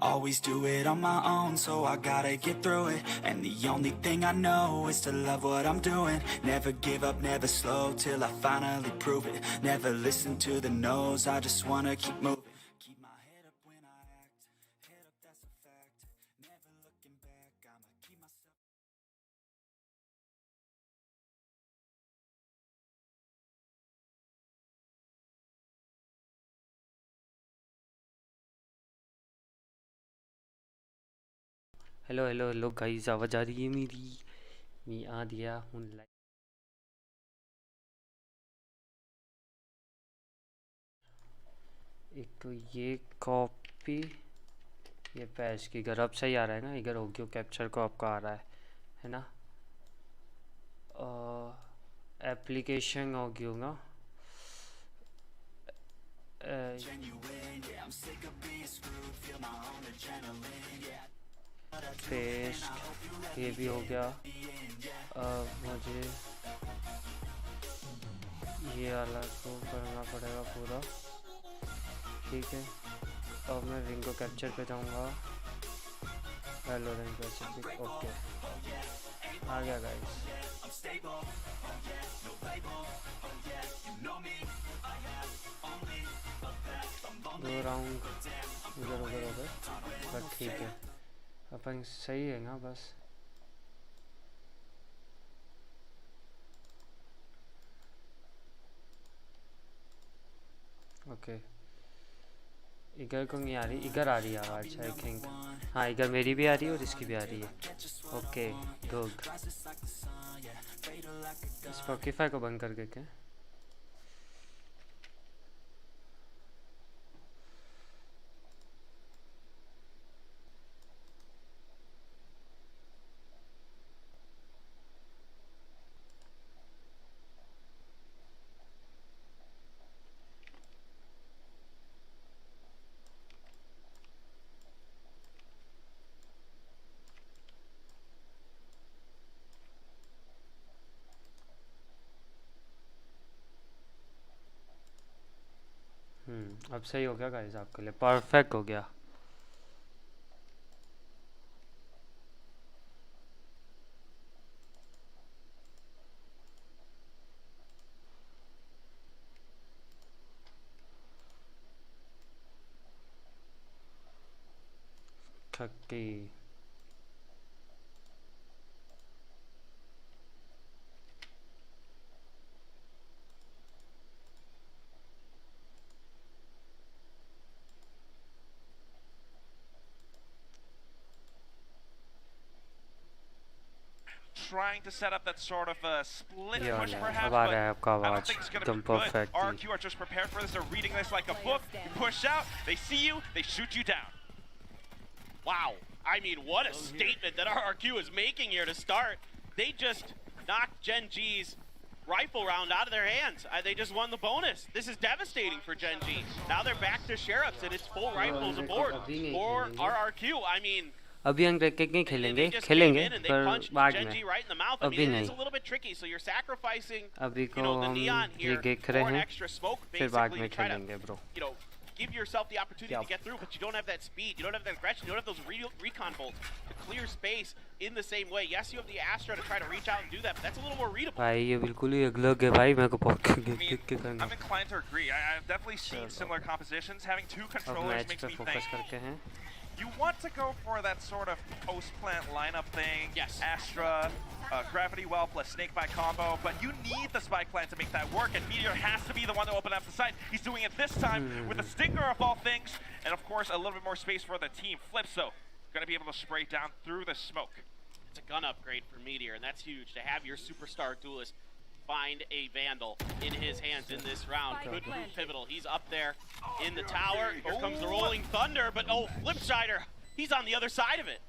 Always do it on my own, so I gotta get through it. And the only thing I know is to love what I'm doing. Never give up, never slow, till I finally prove it. Never listen to the no's, I just wanna keep moving. Keep my head up when I act, head up, that's a fact. Never looking back, I'ma keep myself. Hello hello hello guys, आवाज़ आ रही है मेरी? मैं आ दिया हूँ live. एक तो ये कॉपी, ये पेस्ट की घर अब सही आ रहा है ना? इधर हो गया कैप्चर को आपका आ रहा है ना? एप्लीकेशन हो गया ना? पेस्ट ये भी हो गया। मुझे ये वाला को करना पड़ेगा पूरा, ठीक है। अब मैं रिंग को कैप्चर पे जाऊँगा, वैलोरेंट पैसिफिक, ओके आ गया गाइस। दो राउंड इधर उधर हो गए, बट ठीक है, अपन सही है ना? बस ओके। इधर को नहीं आ रही, इधर आ रही है आवाज़ आई थिंक। हाँ, इधर मेरी भी आ रही है और इसकी भी आ रही है। Okay good. स्पॉटिफाई को बंद करके क्या? अब सही हो गया गाइस, आपके लिए परफेक्ट हो गया। थकी trying to set up that sort of split push perhaps, अब आ रहा है but आपका I don't आवाज़ think it's going to एकदम be good. Perfect. RQ are just prepared for this. They're reading this like a book. You push out, they see you, they shoot you down. Wow. I mean, what a statement that RRQ is making here to start. They just knocked Gen G's rifle round out of their hands. They just won the bonus. This is devastating for Gen G. Now they're back to Sheriffs and it's full rifles aboard for RRQ. I mean, अभी हम racket नहीं खेलेंगे, पर बाद में, अभी नहीं। अभी को हम ये देख रहे हैं, फिर बाद में खेलेंगे bro. Give yourself the opportunity to get through, but you don't have that speed, you don't have that aggression, you don't have those recon bolts to clear space in the same way. Yes, you have the Astra to try to reach out and do that, but that's a little more readable. भाई ये बिल्कुल ही अलग है भाई, मेरे को बहुत करना। I'm inclined to agree. I've definitely seen similar compositions. Having two controllers makes me think. You want to go for that sort of post-plant lineup thing. Yes. Astra, Gravity Well plus Snake Bite combo, but you need the Spike Plant to make that work, and Meteor has to be the one to open up the site. He's doing it this time with a Stinger of all things, and of course a little bit more space for the team. Flipso going to be able to spray down through the smoke. It's a gun upgrade for Meteor, and that's huge to have your superstar duelist find a Vandal in his hands in this round. Could prove pivotal. He's up there in the tower. Here comes the rolling thunder, but oh, Flipsider, he's on the other side of it.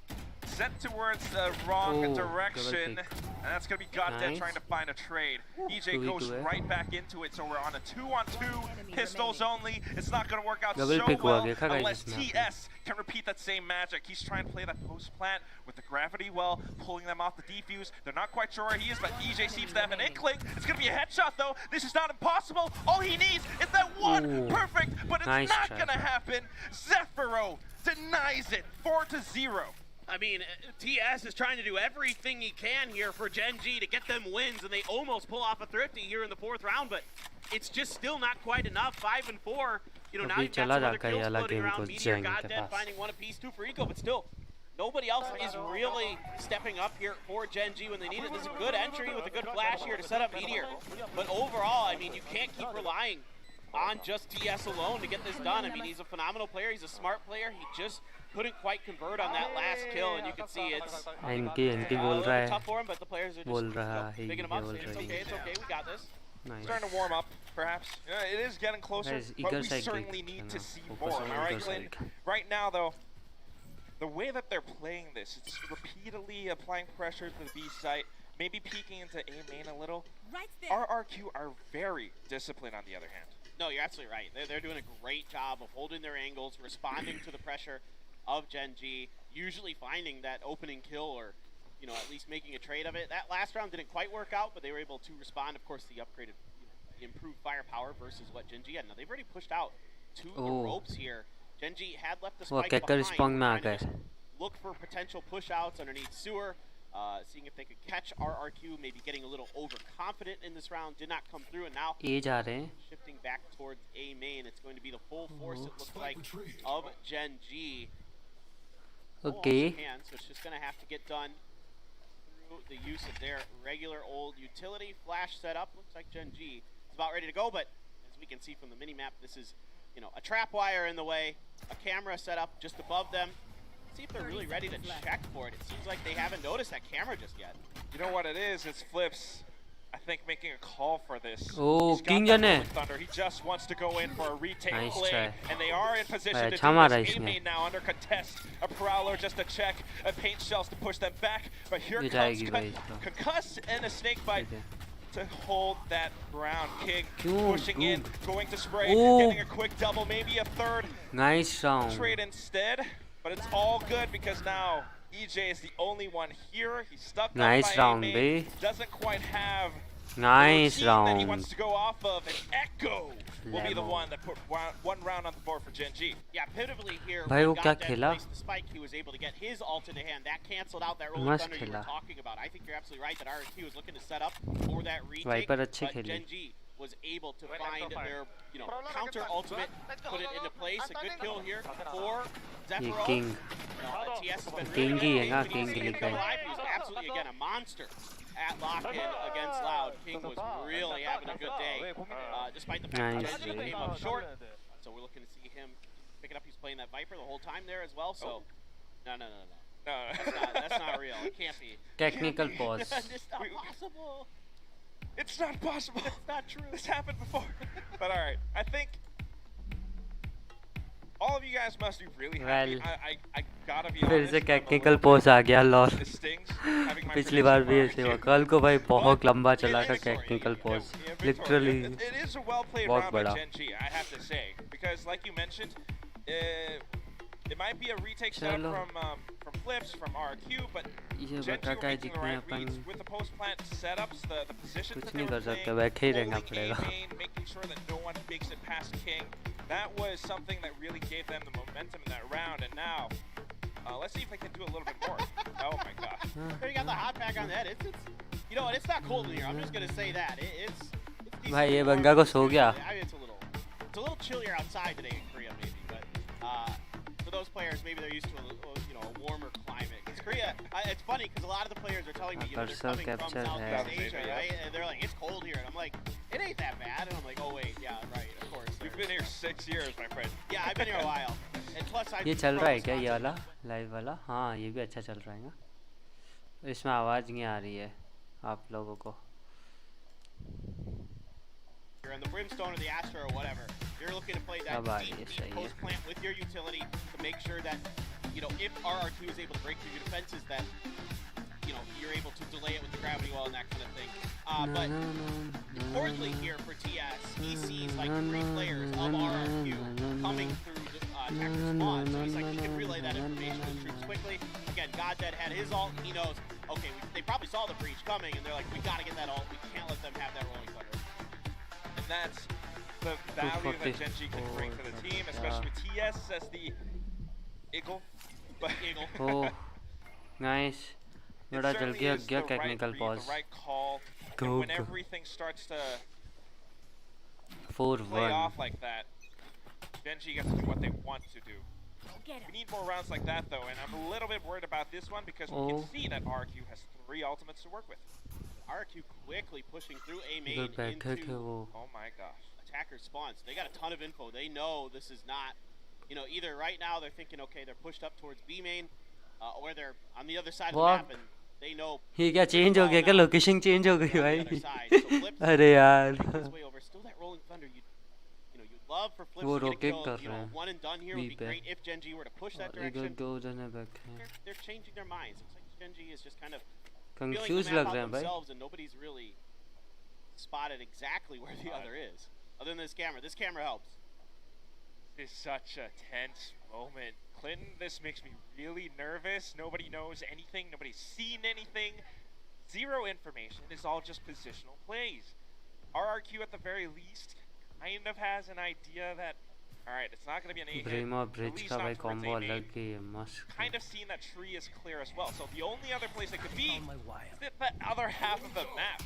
sent towards the wrong Oh, direction. double pick. And that's going to be Goddead Nice. trying to find a trade. EJ 2v2 goes है. right back into it, so we're on a 2-on-2, pistols only. It's not going to work out Double so pick हुआ well देखा guys unless इसमें आपने. TS can repeat that same magic. He's trying to play that post plant with the gravity well, pulling them off the defuse. They're not quite sure where he is, but EJ seems to have an inkling. It's going to be a headshot though. This is not impossible. All he needs is that one Ooh, perfect, but it's nice not try. going to happen. Zephyro denies it 4-0. I mean, TS is trying to do everything he can here for Gen G to get them wins, and they almost pull off a thrifty here in the 4th round, but it's just still not quite enough. 5 and 4. You know, now अभी you've got चला some other जाता है kills ये वाला floating game को around. Meteor, Zeng के Goddead pass. finding 1 apiece, 2 for Eco, but still, nobody else is really stepping up here for Gen G when they need it. This is a good entry with a good flash here to set up Meteor. But overall, I mean, you can't keep relying on just TS alone to get this done. I mean, he's a phenomenal player. He's a smart player. He just couldn't quite convert on that last kill, and you can see it's anti a बोल little रहा bit है. tough for him, but the players are just बोल रहा है picking him ये up, बोल saying it's रही okay, है. it's okay, we got this. Nice. Starting to warm up, perhaps. Yeah, it is getting closer, Guys, but we eagle side certainly click, need है to ना? see Focus more. on All right, eagle Glenn? side. Right now, though, the way that they're playing this, it's repeatedly applying pressure to the B site, maybe peeking into A main a little. RRQ are very disciplined, on the other hand. No, you're absolutely right. They're doing a great job of holding their angles, responding to the pressure of Gen G, usually finding that opening kill or, you know, at least making a trade of it. That last round didn't quite work out, but they were able to respond. Of course, the upgraded, the improved firepower versus what Gen G had. Now, they've already pushed out to the Oh. ropes here. Gen G had left the वो spike कैकर behind. स्पंग में आ trying to गए. just look for potential push-outs underneath sewer, seeing if they could catch RRQ, maybe getting a little overconfident in this round. Did not come through, and now ए जा रहे हैं. shifting back towards A main. It's going to be the full force, it looks like, of Gen G. Okay. Hand, so it's just going to have to get done through the use of their regular old utility flash setup. Looks like Gen G is about ready to go, but as we can see from the mini-map, this is, you know, a trap wire in the way, a camera set up just above them. See if they're really ready to check for it. It seems like they haven't noticed that camera just yet. You know what it is? It's Flips, I think, making a call for this. Oh, He's got King that Jan है. rolling thunder. He just wants to go in for a retake Nice play, try. and they are in position भाई to अच्छा do मारा this. इसने. A-main now under contest. A Prowler just to check, a paint shells to push them back. But here ये comes जाएगी भाई इसको. Concuss and a snake bite ठीक है. to hold that ground. King Boom, pushing in, boom. going to spray, Oh. getting a quick double, maybe a third Nice round. trade instead. But it's all good because now EJ is the only one here. He's stuck Nice up by round, A-main. B. Doesn't quite have Nice the routine that he round. wants to go off of, and Echo will be the Lemon. one that put one round on the board for Gen G. Yeah, pivotably here, भाई when वो क्या Goddead खेला? placed the spike, he was able to get his ult into hand. That canceled out that rolling मस्त thunder you were खेला. talking about. I think you're absolutely right that RRQ was looking to set up for that retake, Viper अच्छी but खेली. Gen G was able to find their, you know, counter ultimate, put it into place. A good kill here for ये Zephyro. King. TS has been King really he good. है ना, We King need to see के him लिए come कहीं. alive. He was absolutely, again, a monster at lock-in against Loud. King was really having a good day, despite the fact Nice. that Gen G came up short. So we're looking to see him pick it up. He's playing that Viper the whole time there as well. So, no. No. That's not real. It can't be. Technical pause. It's not possible. It's not possible. It's not true. This happened before. But all right, I think all of you guys must be really happy. Well, I gotta be फिर honest. से I'm a technical little pause आ गया lol. bit- It stings having my पिछली बार भी prediction ऐसे हुआ. wrong. कल को भाई बहुत लंबा चला था Victory. Technical pose. Yeah, victory. Literally. It is a well-played बहुत round by बड़ा. Gen G, I have to say, because like you mentioned, it might be a retake setup चलो. from Flips, from RQ, but ये Gen G बता were का making the जितने right reads upon with the post-plant setups, the positions कुछ that they नहीं were कर सकते, playing, बैठे ही रहना holding पड़ेगा. A-main, making sure that no one makes it past King. That was something that really gave them the momentum in that round, and now let's see if they can do a little bit more. Oh my gosh. There you got the hot pack on that. It's you know what? It's not cold in here. I'm just gonna say that. It's decently भाई ये warm. बंगा को सो गया. I mean, it's a little chillier outside today in Korea maybe, but for those players maybe they're used to a warmer climate. Because Korea, it's funny because a lot of the players are telling me they're Cursor coming from capture Southeast है. Asia, right? And they're like, it's cold here, and I'm like, it ain't that bad, and I'm like, oh wait, yeah, right, of course. You've been here 6 years, my friend. Yeah, I've been here a while, and plus I. ये चल रहा है क्या ये वाला live वाला? हाँ ये भी अच्छा चल रहा है ना. इसमें आवाज़ नहीं आ रही है आप लोगों को. And the Brimstone or the Astra or whatever, you're looking to play that अब आ रही deep, है, deep सही है. post plant with your utility to make sure that you know, if RRQ is able to break through your defenses, that, you know, you're able to delay it with the gravity well and that kind of thing. But importantly here for TS, he sees like 3 players of RRQ coming through attacker spawn, so he's like, he can relay that information to the troops quickly. Again, Goddead had his ult, he knows, okay, they probably saw the breach coming, and they're like, we gotta get that ult, we can't let them have that rolling thunder. And that's the value that Gen G can bring to the team, especially with TS as the eagle. But Eagle. Oh, nice. it बड़ा certainly जल्दी आ is गया the right technical read, pause. the right call. Go, And when go. everything starts to play 4-1. off like that, Gen G gets to do what they want to do. We need more rounds like that though, and I'm a little bit worried about this one because we can see that RQ has 3 ultimates to work with. RQ quickly pushing through A main इधर बैठे थे into वो. Oh my gosh. attacker spawns. They got a ton of info. They know this is not, you know, either right now they're thinking, okay, they're pushed up towards B main, or they're on the other side of the What? map and they know. ये क्या change हो गया क्या location change हो गई they're on the other भाई side. So Flips अरे यार making his way over. Still that rolling thunder. You know, you'd love for Flips वो to get a rocket kill. कर You रहे know, हैं. one and done here would be B पे. great if Gen G were to push that और इधर direction. 2 जने बैठे हैं. They're changing their minds. Looks like Gen G is just kind of confuse feeling the लग map रहे out हैं भाई. themselves, and nobody's really spotted exactly where the other is. Other than this camera. This camera helps. This is such a tense moment. Clinton, this makes me really nervous. Nobody knows anything. Nobody's seen anything. Zero information. It's all just positional plays. RRQ at the very least kind of has an idea that, all right, it's not going to be an A hit. ब्रेमा at bridge least का not भाई towards combo A main. अलग ही है मस्त. Kind of seen that tree is clear as well. So the only other place it could be is the other half of the map.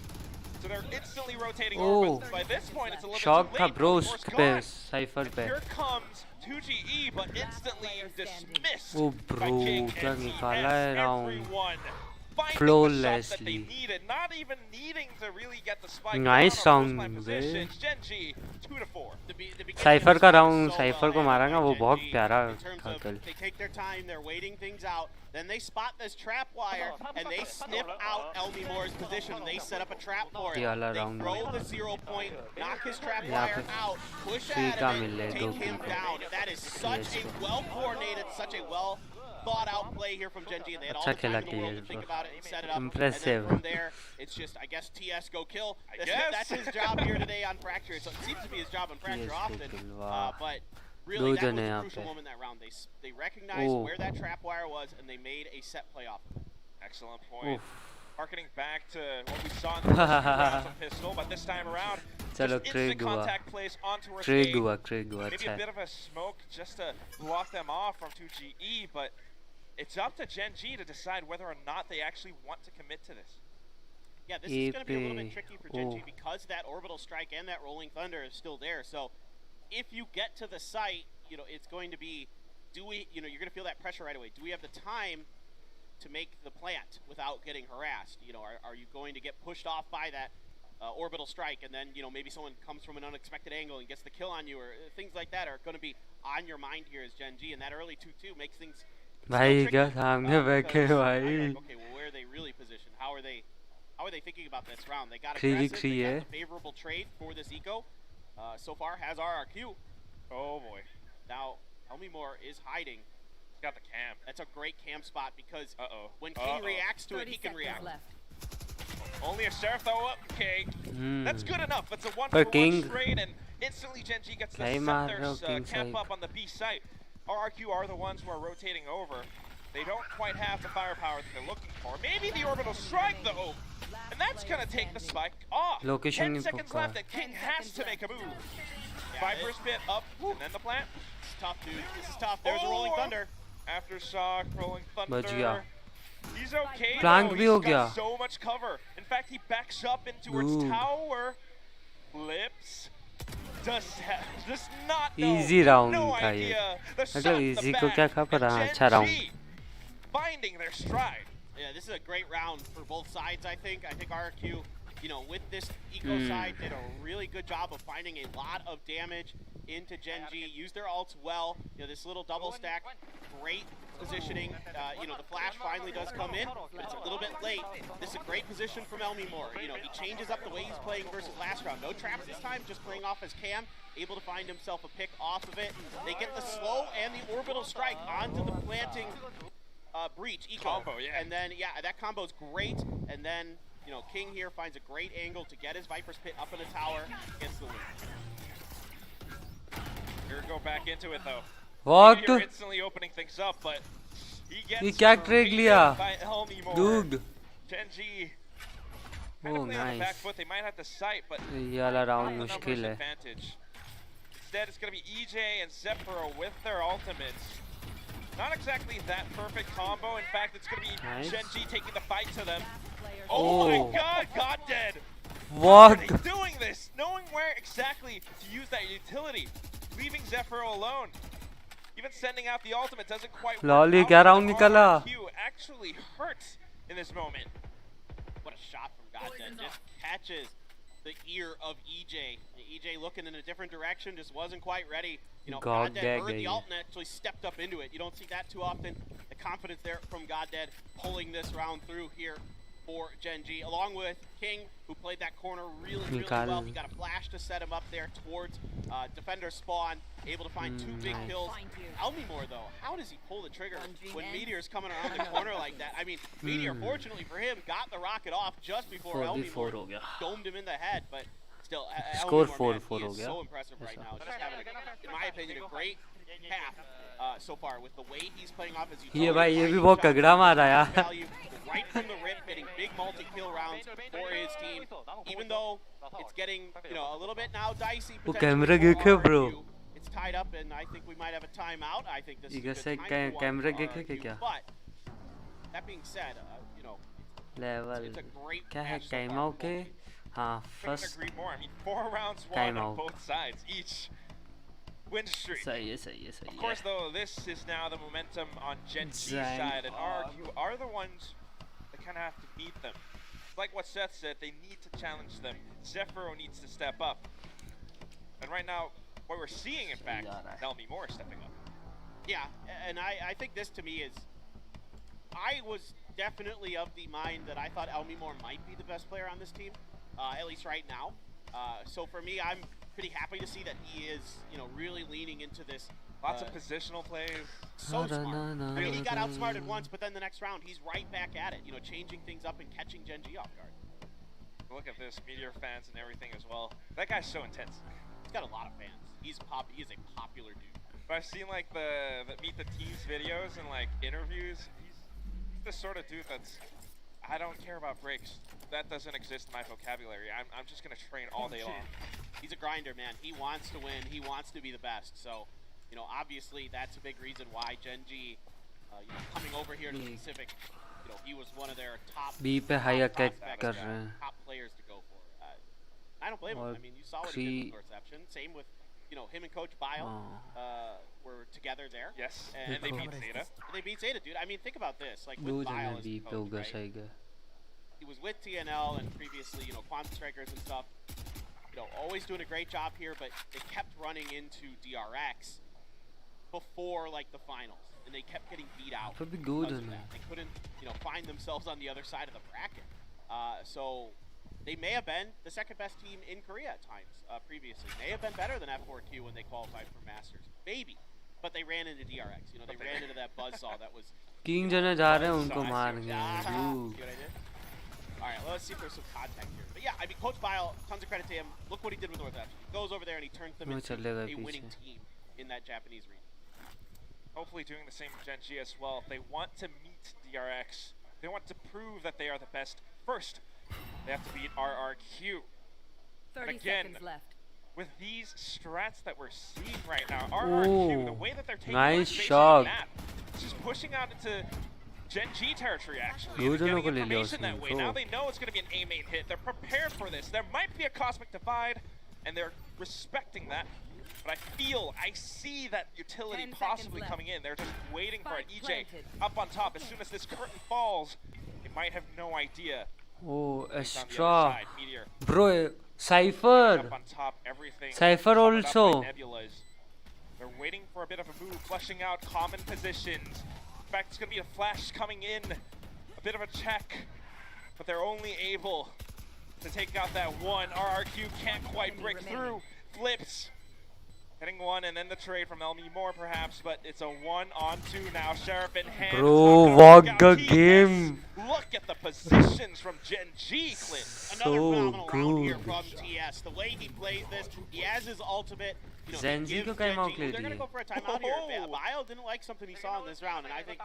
So they're instantly rotating Oh. orbits. By this point, it's a little shock bit था too late. Bro Force उस पे gone. Cipher पे. Here comes 2GE, but instantly dismissed Oh, by bro, King क्या and निकाला है TS. round. Everyone finding the shot that they Flawlessly. needed, not even needing to really get the spike Nice down on round, close line positions. Gen G 2-4. Cipher का round cipher को मारा ना वो बहुत प्यारा था कल. They take their time, they're waiting things out, then they spot this trap wire and they sniff out Elmi Moore's position and they set up a trap for it. ये वाला They round throw the 0 point, knock his trap यहाँ wire पे out, push free out का of mill it, रहा है 2 take him kill. down. That is such a well coordinated, such a well thought out play here from Gen G. They had all अच्छा the time खेला in the world to TS think bro. about it and set it up. Impressive. And then from there, it's just, I guess, TS go kill. That's his job here today on Fracture. So it seems to be his job on Fracture TS go often. kill, wow. But really, दो that was जने a यहाँ crucial पे. moment in that round. They recognized Oh. where that trap wire was and they made a set play off of it. Excellent point. Oof. Harkening back to what we saw in the first two rounds of Pistol, but this time around, चलो just ट्रेग instant हुआ. contact plays onto our ट्रेग skate. हुआ Maybe अच्छा a है. bit of a smoke just to block them off from 2GE, but it's up to Gen G to decide whether or not they actually want to commit to this. Yeah, this is going to be a little bit AP. tricky for Gen G Oh. because that orbital strike and that rolling thunder is still there. So if you get to the site, you know, it's going to be, you're going to feel that pressure right away. Do we have the time to make the plant without getting harassed? You know, are you going to get pushed off by that orbital strike and then, you know, maybe someone comes from an unexpected angle and gets the kill on you, or things like that are going to be on your mind here as Gen G, and that early 2-2 makes things भाई क्या tricky, सामने बैठे because I भाई. like, okay, well, where are they really positioned? How are they thinking about this round? They got 3v3 aggressive. They है. got the favorable trade for this eco. So far has RRQ. Oh boy. Now Elmi Moore is hiding. He's got the cam. That's a great cam spot because Uh-oh. when King Uh-oh. reacts to it, he can react. Only a sheriff though. Okay. That's good enough. It's a पर 1-for-1 King trade, and instantly Gen G gets to क्या ही set मार their रहे हो King camp Sahib. up on the B site. RRQ are the ones who are rotating over. They don't quite have the firepower that they're looking for. Maybe the orbital strike though, and that's gonna take the spike off. Location 10 नहीं seconds पक्का. left, and King has to make a move. Yeah, Viper's bit up, and then the plant. It's tough, dude. This is tough. There's a rolling thunder. Aftershock, rolling thunder. बच गया. He's okay Plank though. भी हो He's got गया. so much cover. In fact, he backs up in towards Dude. tower. Flips. Does not know. Easy round No था ये. idea. The shot मतलब in the easy को back, क्या खबर and हाँ, Gen अच्छा round. G finding their stride. Yeah, this is a great round for both sides, I think. I think RRQ, you know, with this eco side, did a really good job of finding a lot of damage into Gen G. Used their ults well. You know, this little double stack, great positioning. The flash finally does come in, but it's a little bit late. This is a great position from Elmimore. He changes up the way he's playing versus last round. No traps this time, just playing off his cam, able to find himself a pick off of it. They get the slow and the orbital strike onto the planting breach eco. Combo, yeah. And then, that combo's great. And then, King here finds a great angle to get his Viper's Pit up in the tower, gets the win. Here we go back into it though. What? Meteor instantly opening things up, but he ये gets क्या track लिया? by Elmimore. Dude. Genji Oh, kind of play on the back nice. foot. They might have to sight, but ये वाला not round the numbers मुश्किल है. advantage. Instead, it's going to be EJ and Zephyro with their ultimates. Not exactly that perfect combo. In fact, it's going to be Nice. Genji taking the fight to them. Oh. My God, God dead. What? Are they doing this? Knowing where exactly to use that utility, leaving Zephyro alone. Even sending out the ultimate doesn't quite work. Lol, ये out, क्या but round निकला? RRQ actually hurts in this moment. What a shot from Godden. Just catches the ear of EJ. EJ looking in a different direction, just wasn't quite ready. God Godden heard gay. the ult and actually stepped up into it. You don't see that too often. The confidence there from Godden pulling this round through here for Genji, along with King, who played that corner really well. He got a flash to set him up there towards defender spawn, able to find two big kills. Elmimore, though, how does he pull the trigger when Meteor's coming around the corner like that? I mean, Meteor, fortunately for him, got the rocket off just before 4v4 Elmimore हो गया. domed him in the head, but still, Score Elmimore, 4-4 man, हो he is गया. so impressive right now. Just having, in my opinion, a great half so far with the way he's playing off his ये भाई ये भी बहुत कगड़ा मारा यार. value right from the rip, getting big multi-kill rounds for his team. Even though it's getting, a little bit now dicey. वो potentially camera for देखे bro. RRQ. It's tied up, and I think we might have a timeout. I think this is a इधर good से time to one camera for देखे RRQ. क्या? But that being said, Level it's a great क्या है match so time far out for के? both teams. हाँ Couldn't first agree more. I mean, 4 rounds won Time on out. both sides, each win streak. सही है सही है Of सही course, है. though, this is now the momentum on Gen G's Zang side, and RRQ are the ones that kind of have to beat them. Like what Seth said, they need to challenge them. Zephyro needs to step up. And right now, what we're seeing, in fact, Elmimore stepping up. Yeah, and I think this to me is, I was definitely of the mind that I thought Elmimore might be the best player on this team, at least right now. So for me, I'm pretty happy to see that he is, really leaning into this. Lots of positional plays. So smart. I mean, he got outsmarted once, but then the next round, he's right back at it, changing things up and catching Genji off guard. Look at this, Meteor fans and everything as well. That guy's so intense. He's got a lot of fans. He is a popular dude. But I've seen like the Meet the Teams videos and like interviews. He's the sort of dude that's, I don't care about breaks. That doesn't exist in my vocabulary. I'm just gonna train all day long. He's a grinder, man. He wants to win. He wants to be the best. So, obviously that's a big reason why Genji, coming over here to the Pacific, he was one of their top. B पे high top attack prospects, कर रहे हैं. top players to go for. I don't blame him. और I mean, you saw what he did with Northception. Same with, him and Coach Bile were together there. Yes, and they beat Zeta. They beat Zeta, dude. I mean, think about this. Like दो with जने Bile as B the पे coach, होगा right? सही है. He was with TNL and previously, Quantum Strikers and stuff. Always doing a great job here, but they kept running into DRX before like the finals, and they kept getting beat out. फिर भी दो because of जने. that. They couldn't, find themselves on the other side of the bracket. So they may have been the second best team in Korea at times previously. May have been better than F4Q when they qualified for Masters, maybe. But they ran into DRX. They ran into that buzzsaw that was. तीन जने जा रहे हैं उनको See मारने. what I did? All right, let's see if there's some contact here. But yeah, I mean, Coach Bile, tons of credit to him. Look what he did with Northwestern. He goes over there and he turns them वो into चलेगा a winning पीछे. team in that Japanese region. Hopefully doing the same with Gen G as well. If they want to meet DRX, they want to prove that they are the best first. They have to beat RRQ. 30 again, seconds left. With these strats that we're seeing right now, RRQ, the way that they're taking nice up space shot. on the map, it's just pushing out into Gen G territory actually. दो And जनों getting को ले लिया information that way. उसने Now तो. they know it's going to be an A main hit. They're prepared for this. There might be a cosmic divide, and they're respecting that. But I see that utility 10 seconds possibly left. coming in. They're just waiting for an Spike EJ planted. up on top. As soon as this curtain falls, they might have no idea. Oh, Who's on the other Astra. side. Meteor Bro, Cypher. up on top, everything. Cypher covered up by also. Nebulas. They're waiting for a bit of a move, flushing out common positions. expect. It's going to be a flash coming in. A bit of a check. But they're only able to take out that one. RRQ can't quite break through. Flips. Hitting one and then the trade from Elmi Moore perhaps, but it's a 1-on-2 now. Sheriff in hand. Bro, what the game. Look at the positions from Gen G, Clint. Another phenomenal round here good. from TS. The way he plays this, he has his ultimate. You know, Gen G को time out ले they're going to दिए. go for a timeout here. Bio didn't like something he saw in this round, and I think,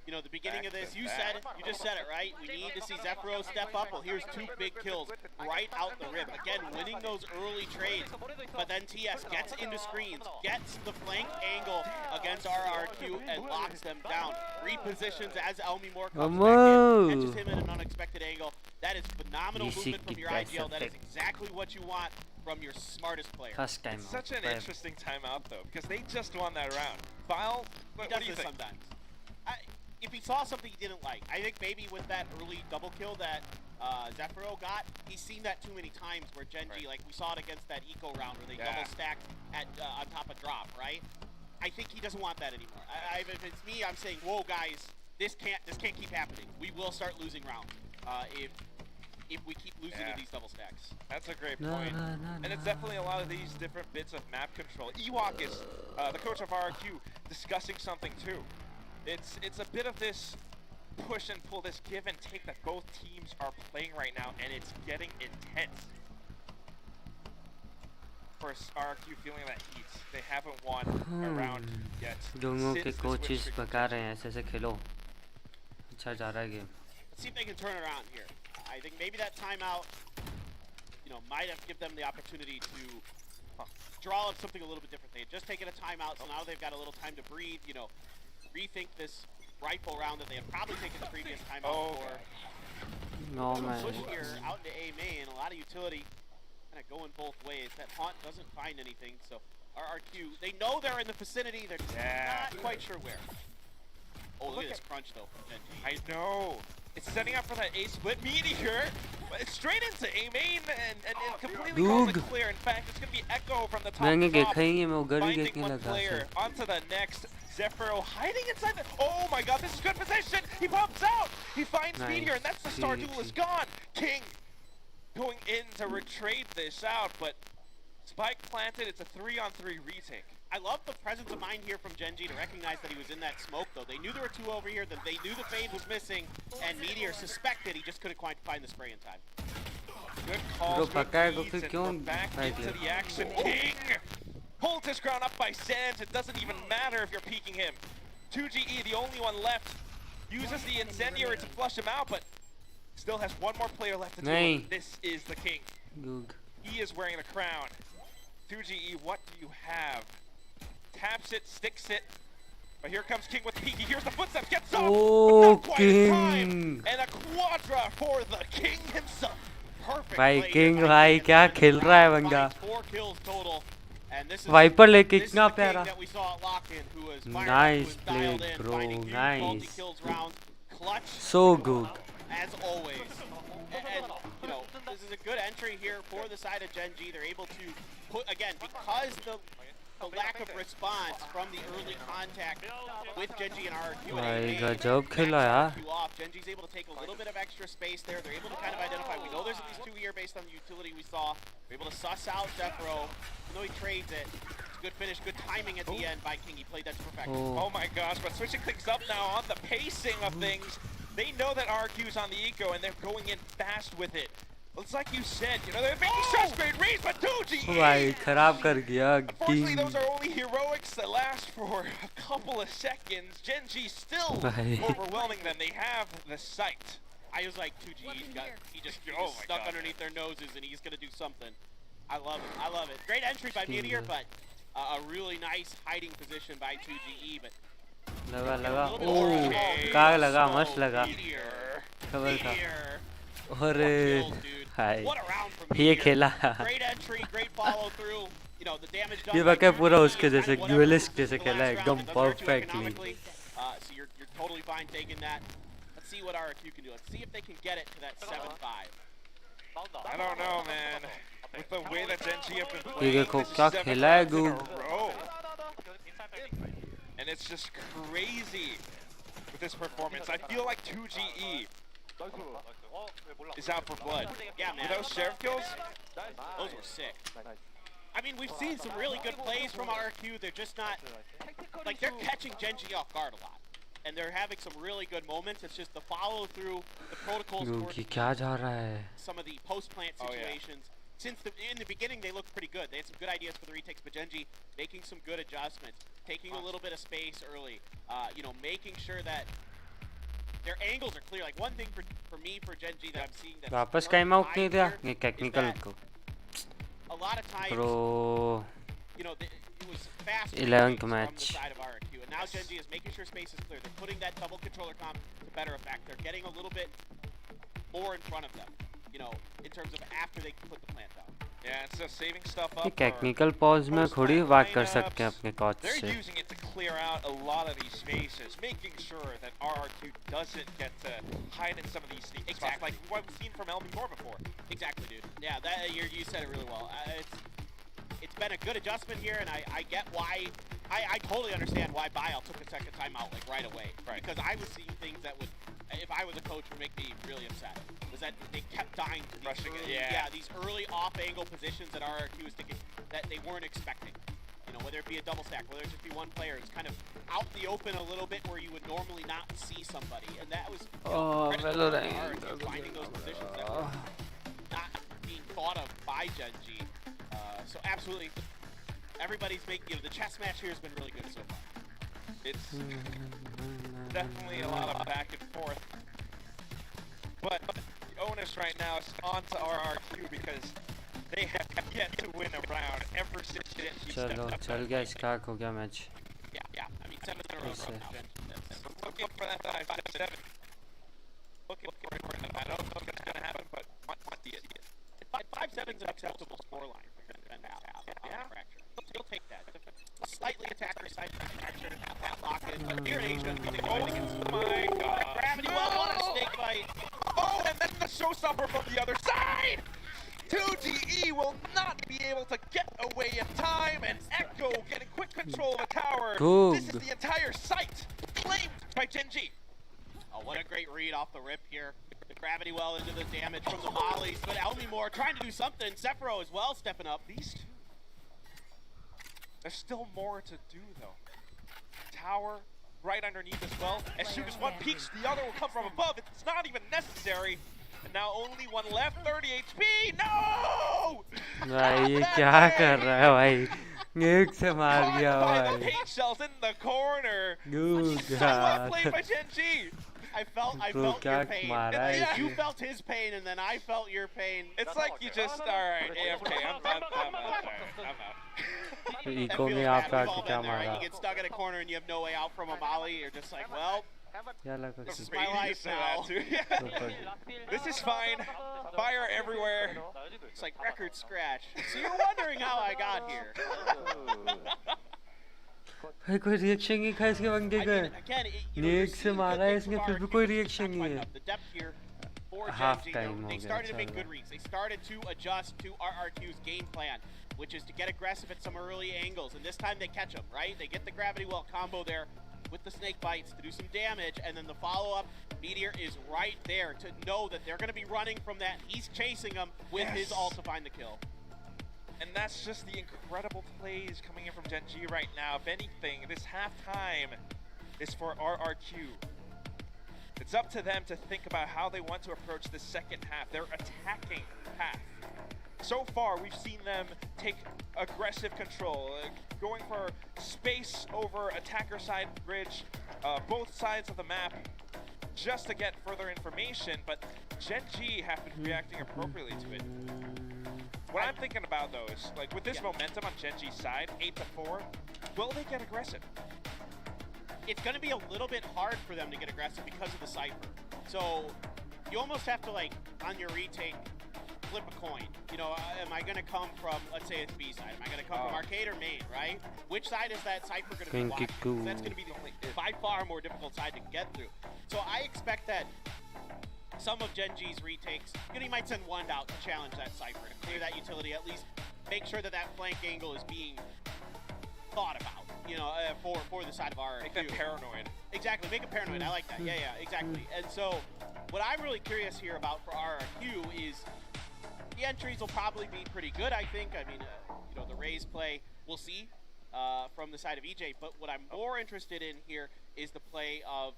you know, the beginning of this, you just said it, right? We need to see Zephyro step up. Well, here's two big kills right out the rib. Again, winning those early trades, but then TS gets into screens, gets the flank angle against RRQ and locks them down. Repositions as Elmi Moore comes back in, catches him in an unexpected angle. That is phenomenal movement from your IGL. That is exactly what you want from your smartest player. First time It's out. such an interesting timeout though, because they just won that round. Vile, what do you think? Sometimes. If he saw something he didn't like, I think maybe with that early double kill that Zephyro got, he's seen that too many times where Gen G, like we saw it against that eco round where they double stacked at on top of drop, right? I think he doesn't want that anymore. If it's me, I'm saying, whoa guys, this can't keep happening. We will start losing rounds if we keep losing to these double stacks. That's a great point. And it's definitely a lot of these different bits of map control. Ewok is, the coach of RRQ, discussing something too. It's a bit of this push and pull, this give and take that both teams are playing right now, and it's getting intense. Of course, RRQ feeling that heat. They haven't won a round yet. दोनों के coaches बता रहे हैं ऐसे ऐसे खेलो. अच्छा जा रहा है game. Let's see if they can turn around here. I think maybe that timeout, you know, might have given them the opportunity to draw up something a little bit different. They had just taken a timeout, so now they've got a little time to breathe, you know, rethink this rifle round that they had probably taken the previous timeout for. No man. Push here out into A main, a lot of utility kind of going both ways. That Haunt doesn't find anything, so RRQ, they know they're in the vicinity, they're not quite sure where. Oh, look at this crunch though from Gen G. I know. It's setting up for that A split meteor, but it's straight into A main and it completely calls it clear. In fact, it's going to be Echo from the top. मैंने देखा ही है मैं उधर ही finding देखने one लगा player onto the next. Zephyro hiding inside the. Oh my god, this is good position. He pops out. He finds meteor, and that's the star duel is gone. King going in to retrade this out, but spike planted. It's a 3-on-3 retake. I love the presence of mind here from Gen G to recognize that he was in that smoke, though. They knew there were two over here, that they knew the fade was missing, and Meteor suspected he just couldn't quite find the spray in time. Good calls, good reads, and we're back into the action. King holds his ground up by Sands. It doesn't even matter if you're peeking him. 2GE, the only one left, uses the incendiary to flush him out, but still has one more player left to do it. This is the King. He is wearing the crown. 2GE, what do you have? Taps it, sticks it. But here comes King with Peaky. Here's the footsteps. Gets up. Oh, not quite in time. And a quadra for the King himself. Perfect. भाई King भाई क्या खेल रहा है बंदा. 4 kills total. And this is Viper लेके इतना the प्यारा. King that we saw at lock-in, who was Nice dialed play, in, bro. finding huge Nice. multi-kills rounds. Clutch. So good. As always. And, you know, this is a good entry here for the side of Gen G. They're able to put, again, because the lack of response from the early contact with Gen G and RRQ. भाई गजब खेला यार. Gen G's able to take a little bit of extra space there. They're able to kind of identify. We know there's at least 2 here based on the utility we saw. We're able to suss out Zephyro. Even though he trades it, it's a good finish, good timing at the end by King. He played that to perfection. Oh my gosh, but switching things up now on the pacing of things. They know that RQ's on the eco and they're going in fast with it. It's like you said, you know, they're making stress grade reads, but 2GE! भाई खराब कर गया Unfortunately, King. those are only heroics that last for a couple of seconds. Gen G still overwhelming them. They have the sight. I was like, 2GE, he just stuck underneath their noses and he's going to do something. I love it. I love it. Great entry by Meteor, but a really nice hiding position by 2GE. But लगा लगा ओह कहाँ लगा मस्त लगा खबर था अरे हाय ये खेला ये वाकई पूरा उसके जैसे ड्यूलिस्ट जैसे खेला है एकदम perfectly I don't know, man. With the way that Gen G have been ये playing, देखो this is क्या 7 खेला है times in गूग a row. And it's just crazy with this performance. I feel like 2GE is out for blood. Yeah, man. With those sheriff kills, Those were sick. I mean, we've seen some really good plays from RRQ. They're just not, like, they're catching Gen G off guard a lot. And they're having some really good moments. It's just the follow through, the protocols Yo, towards ये क्या जा रहा है? some of the post-plant Oh, yeah. situations. In the beginning, they looked pretty good. They had some good ideas for the retakes, but Gen G making some good adjustments, taking a little bit of space early, you know, making sure that their angles are clear. Like, one thing for me, for Gen G that I'm seeing that's वापस very time out high नहीं दिया here ये is technical that को. a lot of times, Bro, you know, it was fast 11th retakes from match. the side of RRQ, and now Gen G is making sure space is clear. They're putting that double controller comp to better effect. They're getting a little bit more in front of them, you know, in terms of after they put the plant down. yeah, instead of saving stuff ये up for technical pause में थोड़ी post-plant बात कर lineups, सकते हैं अपने coach they're से. using it to clear out a lot of these spaces, making sure that RRQ doesn't get to hide in some of these sneak spots, like what we've seen from LB4 before. Exactly, dude. Yeah, that you said it really well. It's been a good adjustment here, and I get why. I totally understand why Bile took a second timeout like right away. Right. Because I was seeing things that would, if I was a coach, would make me really upset. Was that they kept dying to these Rushing it, early, yeah. these early off-angle positions that RRQ was thinking that they weren't expecting. You know, whether it be a double stack, whether it just be one player, it's kind of out in the open a little bit where you would normally not see somebody, and that was credit to Valorant. RRQ finding those positions that were not being thought of by Gen G. So absolutely, everybody's making, you know, the chess match here has been really good so far. It's definitely a lot of back and forth. But the onus right now is onto RRQ because they have yet to win a round ever since Gen G stepped चलो up. चल गया start हो गया match. Yeah. I mean, 7 in a row Yes, now. sir. Looking for that 5-7. Looking for it. I don't know if it's going to happen, but want to see it. 5-7 is an acceptable scoreline for Ben Val. Yeah. Fracture. He'll take that. Slightly attacker side fracture, that lock in. But here in Asia, Oh my god. Gravity well, what a snake bite. Oh, and then the showstopper from the other side! 2GE will not be able to get away in time, and Echo getting quick control of a tower. Good. This is the entire site claimed by Gen G. Oh, what a great read off the rip here. The gravity well into the damage from the volleys, but Elmimore trying to do something. Sephiroth as well stepping up. These two. There's still more to do, though. Tower right underneath as well. As soon as one peaks, the other will come from above. It's not even necessary. And now only one left, 30 HP. No! भाई ये क्या कर रहा है भाई? एक से मार Caught गया by the भाई. paint shells in the corner. Good So well God. played by Gen G. I felt Bro, your क्या pain. मारा है Yeah. You इसने? felt his pain, and then I felt your pain. It's like you just, alright, AFK, I'm out. Echo That में feels आप bad. We've आके all क्या been there, right? मारा? You get stuck in a corner and you have no way out from a volley. You're just like, well, क्या लगा? This is Brady my life used to say that now. too. Yeah. This is fine. Fire everywhere. it's like record scratch. So you're wondering how I got here. भाई कोई reaction नहीं था इसके बंदे I का. mean, again, you know, neck you're से seeing मारा good है things इसने from फिर भी RRQ, कोई but रिएक्शन not नहीं quite है. enough. The depth here for Half Gen G, time they हो गया, started to make चलो. good reads. They started to adjust to RRQ's game plan, which is to get aggressive at some early angles. And this time they catch them, right? They get the gravity well combo there with the snake bites to do some damage, and then the follow-up, Meteor is right there to know that they're going to be running from that. He's chasing them with his ult to find the kill. And that's just the incredible plays coming in from Gen G right now. If anything, this halftime is for RRQ. It's up to them to think about how they want to approach the second half. They're attacking half. So far, we've seen them take aggressive control, going for space over attacker side bridge, both sides of the map, just to get further information, but Gen G have been reacting appropriately to it. What I'm thinking about though is, like with this momentum on Gen G's side, 8-4, will they get aggressive? It's going to be a little bit hard for them to get aggressive because of the Cypher. So you almost have to, like, on your retake, flip a coin. You know, am I going to come from, let's say it's B side, am I going to come from arcade or main, right? Which side is that Cypher going to be watching? 'Cause that's going to be the by far more difficult side to get through. So I expect that some of Gen G's retakes, you know, he might send one out to challenge that Cypher, to clear that utility, at least make sure that that flank angle is being thought about, you know, for the side of RRQ. Make them paranoid. Exactly, make it paranoid. I like that. Yeah, exactly. And so, what I'm really curious here about for RRQ is the entries will probably be pretty good, I think. I mean, you know, the Rays play, we'll see from the side of EJ. But what I'm more interested in here is the play of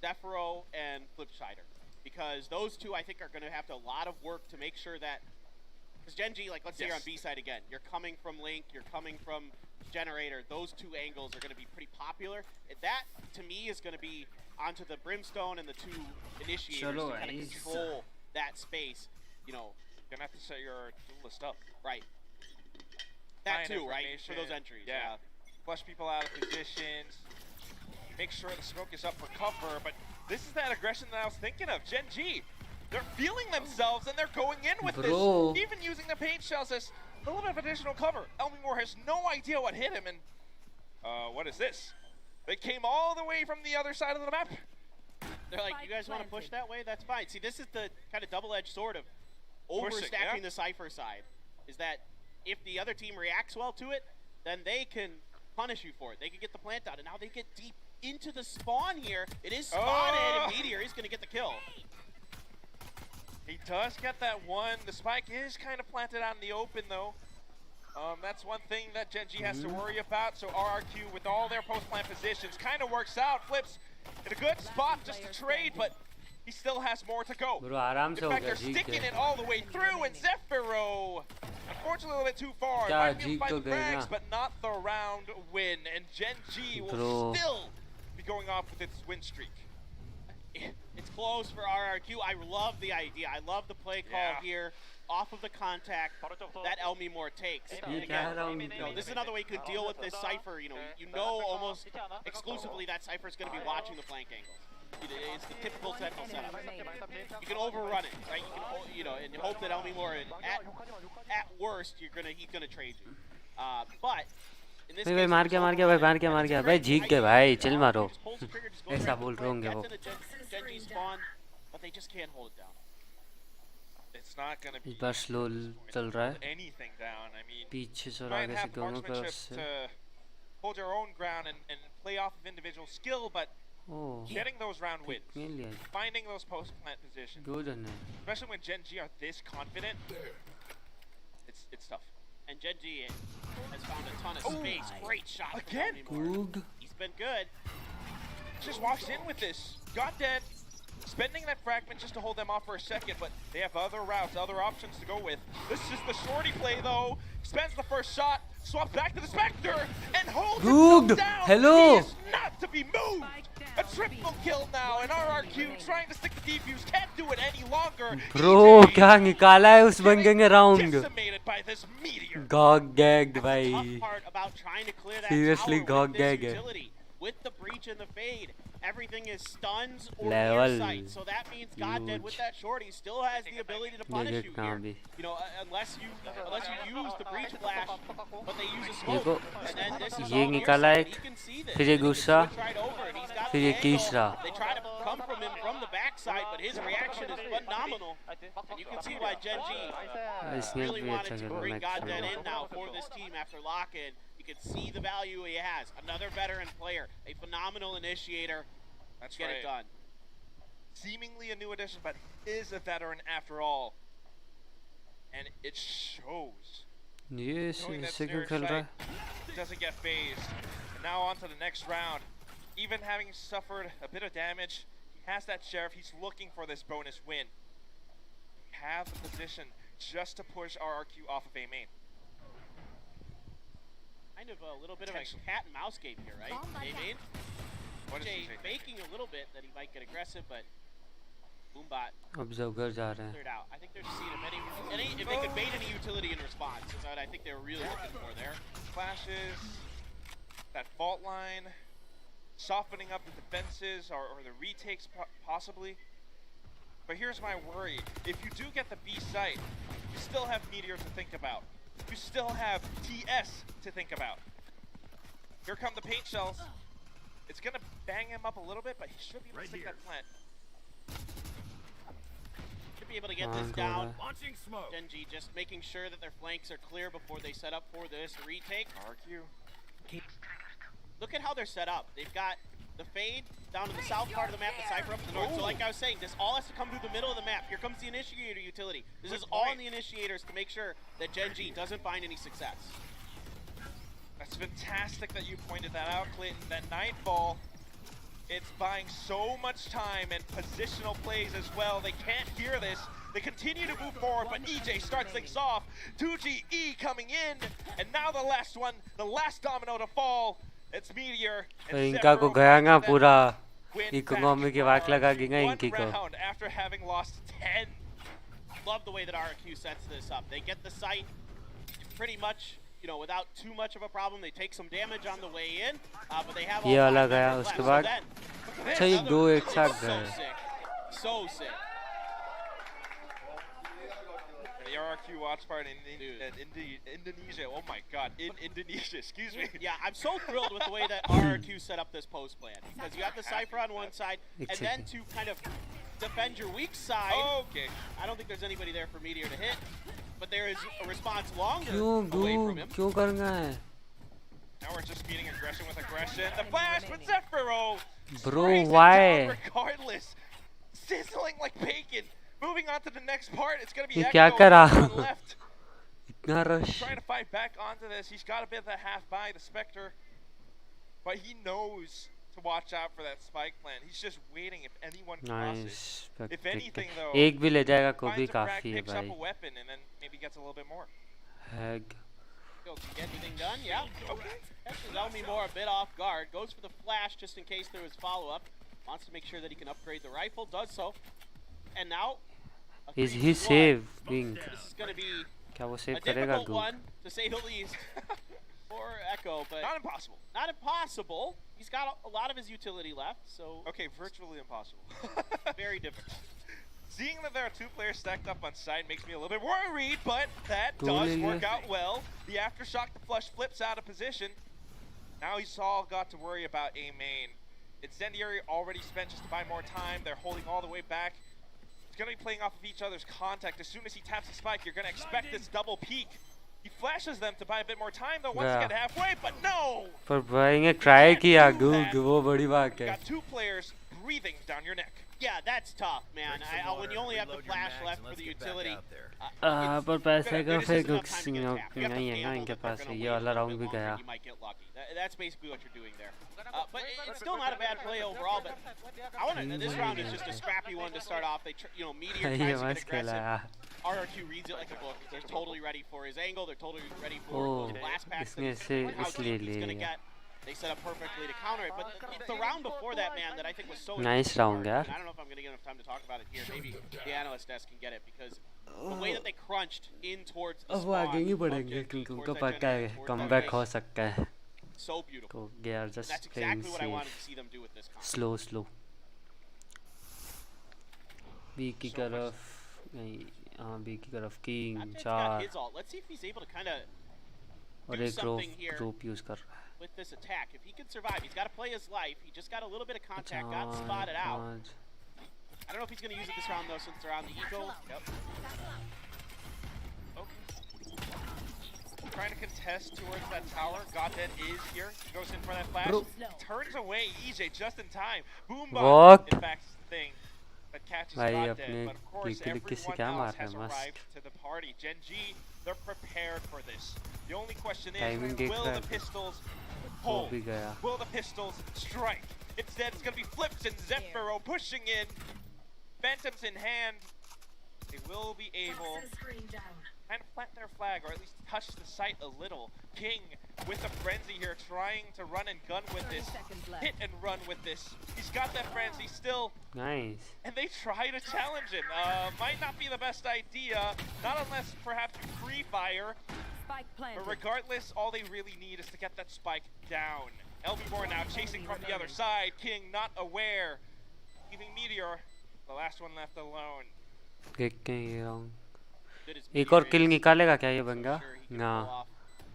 Zephiro and Flipsider. Because those two, I think, are going to have to a lot of work to make sure that, because Gen G, like, let's say you're on B side again. You're coming from Link, you're coming from Generator. Those two angles are going to be pretty popular. And that, to me, is going to be onto the Brimstone and the two initiators to kind of control that space. You know, You're gonna have to set your list up. right. That Find too, right? For those information. entries. Yeah. Flush people out of positions. Make sure the smoke is up for cover. But this is that aggression that I was thinking of. Gen G, they're feeling themselves and they're going in with Bro. this. Even using the paint shells as a little bit of additional cover. Elmingmore has no idea what hit him. And what is this? They came all the way from the other side of the map. They're like, you guys want to push that way? That's fine. See, this is the kind of double-edged sword of Pushing, overstacking yeah. the Cypher side. Is that if the other team reacts well to it, then they can punish you for it. They can get the plant out, and now they get deep into the spawn here. It is spotted, and Meteor is going to get the kill. He does get that one. The spike is kind of planted out in the open, though. That's one thing that Gen G has to worry about. So RRQ, with all their post-plant positions, kind of works out. Flips in a good spot just to trade, but he still has more to go. Bro, आराम In से हो fact, गया they're जीत sticking गए it all the way through, and Zephiro, unfortunately, a little bit too far. क्या Might be able to Jeet find तो the गए frags, ना। but not the round win. And Gen G will Bro. still be going off with its win streak. It's close for RRQ. I love the idea. I love the play call Yeah. here off of the contact that Elmingmore takes. And ये again, क्या round you know, this is another way you can deal with this Cypher. You know almost exclusively that Cypher is going to be watching the flank angles. It's the typical Sentinel setup. You can overrun it, right? You can, and hope that Elmingmore, at worst, he's gonna trade you. But in this भाई case, मार गया भाई जीत गए भाई chill मारो ऐसा बोल रहे होंगे वो Gen G spawn, but they just can't hold it down. It's not going to be इस बार स्लो चल रहा है anything down. I mean, पीछे से और might आगे से have दोनों तरफ marksmanship से to hold your own ground and play off of individual skill, but oh getting those round wins, मिल लिया finding those post-plant positions, दो जन है especially when Gen G are this confident, it's tough. And Gen G has found a ton of space. Great shot from Again? Elmingmore. Good. He's been good. Just walks in with this, got dead, spending that fragment just to hold them off for a second, but they have other routes, other options to go with. This is the shorty play though. Spends the first shot, swaps back to the Spectre, and holds himself Good. down. Hello. He is not to be moved. A triple kill now, and RRQ trying to stick the defuse can't do it any longer. Bro EJ क्या निकाला है उस बंदे ने round decimated by this meteor. गॉग गैग्ड That's the भाई tough part about trying to clear that Seriously, tower gog with this gag है। utility. With the breach and the fade, everything is stuns or Level. near sight. So that means Goddead with Huge. that short, he still has the ability to punish देख you कहाँ here. भी You know, unless you use the breach flash, but they use a देखो smoke. And then this is ये all near निकाला sight. एक He can see this. फिर ये And he can दूसरा switch right over, and he's got फिर the ये angle. तीसरा They try to come from him from the backside, but his reaction is phenomenal. And you can see why Gen G इसने really भी wanted अच्छा to खेला bring Goddead max in now for this team after lock-in. You can see the value he has. Another veteran player, a phenomenal initiator. That's Get right. it done. Seemingly a new addition, but is a veteran after all. And it shows. ये Knowing that इससे क्यों snare खेल रहा है strike doesn't get phased. And now on to the next round. Even having suffered a bit of damage, he has that sheriff. He's looking for this bonus win. Have the position just to push RRQ off of A main. Kind of a little bit of a Potential. cat and mouse game here, right? I mean, What is Jay he faking a little bit that he might get aggressive, but Boombot observe कर जा रहे हैं cleared out. I think they're just seeing if they could bait any utility in response. Is what I think they were really looking for there. Flashes, that fault line, softening up the defenses or the retakes possibly. But here's my worry. If you do get the B site, you still have Meteor to think about. You still have TS to think about. Here come the paint shells. It's going to bang him up a little bit, but he should be able to stick that plant. Should be able to get हाँ, this go down. रहा है। Launching smoke. Genji just making sure that their flanks are clear before they set up for this retake. RQ. Look at how they're set up. They've got the fade down to the south part of the map, the Cypher up to the north. So like I was saying, this all has to come through the middle of the map. Here comes the Initiator utility. This is all on the Initiators to make sure that Gen G doesn't find any success. That's fantastic that you pointed that out, Clinton. That Nightfall, it's buying so much time and positional plays as well. They can't hear this. They continue to move forward, but EJ starts things off. 2GE coming in, and now the last one, the last domino to fall. It's Meteor. And इनका को Zephyro गया finds ना that पूरा win economy back की for वाक लगा गी ना one इनकी को round after having lost 10. Love the way that RQ sets this up. They get the site pretty much, you know, without too much of a problem. They take some damage on the way in, but they have all ये 5 वाला गया members उसके left. बाद So then, अच्छा ये दो एक साथ so गए sick. So sick. The RRQ watch part in Indonesia. Oh my god, in Indonesia, excuse me. Yeah, I'm so thrilled with the way that RRQ set up this post plan. Because you have the Cypher on one side, and then to kind of defend your weak side, Okay. I don't think there's anybody there for Meteor to hit. But there is a response longer क्यों away goo from him. क्यों करना है Now we're just meeting aggression with aggression. The flash with Zephyro. Bro, sprays it why? down regardless. Sizzling like bacon. Moving on to the next part. It's going to be ये Echo. क्या करा? One left. इतना rush Trying to fight back onto this. He's got a bit of that half by the Spectre. But he knows to watch out for that spike plant. He's just waiting if anyone crosses. Nice If anything though, एक भी ले जाएगा को भी finds a frag, काफी है picks up भाई a weapon and then maybe gets a little bit more. Hag Yo, can you get anything done? Yeah. Okay. Actually, that'll be more a bit off guard. Goes for the flash just in case there was follow-up. Wants to make sure that he can upgrade the rifle. Does so. And now, a is 3v1. he save being This is going to be क्या वो a save करेगा difficult गू one, to say the least, for Echo. But Not impossible. not impossible. He's got a lot of his utility left, so Okay, virtually impossible. very difficult. Seeing that there are two players stacked up on side makes me a little bit worried, but that Go does Lily. work out well. The aftershock, the flush flips out of position. Now he's all got to worry about A main. Incendiary already spent just to buy more time. They're holding all the way back. He's going to be playing off of each other's contact. As soon as he taps the spike, you're going to expect this double peek. He flashes them to buy a bit more time, though, once Yeah. they get halfway, but no! पर भाई ने try किया गू वो बड़ी बात है Got two players breathing down your neck. Yeah, that's tough, man. When you only have the flash left for the utility. पर पैसे का There's फिर just enough time to get a tap. You have to नहीं है ना gamble इनके that they're pass gonna ये wait a वाला little राउंड bit भी गया longer. You might get lucky. That's basically what you're doing there. But it's still not a bad play overall. But I want to. This round is just a scrappy one to start off. Meteor ये tries to मस्त get खेला aggressive. यार RRQ reads it like a book. They're totally ready for his angle. They're totally ready for Oh, those blast packs. इसने इसे इसलिए ले लिया They set up perfectly to counter it, but it's the round before that, man, that I think was so Nice round, yeah. I don't know if I'm going to get enough time to talk about it here. Maybe the analyst desk can get it, because the way that they crunched in towards the अब वो आगे ही बढ़ेंगे क्योंकि उनको पता है comeback हो सकता है so beautiful. तो they are just That's playing exactly what I wanted to safe see them do with this comp. slow B की तरफ नहीं हाँ B की तरफ किंग Abdin's got चार his ult. Let's see if he's able to kind of और do एक something here group use कर रहा है with this attack. If he can survive, he's got to play his life. He just got a little bit of contact, got spotted out. पाँच I don't know if he's going to use it this round, though, since they're on the eco. Yep. Trying to contest towards that tower. Godhead is here. He goes in for that flash. Bro. Turns away EJ just in time. Boom What? in fact, is the thing that catches भाई Godhead. अपने But of course, click से everyone क्या मार else रहा has है मस्त arrived to the party. Gen G, they're prepared for this. The only question Timing is, देख will रहा the है pistols वो hold? भी गया Will the pistols strike? Instead, it's going to be Flips and Zephyro pushing in. Phantoms in hand. They will be able kind of plant their flag, or at least touch the site a little. King with a frenzy here, trying to run and gun with this. Hit and run with this. He's got that frenzy still, nice and they try to challenge him. Might not be the best idea, not unless perhaps you free fire. But regardless, all they really need is to get that spike down. LB4 now chasing from the other side. King not aware, leaving Meteor, the last one left alone. देखते हैं ये round Did his एक और Meteor kill is, निकालेगा क्या ये so बंदा sure he can ना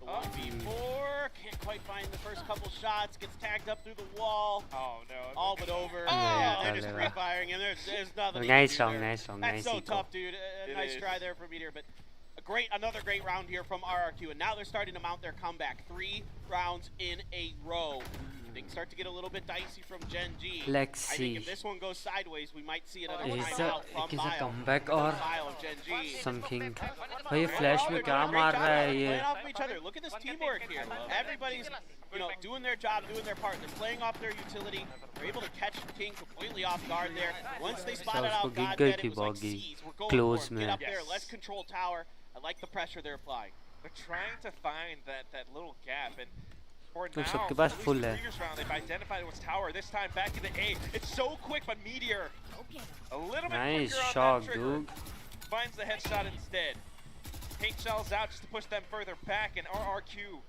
pull off the 1v4. Can't quite find the first couple shots. Gets tagged up through the wall. Oh no. All but over. Oh! Yeah, they're just Yeah. free firing, and there's nothing. he Nice can do round, there. nice round, That's nice so eco. tough, dude. A It nice is. try there for Meteor, but another great round here from RRQ, and now they're starting to mount their comeback. 3 rounds in a row. things start to get a little bit dicey from Gen G. Let's I think if see. this one goes sideways, we might see another Is timeout from a Bile. comeback or Bile of Gen G. something? भाई ये Oh, flash they're में doing क्या a great मार job रहा है of ये? playing off of each other. Look at this teamwork here. Everybody's, doing their job, doing their part. They're playing off their utility. They're able to catch King completely off guard there. Once they spotted out उसको God gig dead, गई it was like, थी seize, we're going close for him. में. Get up there, Yes. let's control tower. I like the pressure they're applying. They're trying to find that little gap, and for तो now, सबके at pass least full the है. previous round, they've identified it was tower. This time back into A. It's so quick, but Meteor a little bit Nice quicker on shot, that trigger. dude. Finds the headshot instead. Pink shells out just to push them further back, and RRQ.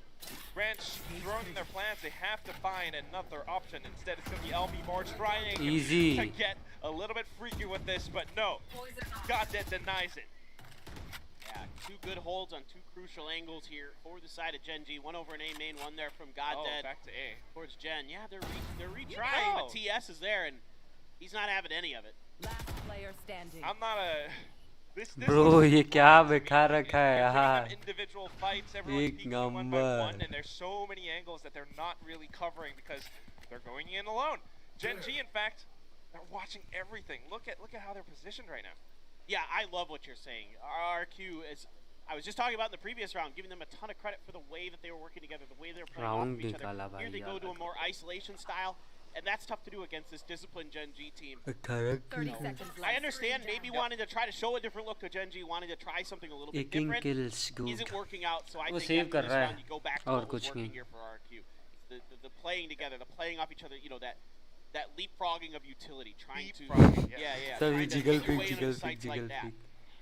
Ranch throwing their plans, they have to find another option. Instead, it's going to be LB Moore trying Easy. to get a little bit freaky with this, but no. Goddead denies it. Yeah, two good holds on two crucial angles here for the side of Gen G. One over in A main, one there from God Oh, Dead back to A. towards Gen. Yeah, they're retrying, Yeah. but TS is there, and he's not having any of it. Last player standing. I'm not a... This Bro, looks ये fun क्या to me. बिखा रखा है They're gonna have यार? individual fights, everyone's एक peeking one by number. one, and there's so many angles that they're not really covering because they're going in alone. Gen G, in fact, they're watching everything. Look at how they're positioned right now. Yeah, I love what you're saying. RRQ is, I was just talking about in the previous round, giving them a ton of credit for the way that they were working together, the way they were playing off Round of each निकाला other. भाई Here they go यार. to a more isolation style, and that's tough to do against this disciplined Gen G team. 30 seconds left. I understand maybe wanting to try to show a different look to Gen G, wanting to try something a little bit 18 different. kills, good. Isn't working out, so I वो think save after कर this रहा है. round you go back to और what was कुछ working नहीं. here for RQ. The playing together, the playing off each other, that leapfrogging of utility, trying to Leapfrogging, yes. yeah, Totally trying to jiggle make your pick, way into jiggle sites pick, like jiggle that. pick.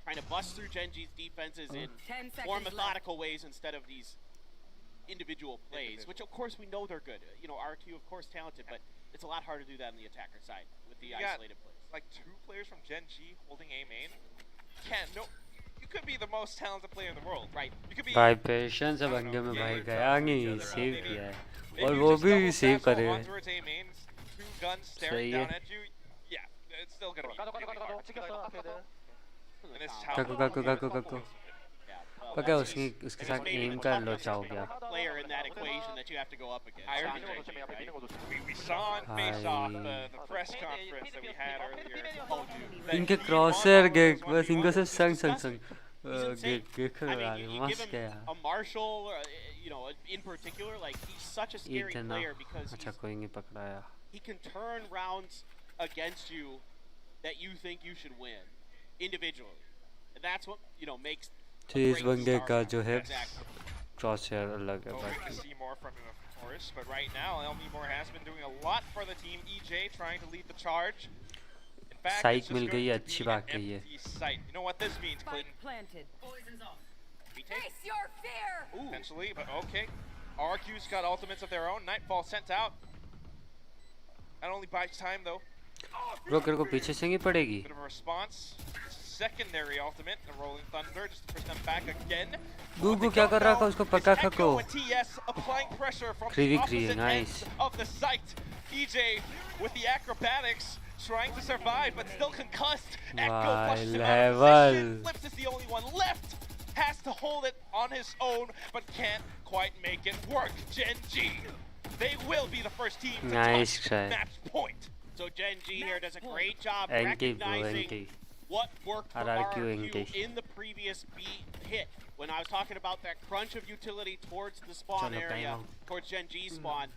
Trying to bust through Gen G's defenses in 10 seconds more left. methodical ways instead of these individual plays, which of course we know they're good. RQ of course talented, but it's a lot harder to do that on the attacker side with the You got, isolated plays. like 2 players from Gen G holding A main. You could be the most talented player in the world. Right. You could be... भाई patience अब अंगे में भाई गया नहीं save किया है और वो भी सेव करे है. Towards A main, 2 guns सही staring है. down at you. Yeah, it's still gonna be really hard. And this tower- Kako Yeah, पक्का उसके साथ एम कर लो चाहोगे आप. player in that equation that you have to go up against. I Not already- Gen G, right? We saw on Face Off Hi. the press conference that we had earlier. Oh, dude. that इनके he क्रॉसर won all गए those बस इनको से 1v1s. संग संग संग He's insane. Gig I यार mean, you give मस्त him है यार. a Marshall, in particular, like he's such a scary इतना player because अच्छा कोई नहीं पकड़ाया. he can turn rounds against you that you think you should win individually, and that's what makes. a तो इस great बंदे star का power. जो है Exactly. क्रॉसर अलग है Hoping to बाकी. see more from him, of course. But right now, Elmi Moore has been doing a lot for the team. EJ trying to lead the charge. In fact, Site it's just mill going गई, to अच्छी be an बात कही है. empty site. You know what this means, Clinton? Spike planted. Retake. Face your fear. Ooh. Potentially, but okay. RQ's got ultimates of their own. Nightfall sent out. That only buys time, though. Broker को पीछे से ही पड़ेगी. Bit of a response. Secondary ultimate, the Rolling Thunder, just to push them back again. गुगु क्या कर रहा था उसको पका It's खको. Echo and TS applying pressure from the 3v3, opposite nice. end of the site. EJ with the acrobatics, trying to survive, but still concussed. Echo Wow, flushes him out of level. position. Flips is the only one left. Has to hold it on his own, but can't quite make it work. Gen G, they will be the first team to Nice touch try. match point. So Gen G here does a great job NT bro recognizing NT. what worked for RRQ RRQ NT. in the previous beat hit. When I was talking about that crunch of utility towards the spawn चलो, area, time out. towards Gen G spawn,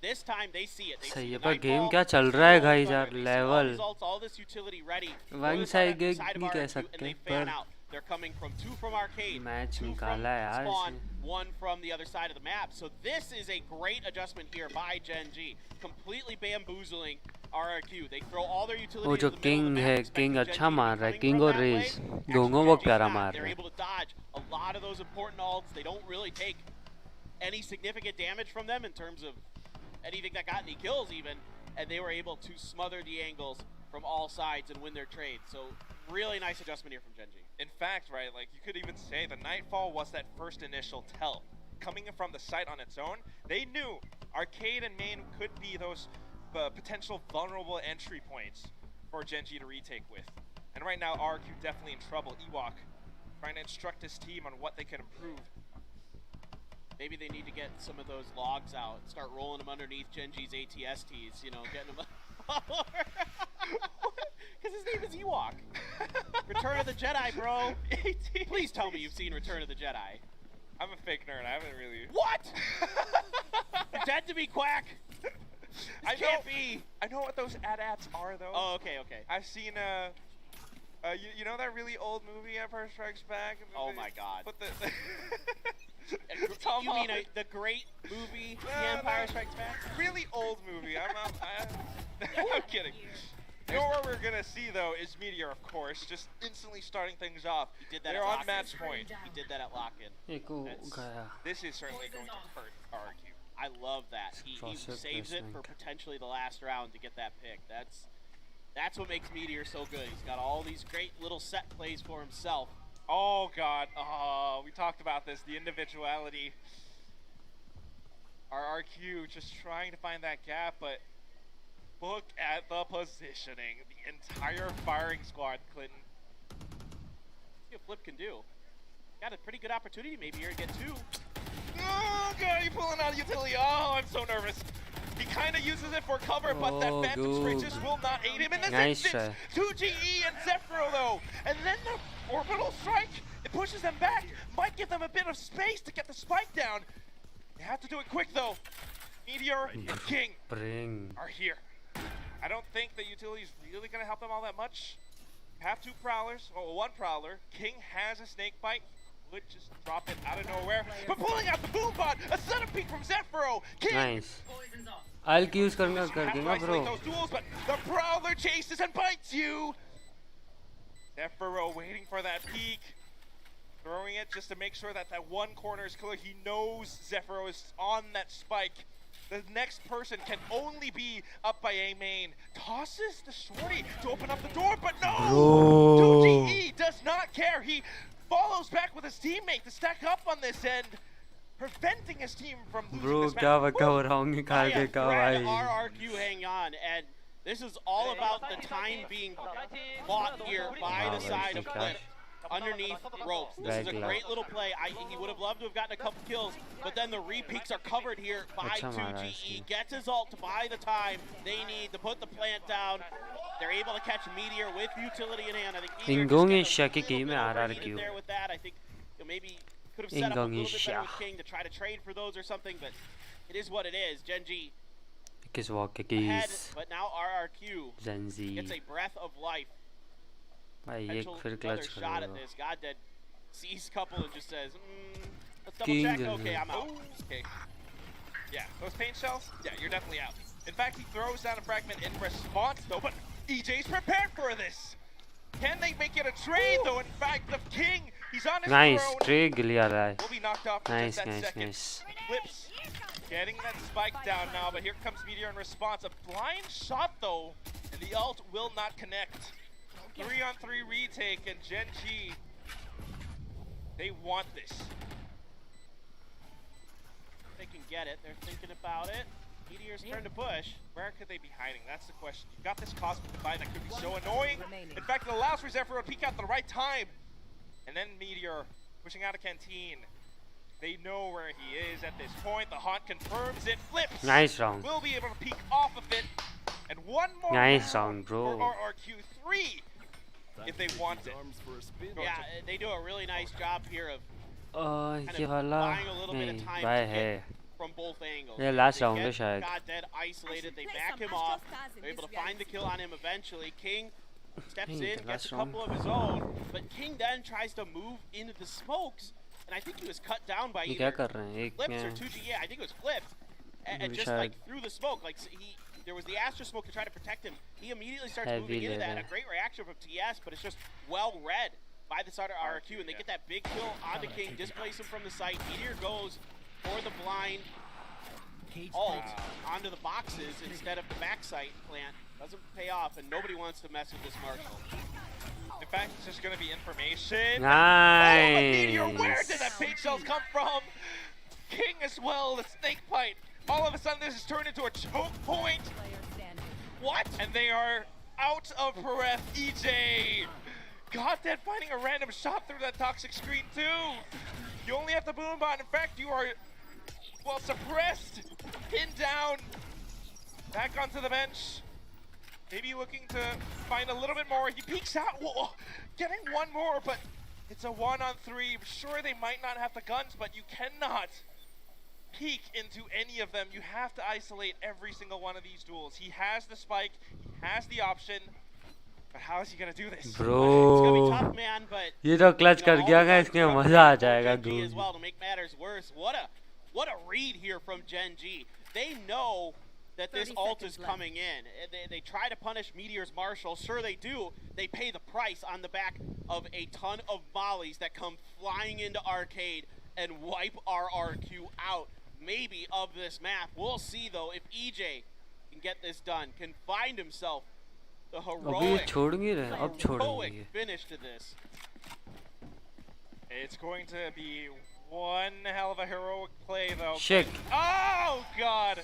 this time they see it. They सही see है the पर game Nightfall, क्या चल they रहा है see all guys the यार thunder, they see all level. results, all this utility ready. One for the side side gig of नहीं कह RRQ, सकते, and they fan पर out. They're coming from 2 from arcade, match 2 from निकाला है यार spawn, इसने. 1 from the other side of the map. So this is a great adjustment here by Gen G, completely bamboozling RRQ. They throw all their utility वो जो into the middle of king the है map, expecting king Gen अच्छा G to be मार रहा है coming king from और that way. Race Actually, दोनों Gen वो G's प्यारा not. मार They're रहे able to dodge a lot of those important ults. They don't really take any significant damage from them in terms of anything that got any kills even, and they were able to smother the angles from all sides and win their trade. So really nice adjustment here from Gen G. In fact, right, like you could even say the Nightfall was that first initial tell. Coming in from the site on its own, they knew Arcade and Main could be those potential vulnerable entry points for Gen G to retake with. And right now, RQ definitely in trouble. Ewok trying to instruct his team on what they can improve. Maybe they need to get some of those logs out, start rolling them underneath Genji's ATSTs, you know, getting them because his name is Ewok. Return of the Jedi, bro. Please tell me you've seen Return of the Jedi. I'm a fake nerd. I haven't really. What? Pretend to be Quack. This can't be. I know what those AT-ATs are, though. Oh, okay, okay. I've seen you know that really old movie Empire Strikes Back? Oh my God. But the You mean the great movie, The Empire Strikes Back? really old movie. I'm kidding. You know what we're gonna see though is Meteor, of course, just instantly starting things off. He did that They're at on lock-in. match point. He did that at lock-in. एक वो That's- गया This is certainly going to hurt RRQ. I love that. He Crossover saves it for placement. potentially the last round to get that pick. That's what makes Meteor so good. He's got all these great little set plays for himself. Oh God. Oh, we talked about this. The individuality. RRQ just trying to find that gap, but look at the positioning. The entire firing squad, Clinton. See what Flip can do. Got a pretty good opportunity maybe here to get two. Oh God, you're pulling out a utility. Oh, I'm so nervous. He kind of uses it for cover, but that Oh, Phantom Spray good. just will not aid him in this Nice instance. 2GE and Zephyro though, and then the orbital strike. It pushes them back. Might give them a bit of space to get the spike down. They have to do it quick though. Meteor and King bring are here. I don't think the utility's really gonna help them all that much. Have two prowlers, or one prowler. King has a snake bite. Would just drop it out of nowhere. But pulling out the boom bot, a centipede from Zephyro. King nice I'll use करूँगा कर have to दूँगा isolate bro those duels, but the prowler chases and bites you. Zephyro waiting for that peek. Throwing it just to make sure that that one corner is clear. He knows Zephyro is on that spike. The next person can only be up by A main. Tosses the shorty to open up the door, but no! Bro. 2GE does not care. He follows back with his teammate to stack up on this end, preventing his team from losing bro this match. क्या बका हो रहा हूँ Oh, निकाल yeah, के का Brad, भाई RRQ hang on, and this is all about the time being fought here by the side of Cliff. Underneath ropes. This is a great little play. He would have loved to have gotten a couple kills, but then the repeaks are covered here by Acha mara 2GE. isne. Gets his ult to buy the time they need to put the plant down. They're able to catch Meteor with utility in hand. I think Meteor Ingong just is got a shaki little game bit RRQ. overheated there with that. I think maybe could have set up a Ingong little is bit better with shak. King to try to trade for those or something, but it is what it is. Genji किस walk ahead, keys but now RRQ Zenzi gets a breath of life. भाई एक Potential फिर another clutch shot at करेगा this. Goddead sees couple and just says, let's double King check. doesn't Okay, know. I'm out. Okay. Yeah, those paint shells, yeah, you're definitely out. In fact, he throws down a fragment in response, though, but EJ's prepared for this. Can they make it a trade, though? In fact, the King, he's on his nice throne. ट्रे गिलिया रहा है Will be knocked off in nice just that nice second. nice Flips, getting that spike down now, but here comes Meteor in response. A blind shot, though, and the ult will not connect. 3-on-3 retake, and Genji, they want this. They can get it. They're thinking about it. Meteor's turn to push. Where could they be hiding? That's the question. You've got this cosmic divide that could be so annoying. remaining. In fact, it allows for Zephyro to peek out at the right time. And then Meteor pushing out a canteen. They know where he is at this point. The haunt confirms it. Flips. Nice round. Will be able to peek off of it. And one more Nice round round, bro. for RRQ3 if they want it. Yeah, they do a really nice job here of kind ये of वाला buying a little bit of नहीं time bye to है get from both angles. ये last They round get है शायद Goddead isolated. They play back some him off. Astro Stars in They're able to this find the reality. kill on him eventually. King steps Hey, in, the gets a last couple of his own, but King then tries to move into the smokes, and I think he was cut down by ये क्या either कर रहे हैं एक Flips or में 2G. Yeah, I think it was Flips. And Maybe just शायद like through the smoke, like there was the Astra smoke to try to protect him. He immediately starts Heavy moving into that. level. A great reaction from TS, but it's just well read by the side of RRQ, and they get that big kill onto King, displace him from the site. Meteor goes for the blind ult onto the boxes instead of the backside plant. Doesn't pay off, and nobody wants to mess with this Marshall. In fact, it's just going to be information. Oh, but Meteor, where nice did that paint shells come from? King as well, the snake bite. All of a sudden, this has turned into a choke point. Player standing. What? And they are out of breath. EJ. Goddead finding a random shot through that toxic screen too. You only have the boom bot. In fact, you are Well, suppressed, pinned down, back onto the bench. Maybe looking to find a little bit more. He peeks out, whoa, getting one more, but it's a 1-on-3. Sure, they might not have the guns, but you cannot peek into any of them. You have to isolate every single one of these duels. He has the spike, he has the option, but how is he gonna do this? It's gonna be Bro, tough, man, but ये तो clutch you know, कर all गया the का guns इसमें are up मजा आ for जाएगा Gen G as dude. well to make matters worse. What a read here from Gen G. They know that this 30 ult is seconds left. coming in. They try to punish Meteor's Marshal. Sure they do. They pay the price on the back of a ton of mollies that come flying into Arcade and wipe our RQ out, maybe, of this map. We'll see, though, if EJ can get this done, can find himself the अभी ये heroic, छोड़ नहीं रहे अब छोड़ेंगे heroic ये. finish to this. It's going to be one hell of a heroic play, though. Shit. Oh, God!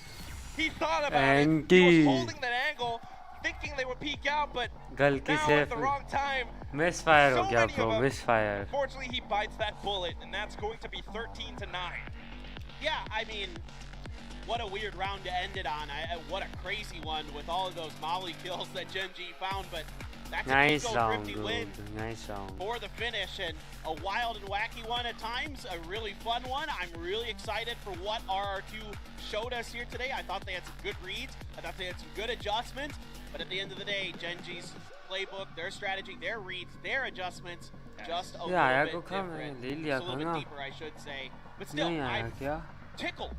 He thought about it. He Anti. was holding that angle, thinking they would peek out, but गलती now से at the wrong time. misfire हो So गया many bro, of them. misfire. Fortunately, he bites that bullet, and that's going to be 13-9. Yeah, I mean, what a weird round to end it on. What a crazy one with all of those molly kills that Gen G found, but that's Nice a Kiko round, Thrifty dude. win Nice round. for the finish, and a wild and wacky one at times, a really fun one. I'm really excited for what RRQ showed us here today. I thought they had some good reads. I thought they had some good adjustments, but at the end of the day, Gen G's playbook, their strategy, their reads, their adjustments, just a आया little को bit खा different. मैं ले लिया Just a था little ना. bit deeper, I should say. But still, नहीं आया I'm क्या? tickled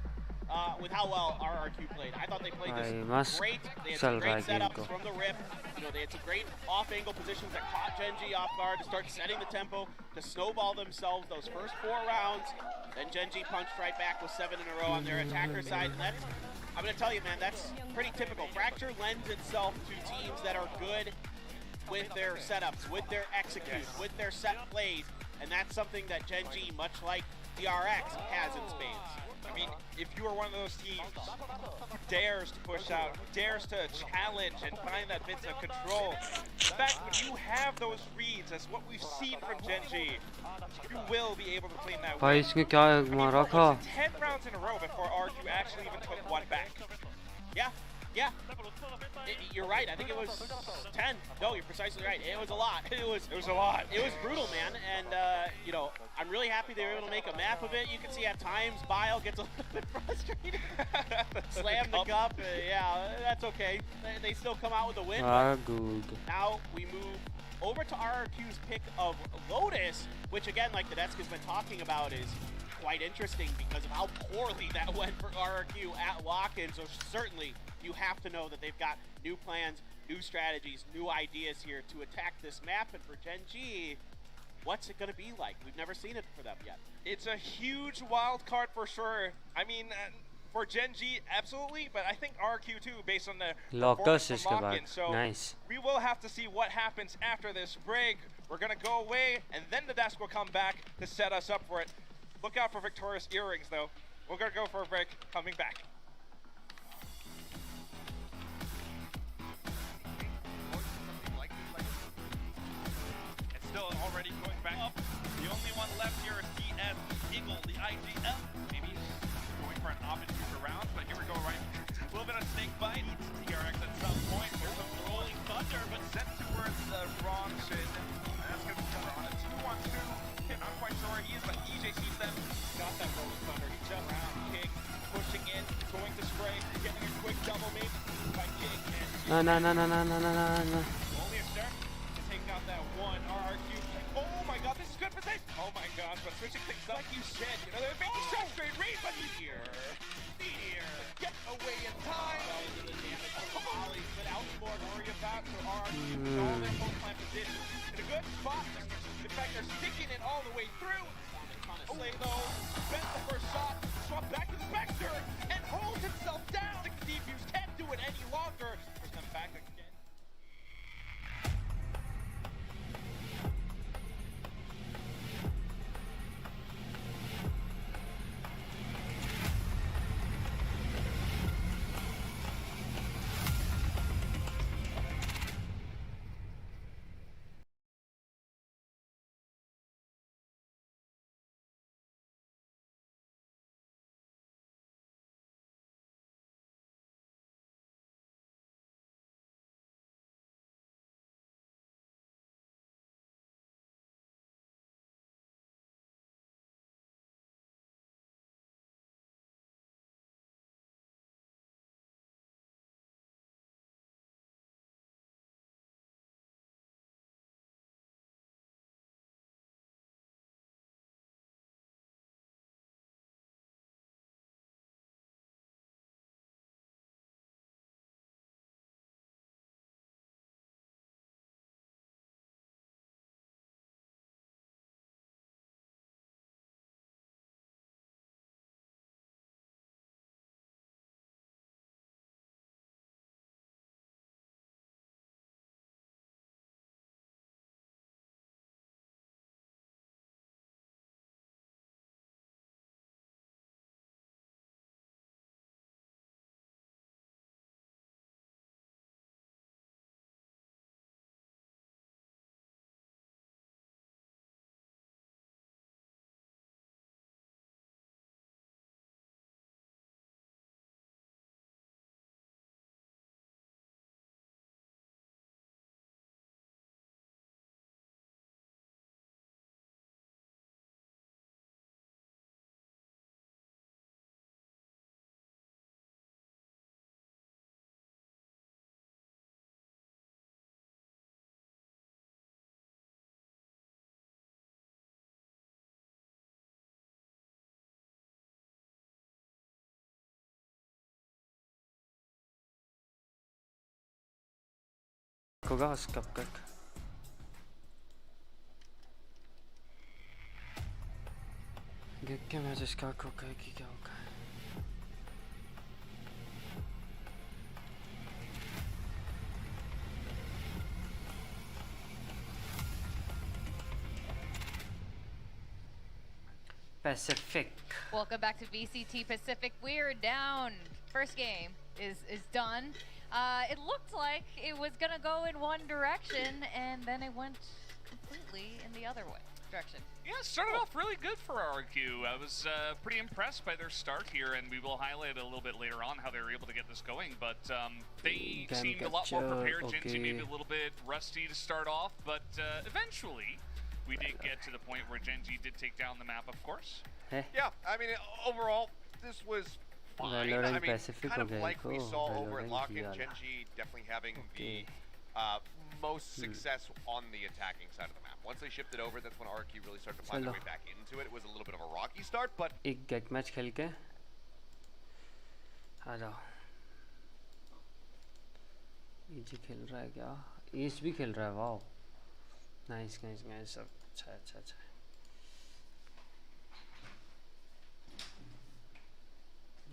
with how well RRQ played. I thought they played भाई this मस्त great. They had चल some रहा great है गेम setups को. from the rip. You know, they had some great off-angle positions that caught Gen G off guard to start setting the tempo, to snowball themselves those first 4 rounds. Then Gen G punched right back with 7 in a row on their attacker side. And that's, I'm going to tell you, man, that's pretty typical. Fracture lends itself to teams that are good with their setups, with their execute, with their set plays. And that's something that Gen G, much like the RX, has in spades. I mean, if you are one of those teams who dares to push out, who dares to challenge and find that bits of control, in fact, when you have those reads, as what we've seen from Gen G, you will be able to clean that भाई win. इसने क्या I mean, मारा what था? was it, 10 rounds in a row before RQ actually even took one back. Yeah, yeah. You're right. I think it was 10. No, you're precisely right. It was a lot. It was a lot. It was brutal, man. And you know, I'm really happy they were able to make a map of it. You can see at times Bile gets a little bit frustrated. Slam the cup. Yeah, that's okay. They still come out with a win. Ah, good. Now we move over to RRQ's pick of Lotus, which again, like the Desk has been talking about, is quite interesting because of how poorly that went for RRQ at lock-in. So certainly you have to know that they've got new plans, new strategies, new ideas here to attack this map. And for Gen G, what's it going to be like? We've never seen it for them yet. It's a huge wild card for sure. I mean, for Gen G, absolutely, but I think RQ too, based on the Locus performance इसके from बाद. lock-in. So Nice. we will have to see what happens after this break. We're gonna go away, and then the desk will come back to set us up for it. Look out for Victorious earrings, though. We're gonna go for a break. Coming back. It's still already going back up. The only one left here is DS Eagle, the IGL. Maybe going for an offensive round, but here we go, right? A little bit of snake bite. TRX at some point. There's some rolling thunder, but sent towards the wrong shin. And that's going to be covered on a 2-on-2. Okay, not quite sure where he is, but EJ sees them. Got that rolling thunder. He jumped around, kick, pushing in, going to spray, getting a quick double maybe by kick, and No, no, no, no, no, no, no, no. only a start to take out that one RRQ. Oh my god, this is good for safe. Oh my gosh, but switching things up, like you said, you know, they're making such great reads, but here, get away in time. Well into the damage from the volleys, but out more to worry about. So RRQ with all their full plant position In a good spot. In fact, they're sticking it all the way through. Olay though, bent the first shot, swap back to Spectre, and holds himself down. The defuse can't do it any longer. First time back again. होगा उस कब तक देख के मैं जिसका होगा कि क्या होगा Pacific. Welcome back to VCT Pacific. We're down. First game is done. It looked like it was gonna go in one direction, and then it went completely in the other direction. Yeah, started off really good for RQ. I was pretty impressed by their start here, and we will highlight a little bit later on how they were able to get this going. But they seemed a lot more prepared. Okay. Gen G maybe a little bit rusty to start off, but eventually we did get to the point where Gen G did take down the map, of course. Yeah, I mean, overall, this was fine. Valorant I mean, Pacific kind of हो गया like we इनको, saw over at Valorant Lock-in, किया Gen ना। G definitely having Okay. the most success on the attacking side of the map. Once they shifted over, that's when RQ really started to find their way चलो। back into it. It was a little bit of a rocky start, but एक gate match खेल के आ जाओ easy खेल रहा है क्या east भी खेल रहा है वाओ नाइस नाइस नाइस सब अच्छा अच्छा अच्छा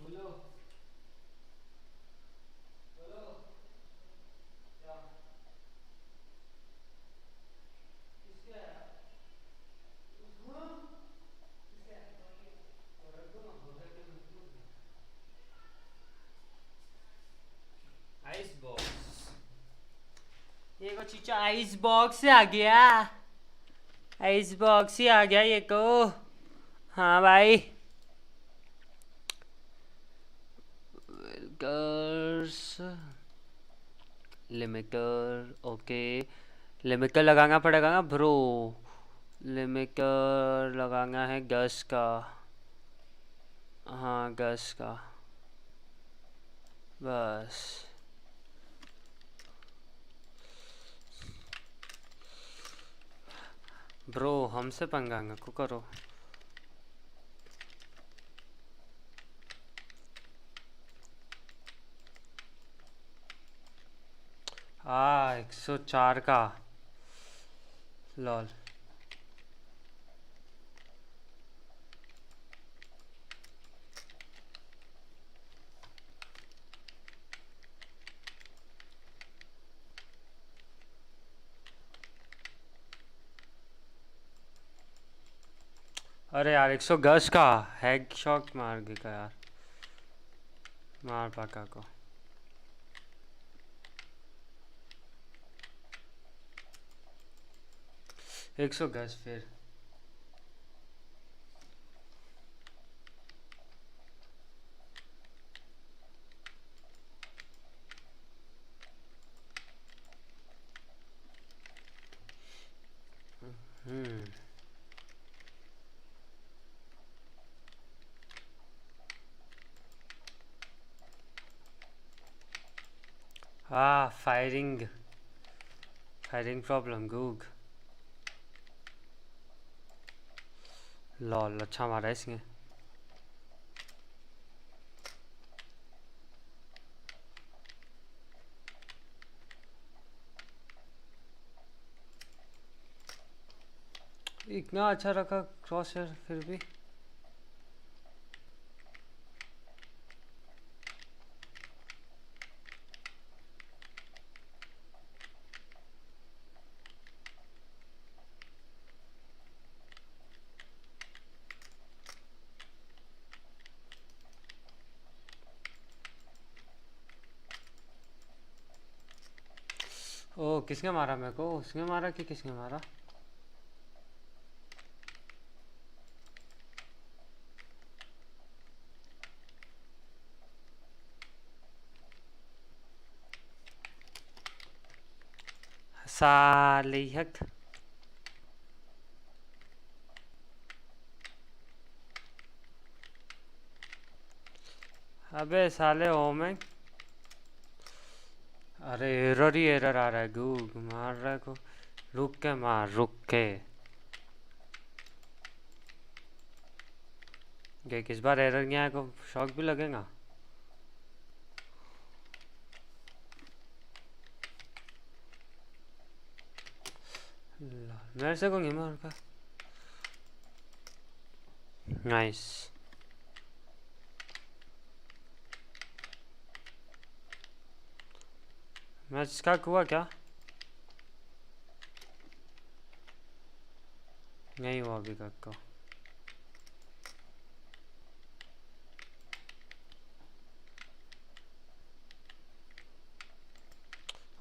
बोलो बोलो क्या किसके है उसको किसके है और रखो ना बोल के आइस बॉक्स ये को चीचा आइस बॉक्स से आ गया आइस बॉक्स ही आ गया ये को हाँ भाई लिमिटर ओके लिमिटर लगाना पड़ेगा ना ब्रो लिमिटर लगाना है गस का हाँ गस का बस ब्रो हमसे पंगांगा को करो हाँ 104 का लॉल अरे यार 110 का हेड शॉट मार गया यार मार पाका को एक सौ गज फिर फायरिंग प्रॉब्लम गूग लॉल अच्छा मारा है इसने इतना अच्छा रखा क्रॉस फिर भी ओ किसने मारा मेरे को उसने मारा कि किसने मारा सालिहक अबे साले होमें अरे एरर ही एरर आ रहा है गूग मार रहा है को रुक के मार रुक के किस बार एरर नहीं आया को शॉक भी लगेगा मेरे से को गेमर का नाइस मैच का हुआ क्या नहीं हुआ अभी तक का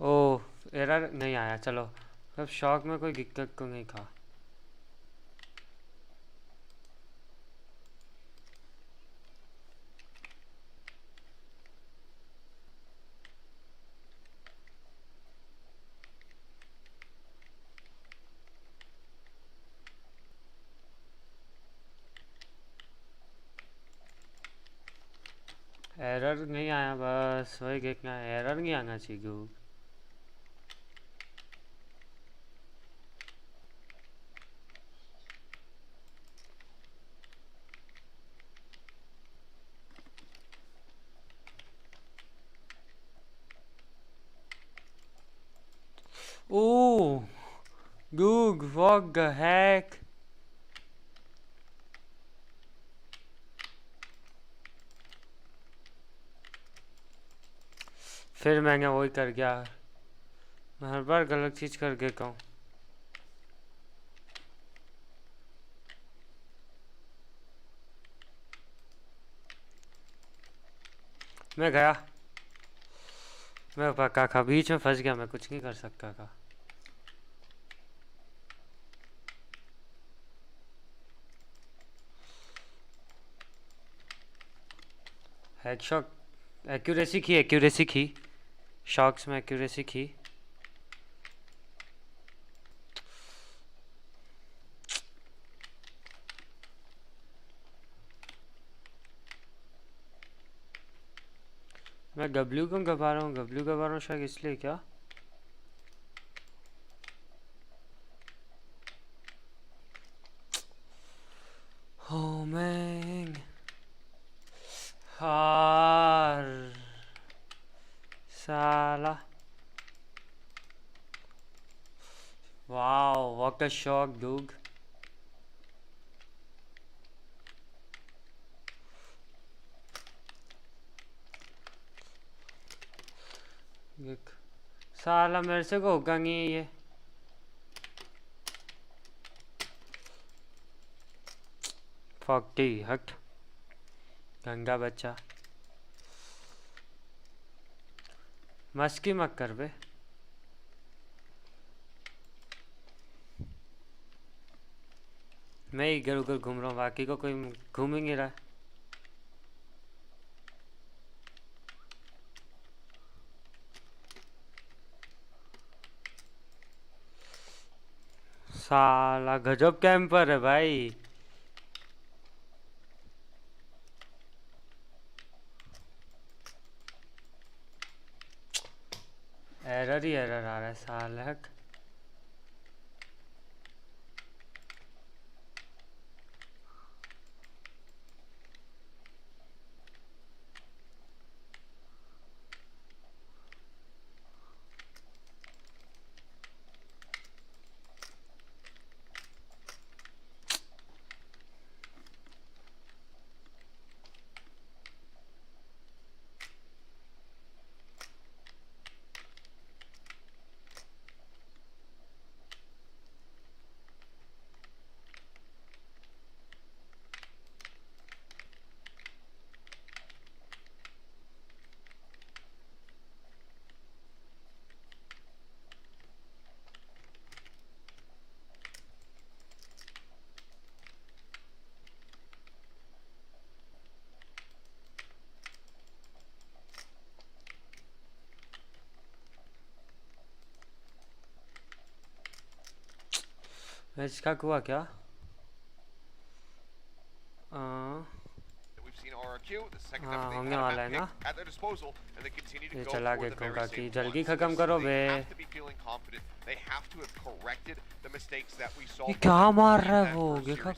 ओह एरर नहीं आया चलो अब शॉक में कोई दिक्कत को नहीं था एरर नहीं आया बस वही देखना है एरर नहीं आना चाहिए Oh, dude, what the heck? फिर मैंने वही कर गया मैं हर बार गलत चीज कर देता हूँ मैं गया मैं पक्का था बीच में फंस गया मैं कुछ नहीं कर सकता था हेडशॉट एक्यूरेसी की शॉक्स में एक्यूरेसी की मैं W क्यों गवा रहा हूँ शायद इसलिए क्या Oh man हार साला wow what a shock dude साला मेरे से को होगा नहीं ये फक्टी हट गंगा बच्चा मस्की मत कर बे मैं इधर उधर घूम रहा हूँ बाकी को कोई घूम ही नहीं रहा साला गजब कैंपर है भाई एरर ही एरर आ रहा है सालक मैच का हुआ क्या होने वाला है ना ये चला के कहूँगा कि जल्दी खत्म करो बे ये क्या मार रहा है वो देखा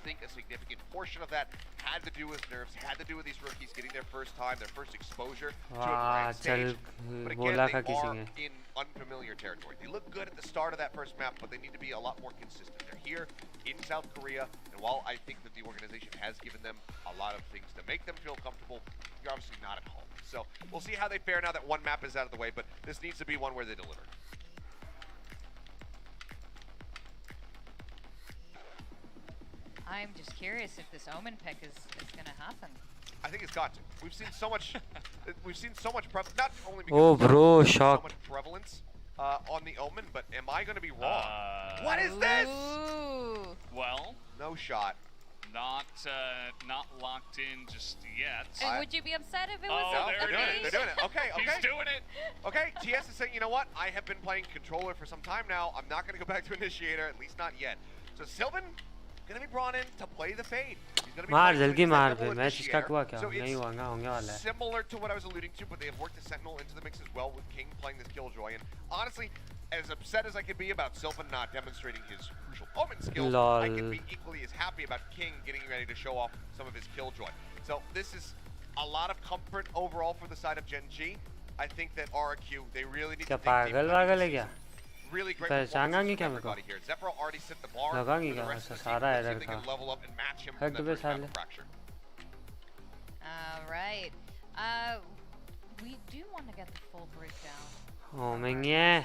think a significant portion of that had to do with nerfs, had to do with these rookies getting their first time, their first exposure to a वाह grand stage. चल But again, बोला they था किसी are ने in unfamiliar territory. They look good at the start of that first map, but they need to be a lot more consistent. They're here in South Korea, and while I think that the organization has given them a lot of things to make them feel comfortable, you're obviously not at home. So we'll see how they fare now that one map is out of the way, but this needs to be one where they deliver. I'm just curious if this Omen pick is going to happen. I think it's got to. We've seen so much. We've seen so much not only because Oh, of bro, so shock. much prevalence on the Omen, but am I going to be wrong? What is this? Ooh. Well, No shot. not locked in just yet. And would you be upset if it was Oh, a there They're it doing it. is. They're doing it. Okay, okay. He's doing it. Okay, TS is saying, you know what? I have been playing controller for some time now. I'm not going to go back to initiator, at least not yet. So Sylvan going to be brought in to play the Fade. He's going to be मार playing जल्दी the मार Sentinel पे match इसका initiator. हुआ क्या So नहीं it's होने वाला है similar to what I was alluding to, but they have worked the Sentinel into the mix as well with King playing this Killjoy. And honestly, as upset as I could be about Sylvan not demonstrating his crucial Omen skills, I can be equally as happy about King getting ready to show off some of his Killjoy. So this is a lot of comfort overall for the side of Gen G. I think that RRQ, they really need to क्या dig deep पागल into वागल this है क्या season. Really great पहचानेंगे performances क्या from मेरे को everybody here. Zephyr already set the bar for लगाएंगे the क्या rest ऐसा of the team. सारा Let's see error if they था can level up and match him हक from that पे first map साले of Fracture. All right. We do want to get the full breakdown. ओ मैं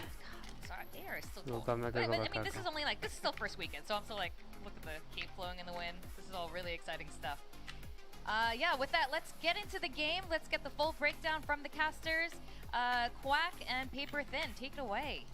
Sorry, they are still Look, cold. I'm not But, gonna but, go I mean, back this out. is only like, this is still first weekend, so I'm still like, look at the cape flowing in the wind. This is all really exciting stuff. Yeah, with that, let's get into the game. Let's get the full breakdown from the casters. Quack and Paper Thin, take it away.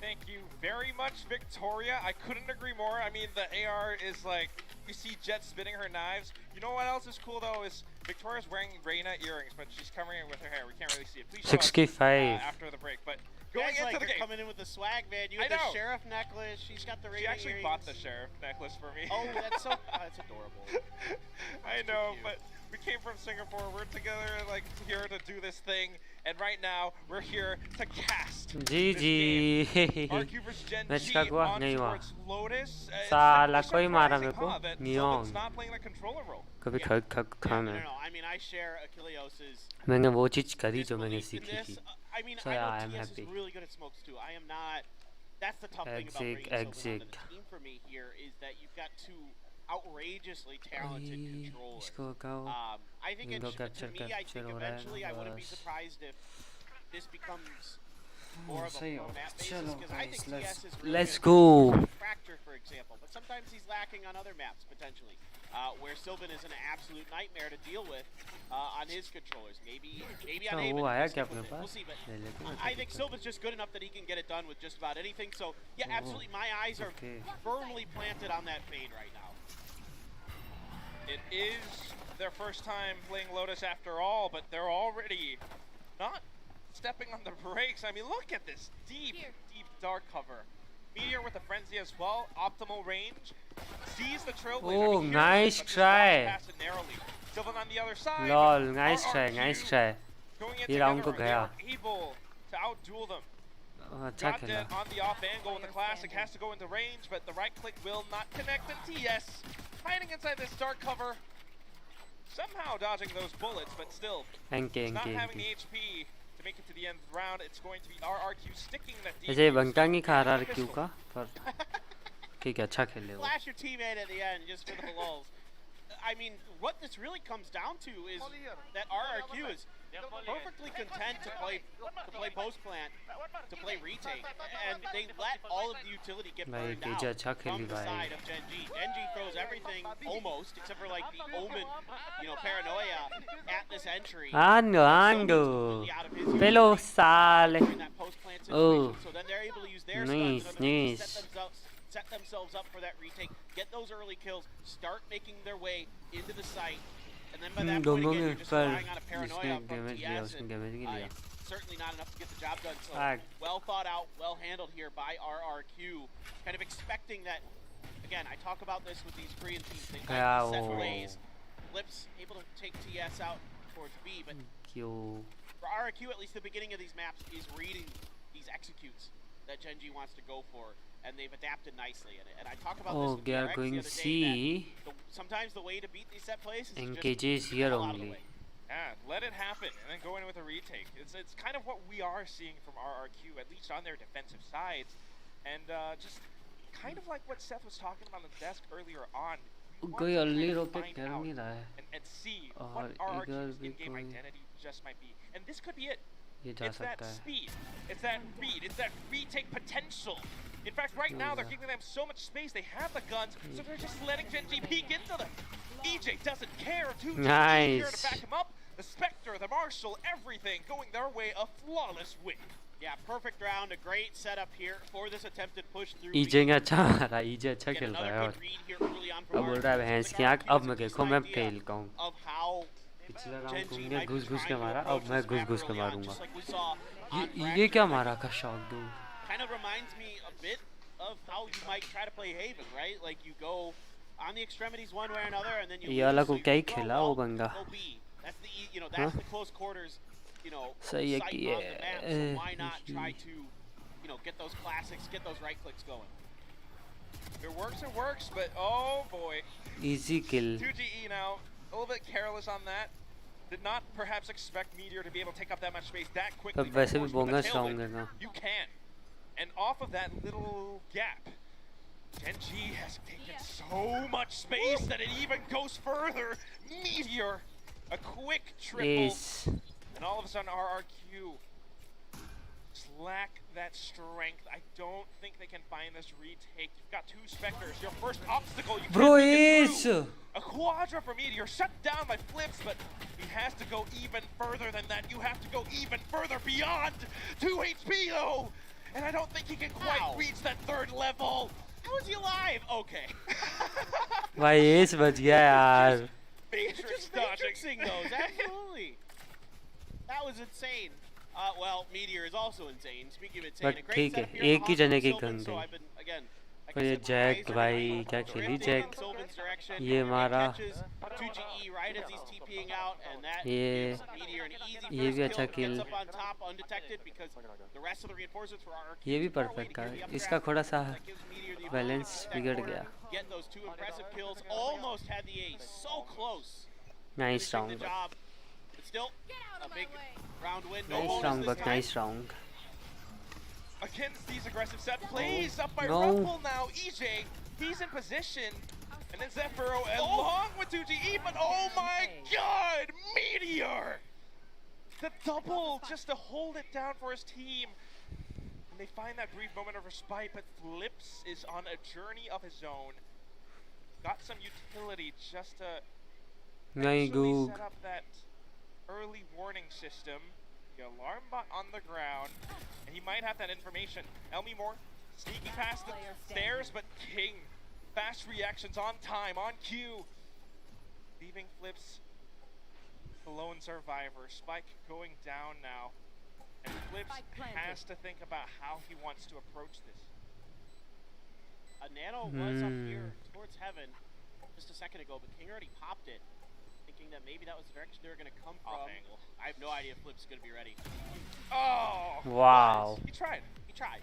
Thank you very much, Victoria. I couldn't agree more. I mean, the AR is like, you see Jet spinning her knives. You know what else is cool though is Victoria's wearing Reina earrings, but she's covering it with her hair. We can't really see it. Please show us, 65 after the break. But Going going into like the you're game, coming in with the swag, man. You I have the know. sheriff necklace. She's got the she radio actually earrings. bought the sheriff necklace for me. Oh, that's so that's adorable. I That's too know, cute. but we came from Singapore. We're together, like here to do this thing, and right now we're here to cast जी this जी game. RQ versus Gen match G का हुआ on नहीं हुआ towards Lotus. It's साला surprising, कोई मारा मेरे huh, को that neon Sylvan's not playing the controller role. कभी Yeah. खग खग Yeah, खा no, मैं no, no. I mean, I share Achilleos's मैंने वो चीज करी जो मैंने disbelief in सीखी this. थी I mean, So, I yeah, know I'm TS happy. is really good at smokes too. I am not. That's the tough thing about bringing Sylvan onto exit. the team for me here is that you've got two outrageously talented अरे, controllers. इसको गाओ I think Window to capture me, I think हो रहा है, eventually I wouldn't be बस। surprised if this becomes more of a सही pro हो map basis चलो because I think guys TS is really let's good go at Fracture, for example, but sometimes he's lacking on other maps potentially, where Sylvan is an absolute nightmare to deal with on his controllers. Maybe on अच्छा, Aim, वो आया we'll क्या stick with अपने it. We'll pass? see, but ले लेते हैं I फिर think देखते हैं। Sylvan's just good enough that he can get it done with just about anything. So yeah, Oh, absolutely, my eyes are okay. firmly planted on that Fade right now. It is their first time playing Lotus after all, but they're already not stepping on the brakes. I mean, look at this deep, deep dark cover. Meteor with a frenzy as well, optimal range. Sees the Trailblazer. Oh, hears nice it, but just try. walks past it narrowly. Sylvan on the other side. lol but nice try RRQ nice try Going in ये round together, को they गया are able to outduel them. अच्छा Got खेला dead on the off angle with the classic, has to go into range, but the right click will not connect. And TS hiding inside this dark cover, somehow dodging those bullets, but still NK not NK having NK the HP to make it to the end of the round. It's going to be RRQ sticking that ऐसे defuse बनता नहीं खा रहा with the क्यों pistol. का पर ठीक है अच्छा खेले वो Flash your teammate at the end just for the lulls. I mean, what this really comes down to is that RRQ is perfectly content to play post plant, to play retake, and they let all of the utility get भाई burned KJ out अच्छा खेली from the भाई side of Gen G. Gen G throws everything almost, except for like the Omen, paranoia at this entry. ando ando Completely out of his pelo utility sale during that post-plant Oh. situation. So then they're able to use their Nice, stuns in order to nice. set themselves up for that retake, get those early kills, start making their way into the site, and then by that point दोनों again, ने you're just पर relying on a paranoia जिसने from damage लिया TS, उसने and damage नहीं लिया certainly not enough to get the job done. So Fuck. well thought out, well handled here by RRQ, kind of expecting that. Again, I talk about this with these Korean teams. They Yeah, like set oh. plays. Lips able to take TS out towards B, but क्यों for RRQ, at least the beginning of these maps is reading these executes that Gen G wants to go for, and they've adapted nicely. And I talk about this Oh, with we are DRX going the to other day see that sometimes the way to beat these set plays is engages just here pull out of the only. way. Yeah, let it happen and then go in with a retake. It's kind of what we are seeing from RRQ, at least on their defensive sides. And just kind of like what Seth was talking about on the desk earlier on. We want कोई to kind अलग of रोके find कर out नहीं रहा है and see और what इधर RRQ's भी in-game कोई identity just might be. And this could be it. ये जा It's that सकता है speed, it's that read, it's that retake potential. In fact, right now they're giving them so much space. They have the guns, so they're just letting Gen G peek into them. EJ doesn't care. 2G here to Nice. back him up. The Spectre, the Marshal, everything going their way. A flawless win. Yeah, perfect round. A great setup here for this attempted push through. EJ ने अच्छा मारा EJ अच्छा Get खेल रहा another है और good read here early on from अब बोल रहा है RRQ. भैंस I की think आँख RRQ अब has मैं a देखो decent मैं idea फेल कहूँ of how पिछला Gen राउंड G तुमने might be घुस घुस के trying to मारा approach अब मैं this घुस map घुस के early on, मारूंगा just like we saw on ये क्या Fracture. मारा का शॉट दो Kind of reminds me a bit of how you might try to play Haven, right? Like you go on the extremities one way or another, and then you ये lose, वाला so को you क्या ही go, खेला well, वो बंदा go B. That's the that's Huh? the close quarters, सही है sight कि on the map. So why not ये try to, get those classics, get those right clicks going? If it works, but oh boy. Easy kill 2GE now, a little bit careless on that. Did not perhaps expect Meteor to be able to take up that much space that quickly. तब but वैसे of भी course, with bhunga the strong tailwind, है ना you can. And off of that little gap, Gen G has taken so much space that it even goes further. Meteor, a quick triple, S and all of a sudden RRQ just lack that strength. I don't think they can find this retake. You've got two Spectres. Your first obstacle, you bro can't make it S through. A quadra for Meteor, shut down by flips, but he has to go even further than that. You have to go even further beyond 2 HP though! And I don't think he can quite Ow. reach that third level. How is he alive? Okay. भाई S बच गया यार Matrix Just dodging. matrixing those, absolutely. That was insane. Well, Meteor is also insane. Speaking of insane, But a great ठीक setup है, here एक from ही जने की Sylvan, gun so गई। I've been, again, like और I ये said, Jack eyes are भाई right. क्या खेली Drifting Jack in Sylvan's direction. ये He मारा catches 2GE right as he's TPing out, and that ये gives Meteor an easy ये भी first अच्छा kill. Gets kill। up on top undetected because the rest of the reinforcements for RRQ ये भी is far away perfect to का get the है updraft. इसका थोड़ा सा That gives Meteor the ability balance to बिगड़ corner, गया get those two impressive kills. Almost had the ace. So close. Nice Finishing the round job. But still, a big round win. No nice bonus round this but time. Nice round Against these aggressive set plays, up by No. Rumble now. EJ, he's in position. And then Zephyro along with 2GE, but oh my god, Meteor! The double just to hold it down for his team. And they find that brief moment of respite, but Flips is on a journey of his own. Got some utility just to नहीं actually गूग set up that early warning system. The alarm bot on the ground, and he might have that information. Elmi Moore sneaking past the stairs, but King, fast reactions on time, on cue. Leaving Flips the lone survivor. Spike going down now. And Flips has to think about how he wants to approach this. A nano was up here towards heaven just a second ago, but King already popped it, thinking that maybe that was the direction they were going to come from. Off angle. I have no idea if Flip's going to be ready. Oh! Wow. He tried. He tried.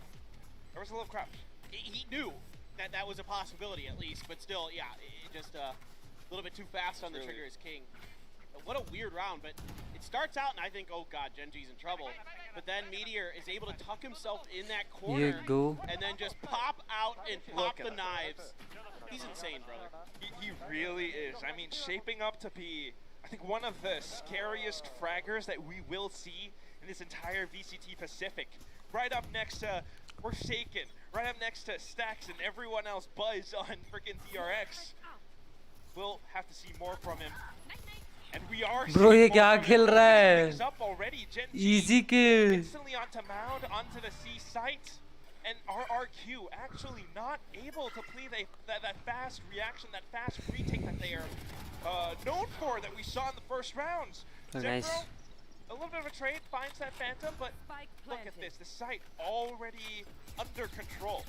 There was a little crouch. He knew that that was a possibility at least, but still, yeah, it just a little bit too fast on the trigger as King. What a weird round, but it starts out and I think, oh god, Gen G's in trouble. But then Meteor is able to tuck himself in that corner go. and then just pop out and pop at the that. knives. He's insane, brother. He really is. I mean, shaping up to be, I think, one of the scariest fraggers that we will see in this entire VCT Pacific. Right up next to Forsaken, right up next to Stacks and everyone else, Buzz on freaking DRX. We'll have to see more from him. And we are Bro, seeing ये more क्या from खेल him. रहा है? Picks up already. Gen G easy kill instantly onto Mound, onto the C site. And RRQ actually not able to play that fast reaction, that fast retake that they are known for, that we saw in the first rounds. Nice. Zephyro, a little bit of a trade, finds that Phantom, but Spike look at planted. this, the site already under control.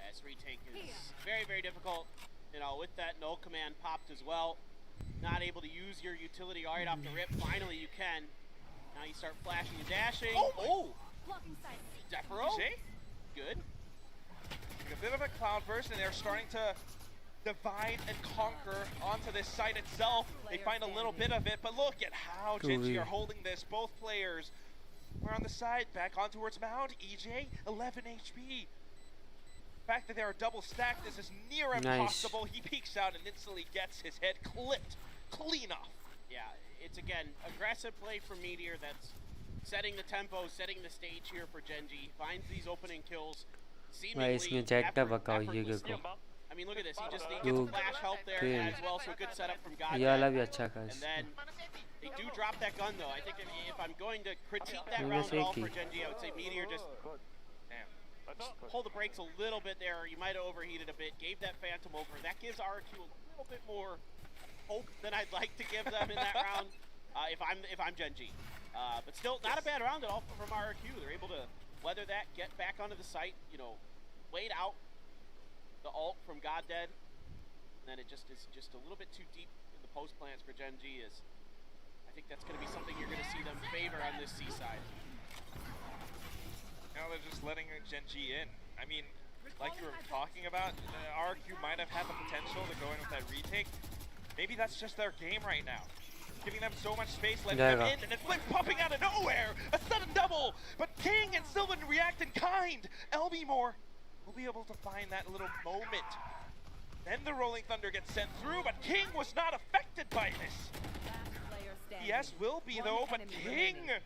This retake is very, very difficult. You know, with that null command popped as well. Not able to use your utility right off the rip. Finally, you can. Now you start flashing and dashing. Oh! Blocking sight. Zephyro. EJ? Good. Like a bit of a cloudburst, and they're starting to divide and conquer onto this site itself. They find a little bit of it, but look at how Genji are holding this. Both players are on the side, back on towards Mound. EJ, 11 HP. The fact that they are double stacked, this is near impossible. He peeks out and instantly gets his head clipped clean off. Yeah, it's again aggressive play from Meteor that's setting the tempo, setting the stage here for Genji. Finds these opening kills seemingly effortlessly. I mean, look at this. He just gets a flash help there as well, so a good setup from God. And then they do drop that gun, though. I think if I'm going to critique that round at all for Genji, I would say Meteor just pull the brakes a little bit there. You might have overheated a bit. Gave that Phantom over. That gives RQ a little bit more hope than I'd like to give them in that round. If I'm Genji, but still not a bad round at all from RQ. They're able to weather that, get back onto the site. You know, wait out the ult from God Dead, and then it just is just a little bit too deep in the post plants for Genji. Is I think that's going to be something you're going to see them favor on this C side. Now they're just letting Genji in. I mean, like you were talking about, RQ might have had the potential to go in with that retake. Maybe that's just their game right now. Giving them so much space, letting them in, and then Flip popping out of nowhere! A sudden double! But King and Sylvan react in kind! LB will be able to find that little moment. Then the Rolling Thunder gets sent through, but King was not affected by this. Yes, will be though, but King is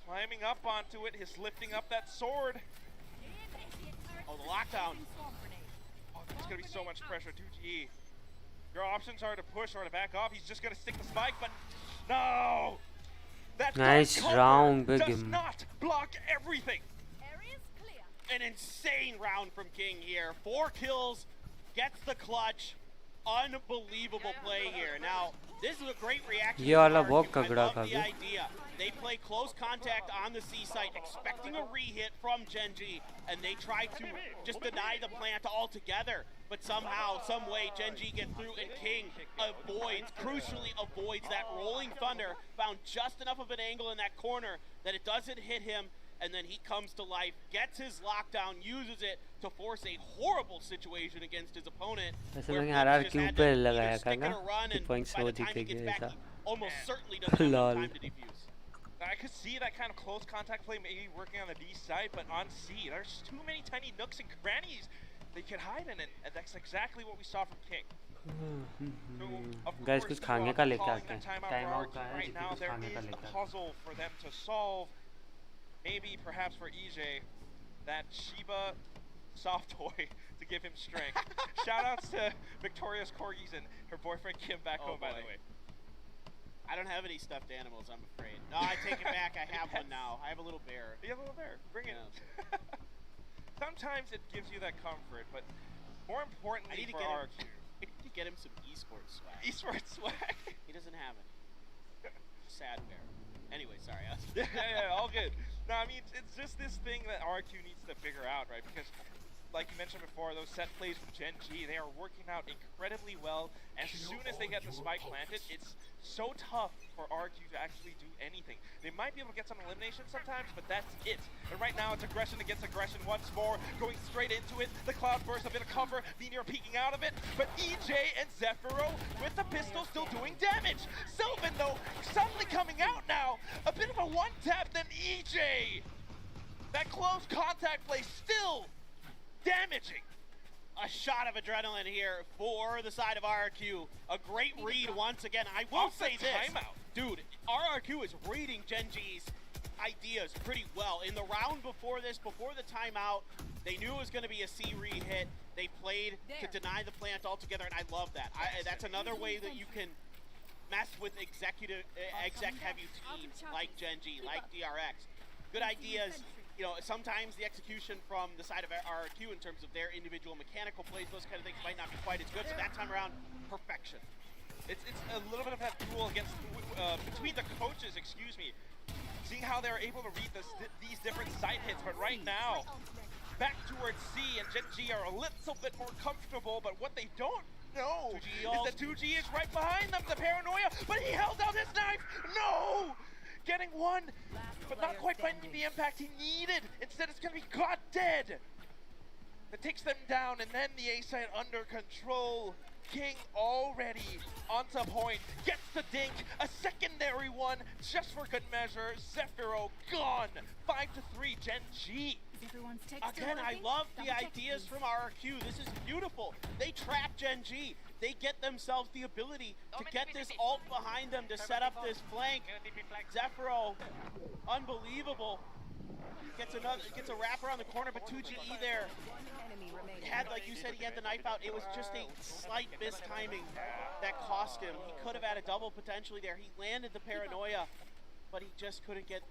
climbing up onto it. He's lifting up that sword. Oh, the lockdown. Oh, there's gonna be so much pressure. 2G. Your options are to push or to back off. He's just gonna stick the spike, but no! That nice round, does not block everything. An insane round from King here. 4 kills, gets the clutch. Unbelievable play here. Now, this is a great reaction. I love the idea. They play close contact on the C site, expecting a re-hit from Genji, and they try to just deny the plant altogether. But somehow, some way, Genji gets through, and King crucially avoids that Rolling Thunder. Found just enough of an angle in that corner that it doesn't hit him. And then he comes to life, gets his lockdown, uses it to force a horrible situation against his opponent. Where he just had to either stick it or run, and by the time he gets back, he almost certainly doesn't have time to defuse. I could see that kind of close contact play maybe working on the B side, but on C, there's too many tiny nooks and crannies they could hide in it, and that's exactly what we saw from King. So, guys, कुछ खाने का लेके आते हैं. Time out right now, there is a puzzle for them to solve. Maybe, perhaps for EJ, that Shiba soft toy to give him strength. Shoutouts to Victoria's Corgis and her boyfriend Kim back home, by the way. I don't have any stuffed animals, I'm afraid. No, I take it back. I have one now. I have a little bear. You have a little bear. Bring it. Sometimes it gives you that comfort, but more importantly, I need to get him some esports swag. Esports swag? He doesn't have any. Sad bear. Anyway, sorry. Yeah, all good. No, I mean, it's just this thing that RQ needs to figure out, right? Because, like you mentioned before, those set plays from Genji, they are working out incredibly well. As soon as they get the spike planted, it's so tough for RQ to actually do anything. They might be able to get some elimination sometimes, but that's it. And right now, it's aggression against aggression once more, going straight into it. The cloud burst, a bit of cover, Meteor peeking out of it, but EJ and Zephyro with the pistol still doing damage. Sylvan, though, suddenly coming out now. A bit of a one-tap, then EJ. That close contact play still damaging. A shot of adrenaline here for the side of RRQ. A great read once again. I will say this, dude, RRQ is reading Genji's ideas pretty well. In the round before this, before the timeout, they knew it was going to be a C read hit. They played to deny the plant altogether, and I love that. That's another way that you can mess with exec-heavy teams like Genji, like DRX. Good ideas. You know, sometimes the execution from the side of RRQ in terms of their individual mechanical plays, those kind of things might not be quite as good. So that time around, perfection. It's a little bit of that duel against between the coaches, seeing how they're able to read these different side hits. But right now, back towards C, and Genji are a little bit more comfortable. But what they don't know is that 2G is right behind them. The paranoia, but he held out his knife. No. getting one, but not quite finding the impact he needed. Instead, it's gonna be God dead. That takes them down, and then the A side under control. King already onto point, gets the dink, a secondary one just for good measure. Zephyro gone, 5-3 Gen G. Again, I love the ideas from RRQ. This is beautiful. They trap Gen G. They get themselves the ability to get this ult behind them to set up this flank. Zephyro, unbelievable. Gets a wrap around the corner, but 2GE there. Had, like you said, he had the knife out. It was just a slight mistiming that cost him. He could have had a double potentially there. He landed the paranoia, but he just couldn't get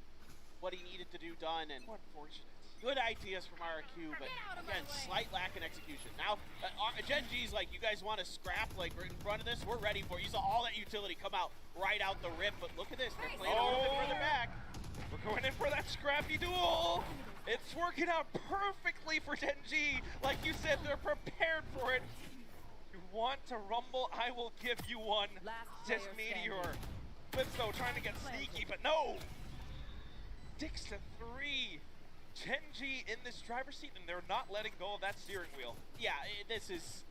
what he needed to do done. And unfortunate. Good ideas from RRQ, but again, slight lack in execution. Now, Gen G's like, you guys want to scrap like right in front of this? We're ready for it. You saw all that utility come out right out the rip, but look at this. They're playing a little bit further back. We're going in for that scrappy duel. It's working out perfectly for Gen G. Like you said, they're prepared for it. You want to rumble? I will give you one. Says Meteor. Flips though, trying to get sneaky, but no. 6-3. Gen G in this driver's seat, and they're not letting go of that steering wheel. Yeah, this is,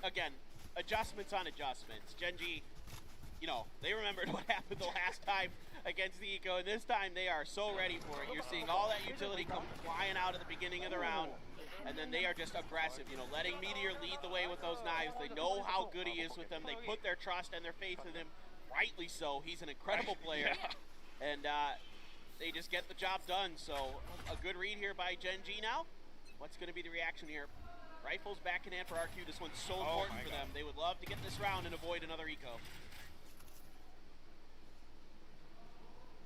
again, adjustments on adjustments. Gen G, you know, they remembered what happened the last time against the Eco, and this time they are so ready for it. You're seeing all that utility come flying out at the beginning of the round, and then they are just aggressive, you know, letting Meteor lead the way with those knives. They know how good he is with them. They put their trust and their faith in him, rightly so. He's an incredible player, and they just get the job done. So a good read here by Gen G now. What's going to be the reaction here? Rifles back in hand for RQ. This one's so important for them. They would love to get this round and avoid another Eco.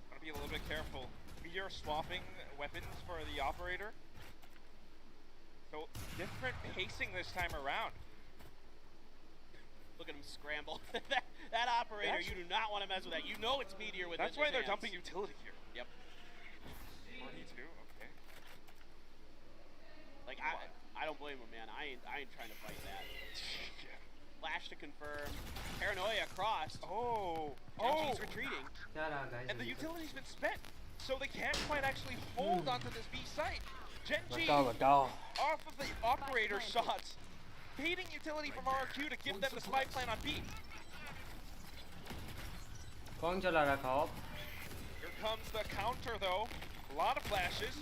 Gotta be a little bit careful. Meteor swapping weapons for the operator. So different pacing this time around. Look at him scramble. that operator, you do not want to mess with that. You know it's Meteor with it. That's why they're dumping utility here. Yep. 42, okay. Like, I don't blame him, man. I ain't trying to fight that. Flash to confirm. Paranoia across. He's retreating. And the utility's been spent, so they can't quite actually hold onto this B site. Gen G off of the operator shots, baiting utility from RRQ to give them the spy plan on B. Here comes the counter though. A lot of flashes.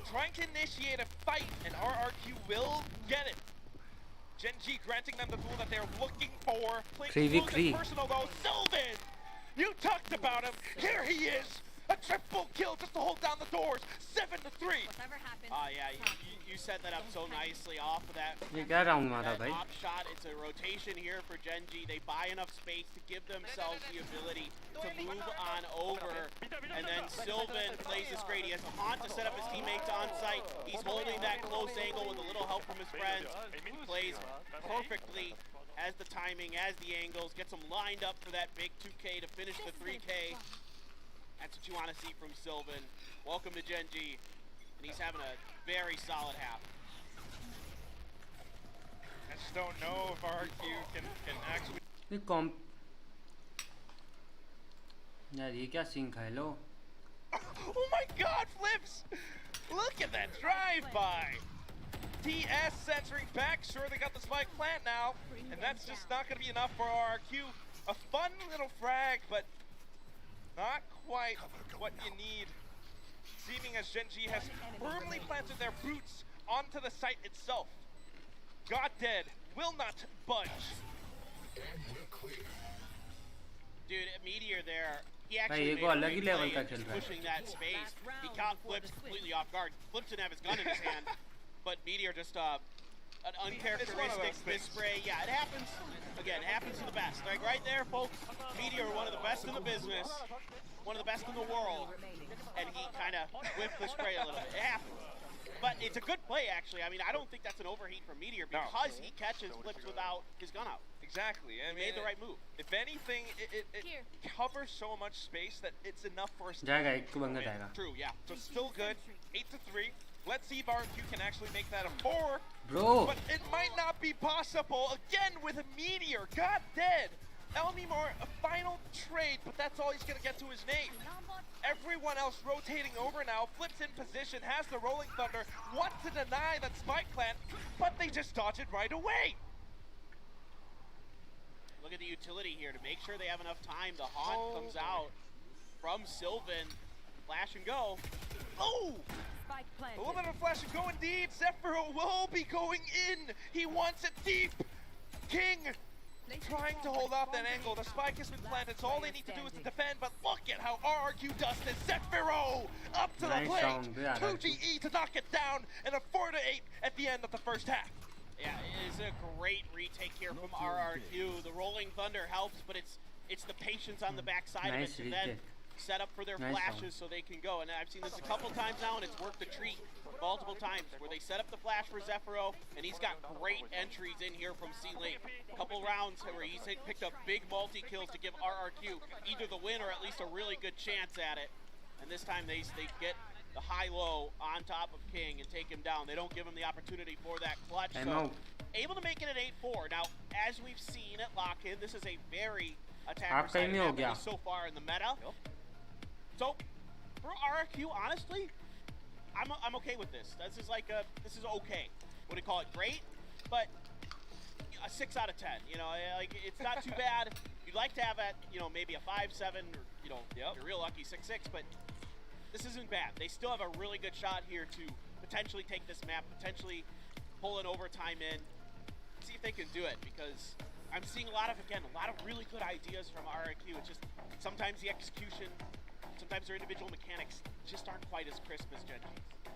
Trying to initiate a fight, and RRQ will get it. Gen G granting them the tool that they're looking for. Playing personal though. Sylvan! You talked about him. Here he is. A triple kill just to hold down the doors. 7-3. Yeah, you set that up so nicely off of that top shot. It's a rotation here for Gen G. They buy enough space to give themselves the ability to move on over. And then Sylvan plays this great. He has a haunt to set up his teammates on site. He's holding that close angle with a little help from his friends. He plays perfectly as the timing, as the angles, gets them lined up for that big 2K to finish the 3K. That's what you want to see from Sylvan. Welcome to Gen G. And he's having a very solid half. I just don't know if RQ can actually... Oh my god, Flips! Look at that drive-by! TS censoring back. Sure, they got the spike plant now. And that's just not going to be enough for RQ. A fun little frag, but not quite what you need. Seeming as Gen G has firmly planted their boots onto the site itself. God dead, will not budge. Dude, Meteor there, he actually made a great play in just pushing that space. He caught Flips completely off guard. Flips didn't have his gun in his hand, but Meteor just an uncharacteristic misspray. Yeah, it happens. Again, it happens to the best. Like right there, folks, Meteor, one of the best in the business, one of the best in the world, and he kind of whiffed the spray a little bit. It happens. But it's a good play, actually. I mean, I don't think that's an overheat from Meteor because he catches Flips without his gun out. Exactly. He made the right move. If anything, it covers so much space that it's enough for us to True, yeah. So still good. 8-3. Let's see if RQ can actually make that a 4. Bro. But it might not be possible. Again with a Meteor. God dead. Elmimor, a final trade, but that's all he's going to get to his name. Everyone else rotating over now, flips in position, has the Rolling Thunder, want to deny that Spike Plant, but they just dodge it right away. Look at the utility here to make sure they have enough time. The Haunt comes out from Sylvan. Flash and go. Oh! Spike A planted. little bit of a flash and go indeed. Zephyro will be going in. He wants it deep. King trying to hold off that angle. The spike has been planted, so all they need to do is to defend. But look at how RRQ does this. Zephyro up to the plate. 2 GE to knock it down, and a 4-8 at the end of the first half. Yeah, it is a great retake here from RRQ. The Rolling Thunder helps, but it's the patience on the backside of it to then set up for their flashes so they can go. And I've seen this a couple times now, and it's worked a treat multiple times where they set up the flash for Zephyro, and he's got great entries in here from C-Link. A couple rounds where he's picked up big multi-kills to give RRQ either the win or at least a really good chance at it. And this time they get the high-low on top of King and take him down. They don't give him the opportunity for that clutch. So able to make it an 8-4. Now, as we've seen at Lock-In, this is a very attacker-sided map so far in the meta. So, for RRQ, honestly, I'm okay with this. This is like this is okay. What do you call it? Great, but a 6 out of 10. You know, like it's not too bad. You'd like to have at maybe a 5-7 or if you're real lucky 6-6, but this isn't bad. They still have a really good shot here to potentially take this map, potentially pull an overtime in, see if they can do it, because I'm seeing a lot of really good ideas from RRQ. It's just sometimes the execution, sometimes their individual mechanics just aren't quite as crisp as Gen G's.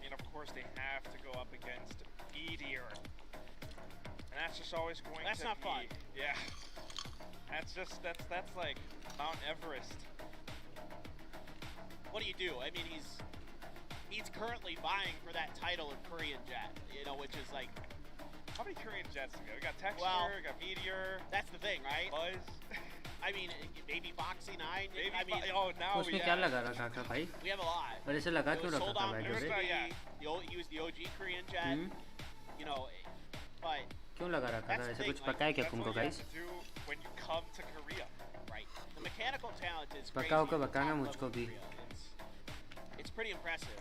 And of course they have to go up against Meteor. And that's just always going to be... That's not fun. Yeah. That's like Mount Everest. What do you do? I mean, he's currently vying for that title of Korean Jet, which is like... How many Korean Jets do we got? We got Texture, we got Meteor. That's the thing, right? Buzz. I mean, maybe Foxy 9. Now उसने क्या लगा रखा था भाई? We have a lot. और इसे लगा क्यों रखा था भाई जैसे? He was the OG Korean Jet. But क्यों लगा रखा था? ऐसे कुछ पता है क्या तुमको guys? When you come to Korea. Right. The mechanical talent is crazy. पक्का होकर बताना मुझको भी. It's pretty impressive.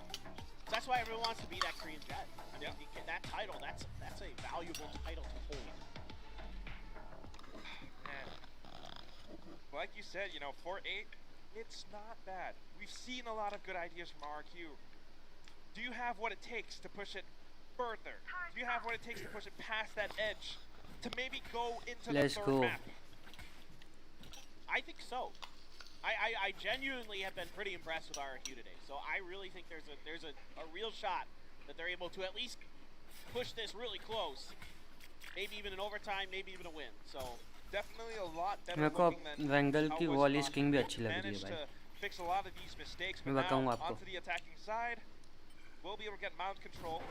That's why everyone wants to be that Korean Jet. I mean, that title, that's a valuable title to hold. Like you said, 4-8, it's not bad. We've seen a lot of good ideas from RQ. Do you have what it takes to push it further? Do you have what it takes to push it past that edge? To maybe go into the third map? I think so. I genuinely have been pretty impressed with RQ today. So I really think there's a real shot that they're able to at least push this really close. Maybe even an overtime, maybe even a win. So definitely a lot better मेरे को looking than वेंगल की volley skiing भी अच्छी लग रही है managed भाई. to fix a lot of these mistakes, but मैं बताऊंगा now आपको. onto the attacking side. We'll be able to get mount control.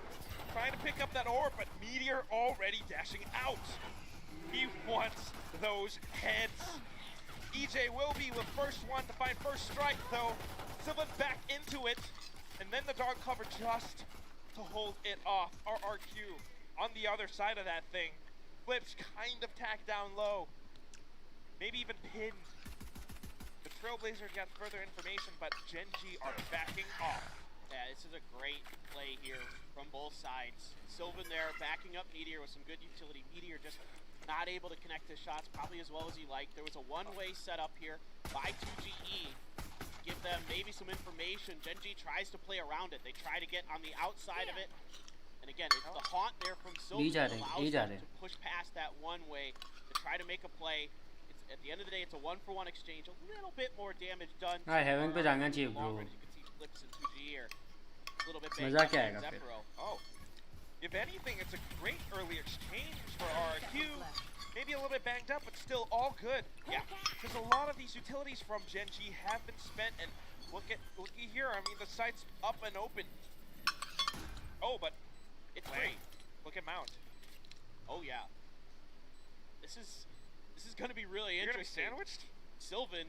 Trying to pick up that orb, but Meteor already dashing out. He wants those heads. EJ will be the first one to find first strike though. Sylvan back into it. And then the dark cover just to hold it off. RRQ on the other side of that thing. Flips kind of tacked down low. Maybe even pinned. The Trailblazers got further information, but Gen G are backing off. yeah, this is a great play here from both sides. Sylvan there backing up Meteor with some good utility. Meteor just not able to connect his shots probably as well as he liked. There was a one-way setup here by 2GE. Give them maybe some information. Gen G tries to play around it. They try to get on the outside of it. And again, it's the haunt there from Sylvan that allows them to push past that one-way to try to make a play. At the end of the day, it's a one-for-one exchange. A little bit more damage done. heaven पे जाना चाहिए bro. You can see flips in 2G here. A little bit मजा क्या आएगा फिर? Oh, if anything, it's a great early exchange for RQ. Maybe a little bit banged up, but still all good. Yeah, because a lot of these utilities from Gen G have been spent, and looky here. I mean, the site's up and open. Oh, but it's great. Look at Mount. Oh yeah. This is going to be really You're interesting. Gonna be sandwiched? Sylvan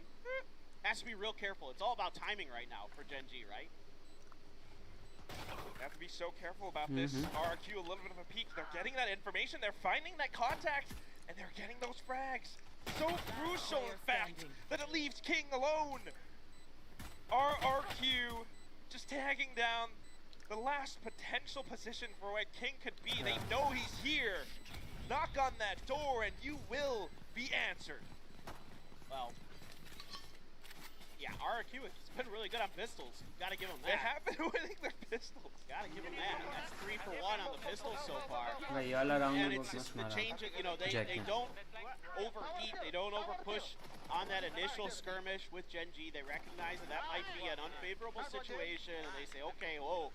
has to be real careful. It's all about timing right now for Gen G, right? Have to be so careful about this. RQ a little bit of a peek. They're getting that information. They're finding that contact, and they're getting those frags. So crucial, in fact, that it leaves King alone. RRQ just tagging down the last potential position for where King could be. They know he's here. Knock on that door and you will be answered. Well, yeah, RRQ has been really good on pistols. Gotta give them They that. have been winning their pistols. Gotta give them that. That's 3 for 1 on the pistols so far. भाई वाला round And में it's बहुत just मस्त the मारा change, you know, they Jackie. don't overheat, they don't overpush on that initial skirmish with Gen G. They recognize that that might be an unfavorable situation, and they say, okay, whoa,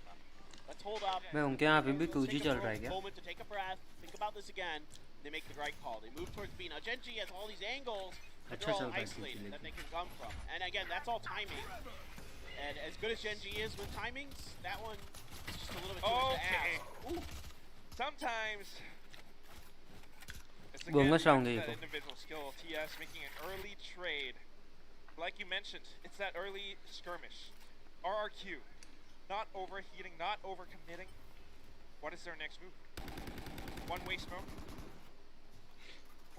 let's hold up. मैं उनके यहाँ पे भी Let's 2G take चल a रहा है क्या moment to take a breath, think about this again. They make the right call. They move towards B. Now Gen G has all these angles, but अच्छा they're all चल रहा है isolated 2G that they लेकिन can come from. And again, that's all timing. And as good as Gen G is with timings, that one is just a little bit too much to Okay. ask. Ooh. Sometimes it's Bonus round that है ये को individual skill. TS making an early trade. Like you mentioned, it's that early skirmish. RRQ, not overheating, not overcommitting. What is their next move? One-way smoke.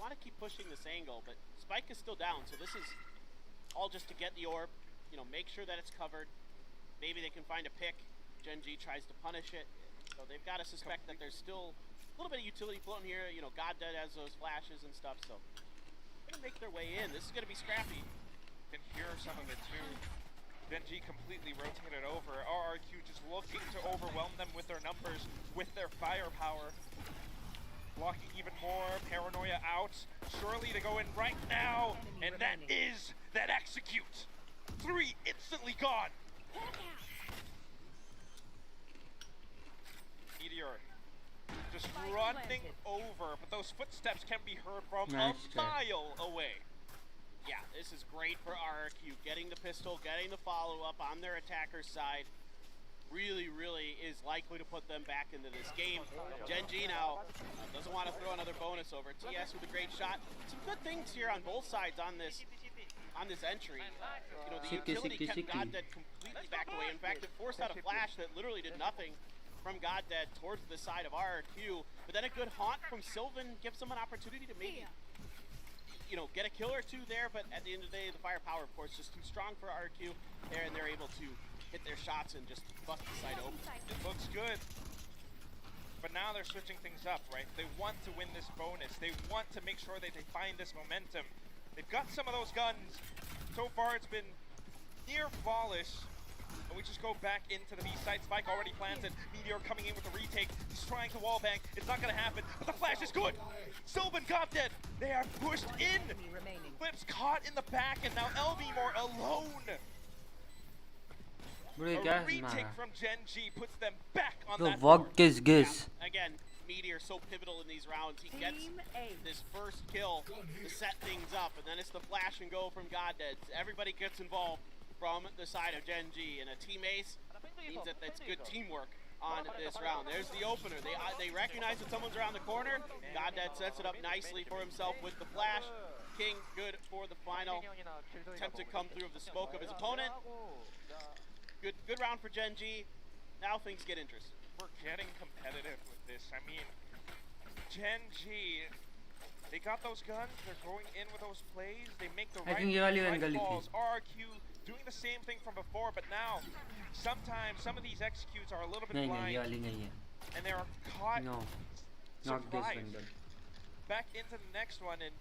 Want to keep pushing this angle, but Spike is still down, so this is all just to get the orb, you know, make sure that it's covered. Maybe they can find a pick. Gen G tries to punish it, so they've got to suspect that there's still a little bit of utility floating here. You know, God Dead has those flashes and stuff, so they're gonna make their way in. This is gonna be scrappy. Can hear some of it too. Genji completely rotated over. RRQ just looking to overwhelm them with their numbers, with their firepower. Blocking even more, paranoia out. Surely to go in right now, and that is that execute. 3 instantly gone. Meteor just running over, but those footsteps can be heard from Nice a try. mile away. Yeah, this is great for RRQ. Getting the pistol, getting the follow-up on their attacker's side really is likely to put them back into this game. Gen G now doesn't want to throw another bonus over. TS with a great shot. Some good things here on both sides on this entry. You know, the utility kept Goddead completely backed away. In fact, it forced out a flash that literally did nothing from Goddead towards the side of RRQ. But then a good haunt from Sylvan gives them an opportunity to maybe, you know, get a kill or two there. But at the end of the day, the firepower, of course, just too strong for RRQ there, and they're able to hit their shots and just bust the side open. It looks good. But now they're switching things up, right? They want to win this bonus. They want to make sure that they find this momentum. They've got some of those guns. So far, it's been near flawless. And we just go back into the B side. Spike already planted. Meteor coming in with a retake. He's trying to wallbang. It's not going to happen. But the flash is good. Sylvan got dead. They are pushed in. Flips caught in the back. And now LB more alone. बड़े A क्या retake मारा from Gen G puts them back on तो that walk board. किस गिस Again, Meteor so pivotal in these rounds. He gets this first kill to set things up, and then it's the flash and go from Goddead. Everybody gets involved from the side of Gen G, and a team ace means that it's good teamwork on this round. There's the opener. They recognize that someone's around the corner. Goddead sets it up nicely for himself with the flash. King good for the final. Attempt to come through of the smoke of his opponent. Good round for Gen G. Now things get interesting. We're getting competitive with this. I mean, Gen G, they got those guns. They're going in with those plays. They make the I think ये वाली angle ही थी. calls. RRQ doing the same thing from before, but now sometimes some of these executes are a little bit नहीं नहीं blind, ये वाली नहीं है and they are caught no not this surprised. angle Back into the next one and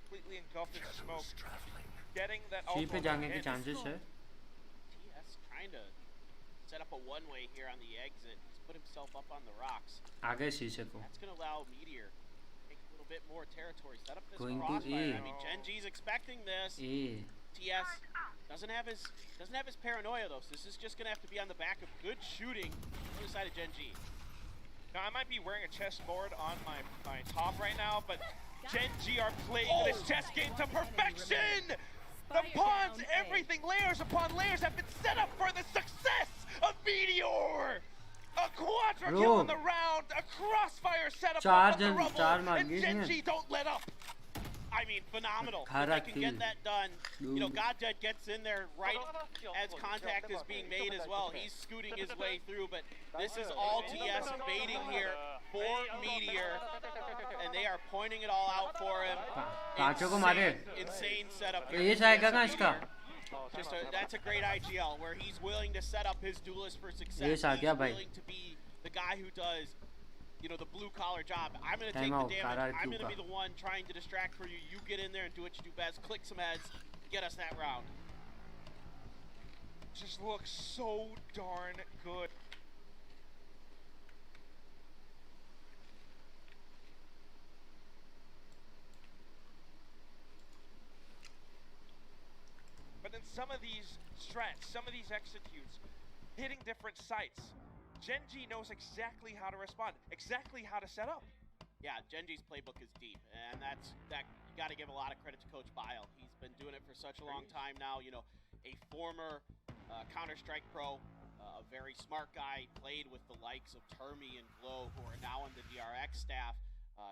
completely engulfed in smoke. Getting that सी पे ultimate जाने के hit. chances है TS trying to set up a one-way here on the exit. He's put himself up on the rocks. आगे शीशे को That's going to allow Meteor to take a little bit more territory. Set up this Going to crossfire. A. I mean, Gen G's expecting this. A TS doesn't have his paranoia though. So this is just going to have to be on the back of good shooting on the side of Gen G. Now, I might be wearing a chessboard on my top right now, but Gen G are playing this chess game to perfection! The pawns, everything, layers upon layers have been set up for the success of Meteor! A quadra kill in the round, a crossfire set up चार on the जन rubble, चार मार and गए Gen इसने G don't let up! I I mean, phenomenal. If Khara they can get kill. that done, you know, Goddead gets in there right as contact is being made as well. He's scooting his way through, but this is all TS baiting here for Meteor, and they are pointing it all out for him. पांचों को मारे Insane setup here. ये जाएगा कहाँ इसका That's a great IGL where he's willing to set up his duelist for success. ये He's आ गया भाई willing to be the guy who does, you know, the blue collar job. I'm going to take Time the out, damage. Karar I'm going to Kuka. be the one trying to distract for you. You get in there and do what you do best. Click some heads. Get us that round. Just looks so darn good. But then some of these strats, some of these executes, hitting different sites, Gen.G knows exactly how to respond, exactly how to set up. Yeah, Gen.G's playbook is deep, and that you got to give a lot of credit to Coach Bile. He's been doing it for such a long time now. You know, a former Counter-Strike pro, a very smart guy, played with the likes of Termi and Glow, who are now on the DRX staff.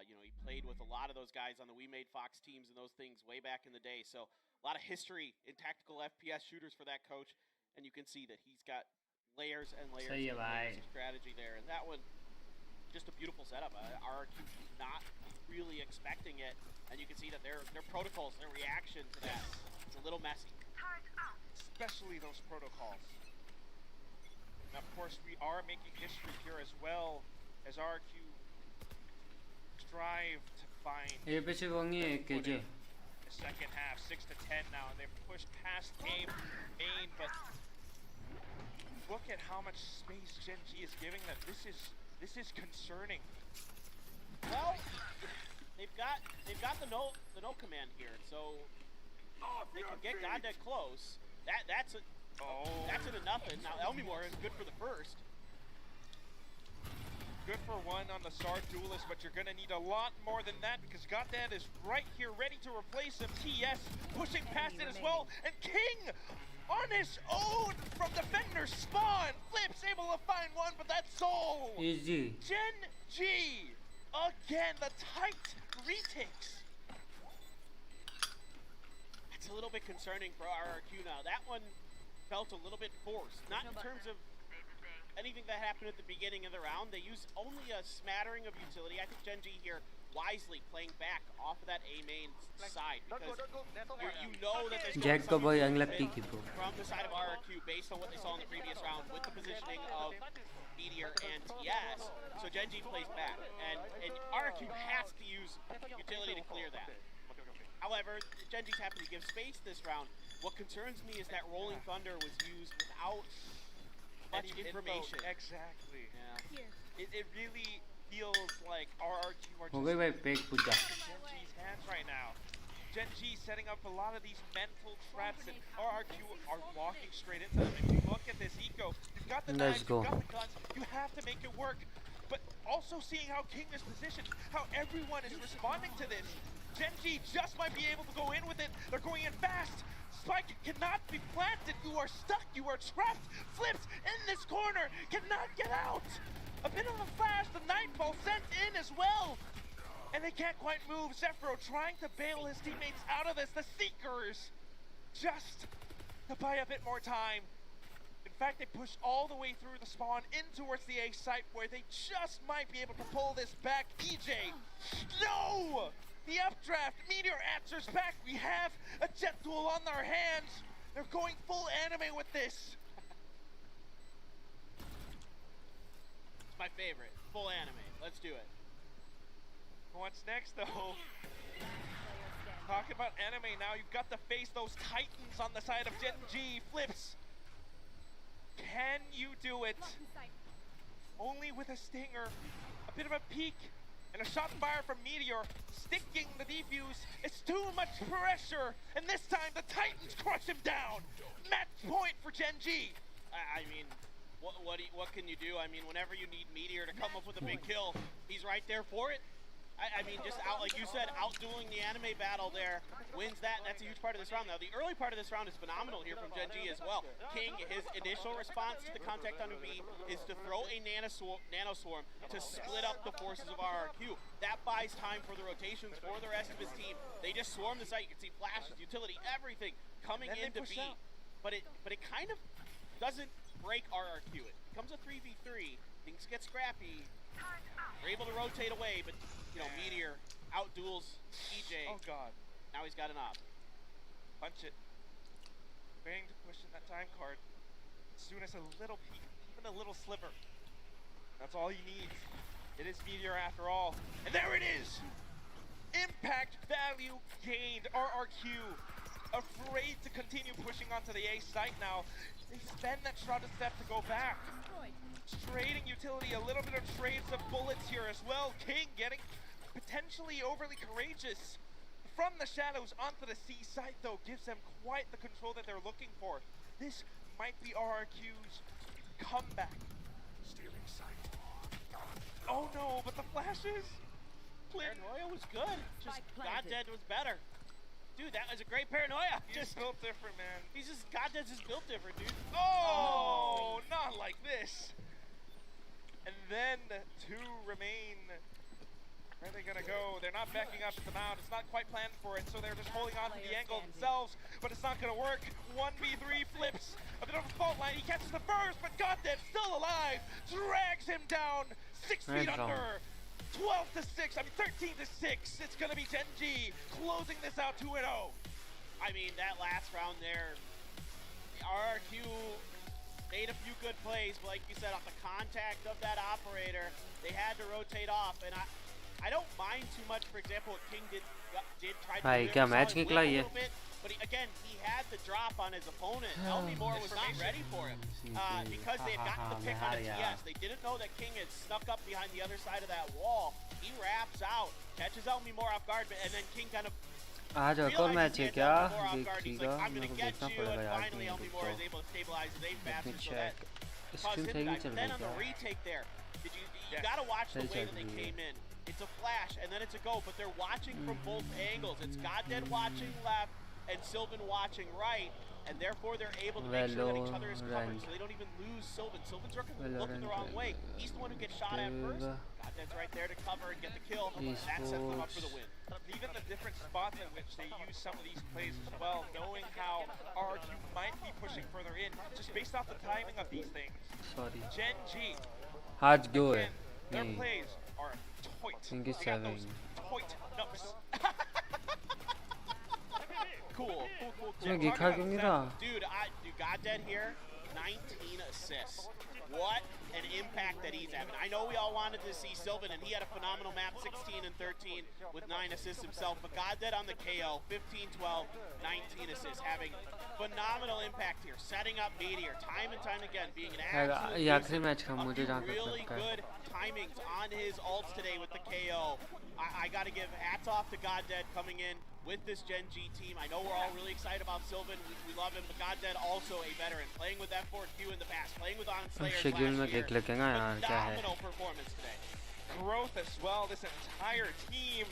You know, he played with a lot of those guys on the We Made Fox teams and those things way back in the day. So a lot of history in tactical FPS shooters for that coach, and you can see that he's got layers and layers, सही है and भाई layers of strategy there. And that one, just a beautiful setup. RRQ not really expecting it, and you can see that their protocols, their reaction to that, is a little messy. Especially those protocols. And of course, we are making history here as well, as RRQ strive to find ये पीछे वंगी है KJ the second half, 6-10 now, and they've pushed past game main, but look at how much space Gen.G is giving them. This is concerning. Well, they've got the no command here, so if they can get Goddead close, that's an enough. Now Elmimore is good for the first. Good for one on the Sard Duelist, but you're gonna need a lot more than that because Goddead is right here ready to replace him. TS pushing past it as well, and King on his own from Defender spawn. Flips able to find one, but that's all. easy Gen.G again, the tight retakes. It's a little bit concerning for RRQ now. That one felt a little bit forced, not in terms of anything that happened at the beginning of the round. They used only a smattering of utility. I think Gen.G here wisely playing back off of that A main side because you know that there's jet को बहुत young लगती की वो from the side of RRQ based on what they saw in the previous round with the positioning of Meteor and TS. So Gen.G plays back, and RRQ has to use utility to clear that. However, Gen.G's happy to give space this round. What concerns me is that Rolling Thunder was used without much information. Exactly. Yeah. It really feels like RRQ are हो गई भाई pack Puja Gen.G's hands right now. Gen.G setting up a lot of these mental traps, and RRQ are walking straight into them. If you look at this eco, you've got the knives, you've got the guns, you have to make it work. But also seeing how King is positioned, how everyone is responding to this. Gen.G just might be able to go in with it. They're going in fast. Spike cannot be planted. You are stuck. You are trapped. Flips in this corner. Cannot get out. A bit of a flash. The Nightfall sent in as well. And they can't quite move. Zephyro trying to bail his teammates out of this. The Seekers just to buy a bit more time. In fact, they pushed all the way through the spawn in towards the A site where they just might be able to pull this back. EJ, no! The updraft, Meteor answers back. We have a jet duel on their hands. They're going full anime with this. It's my favorite. Full anime. Let's do it. What's next, though? Talk about anime now. You've got to face those titans on the side of Gen.G. Flips. Can you do it? Only with a stinger. A bit of a peek. And a shot fire from Meteor, sticking the defuse. It's too much pressure, and this time the Titans crush him down. Match point for Gen.G. I mean, what can you do? I mean, whenever you need Meteor to come up with a big kill, he's right there for it. I mean, just out, like you said, outdueling the anime battle there, wins that, and that's a huge part of this round. Now, the early part of this round is phenomenal here from Gen G as well. King, his initial response to the contact on B is to throw a nano swarm to split up the forces of RRQ. That buys time for the rotations for the rest of his team. They just swarm the site. You can see flashes, utility, everything coming into B. But it kind of doesn't break RRQ. It becomes a 3v3. Things get scrappy. They're able to rotate away, but Meteor outduels EJ. Oh god. Now he's got an op. Punch it. Bang to push in that time card. As soon as a little peek, even a little sliver. That's all he needs. It is Meteor after all. And there it is! Impact value gained. RRQ afraid to continue pushing onto the A site now. They spend that Shrouded Step to go back. Trading utility, a little bit of trades of bullets here as well. King getting potentially overly courageous from the shadows onto the C site, though, gives them quite the control that they're looking for. This might be RRQ's comeback. Stealing sight. Oh no, but the flashes. Paranoia was good. Just Goddead was better. Dude, that was a great Paranoia. He's built different, man. He's just Goddead's just built different, dude. Oh, not like this. And then two remain. Where are they gonna go? They're not backing up at the mount. It's not quite planned for it, so they're just holding on to the angle themselves. But it's not gonna work. 1v3 flips. A bit of a fault line. He catches the first, but Goddead still alive. Drags him down 6 feet under. 12 to 6. I mean 13 to 6. It's gonna be Gen G closing this out 2-0. I mean, that last round there, RRQ made a few good plays, but like you said, off the contact of that operator, they had to rotate off. And I don't mind too much, for example, what King did try to do क्या match निकला ये? But again, he had the drop on his opponent. Elmi Moore was not ready for him because they had gotten the pick on a TS. They didn't know that King had snuck up behind the other side of that wall. He wraps out, catches Elmi Moore off guard, and then King kind of आज एक और match है क्या? देखिएगा, मेरे को देखना पड़ेगा यार टीम को. चेक. स्क्रीन सही नहीं चल रही क्या? Retake there. You gotta watch the way that they came in. It's a flash and then it's a go, but they're watching from both angles. It's Goddead watching left and Sylvan watching right, and therefore they're able to make sure that each other is covered, so they don't even lose Sylvan. Sylvan's looking the wrong way. He's the one who gets shot at first. Goddead's right there to cover and get the kill. That sets them up for the win. Even the different spots in which they use some of these plays as well, knowing how RRQ might be pushing further in, just based off the timing of these things. Sorry. Gen G. आज दो है. Their plays are toit. इनकी 7. Toit nuts. Cool. Dude, Goddead here, 19 assists. What an impact that he's having. I know we all wanted to see Sylvan, and he had a phenomenal map, 16 and 13 with 9 assists himself. But Goddead on the KO, 15, 12, 19 assists, having phenomenal impact here, setting up Meteor time and time again, being an absolute really good timings on his ults today with the KO. I got to give hats off to Goddead coming in with this Gen G team. I know we're all really excited about Sylvan. We love him, but Goddead also a veteran, playing with F4Q in the past, playing with On Slayer last year. Phenomenal performance today. Growth as well, this entire team.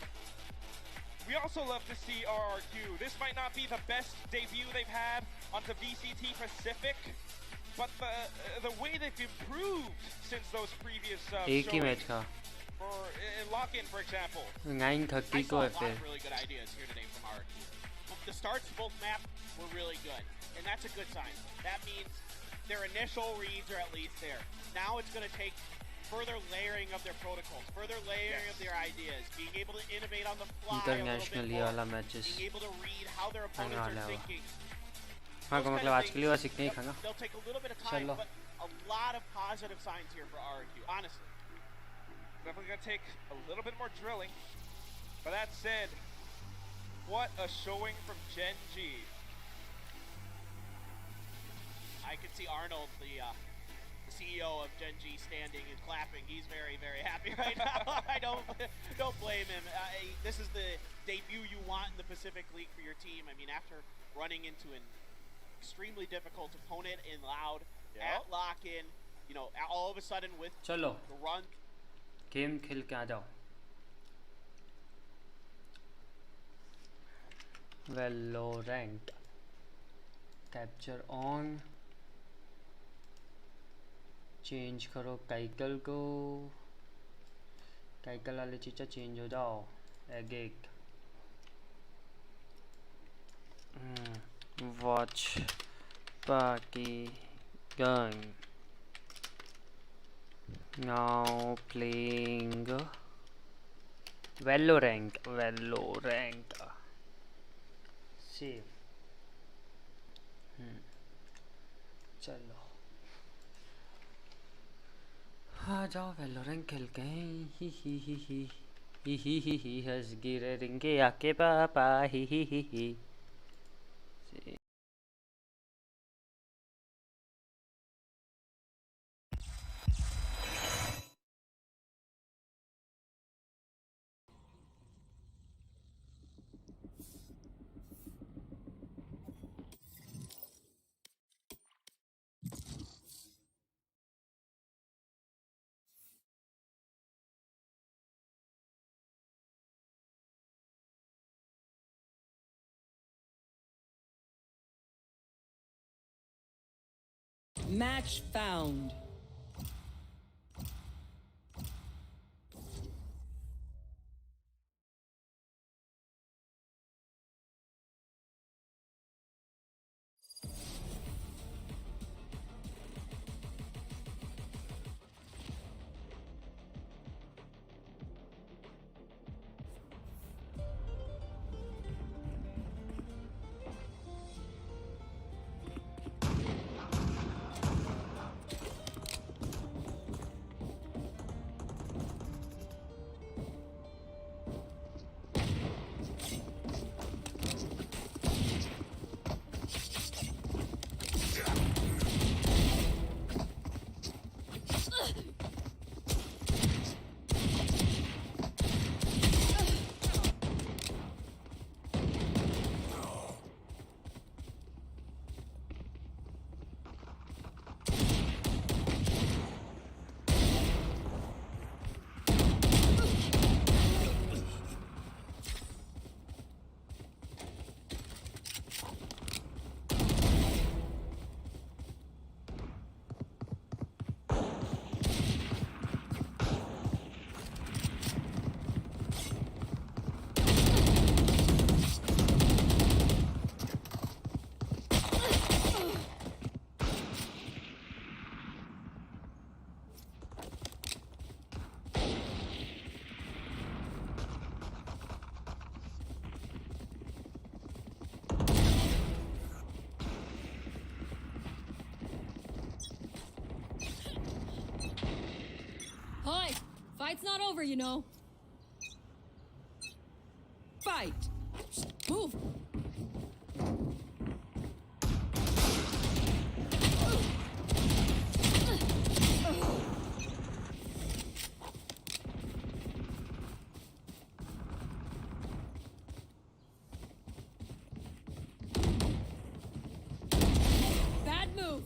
We also love to see RRQ. This might not be the best debut they've had onto VCT Pacific, but the way they've improved since those previous showings. For lock-in, for example. 9:30 को है फिर. Really good ideas here today from RRQ. The starts both maps were really good, and that's a good sign. That means their initial reads are at least there. Now it's going to take further layering of their protocols, further layering of their ideas, being able to innovate on the fly a little bit more, being able to read how their opponents are thinking. हाँ को मतलब आज के लिए सीखने ही खाना. They'll take a little bit of time, but a lot of positive signs here for RRQ, honestly. Definitely gonna take a little bit more drilling. But that said, what a showing from Gen G. I could see Arnold, the CEO of Gen G, standing and clapping. He's very, very happy right now. I don't blame him. This is the debut you want in the Pacific League for your team. I mean, after running into an extremely difficult opponent in Loud at lock-in, all of a sudden with चलो the run. Game खेल के आ जाओ. Valorant. Capture on. Change करो काइकल को. काइकल वाले चीज़ा change हो जाओ. Egg watch party gun. Now playing Valorant. Save. चलो आ जाओ Valorant खेलते हैं. ही हंस गिरे रिंगे आके पापा ही. Match found. Hi! Fight's not over, you know. Fight! Move! Bad move!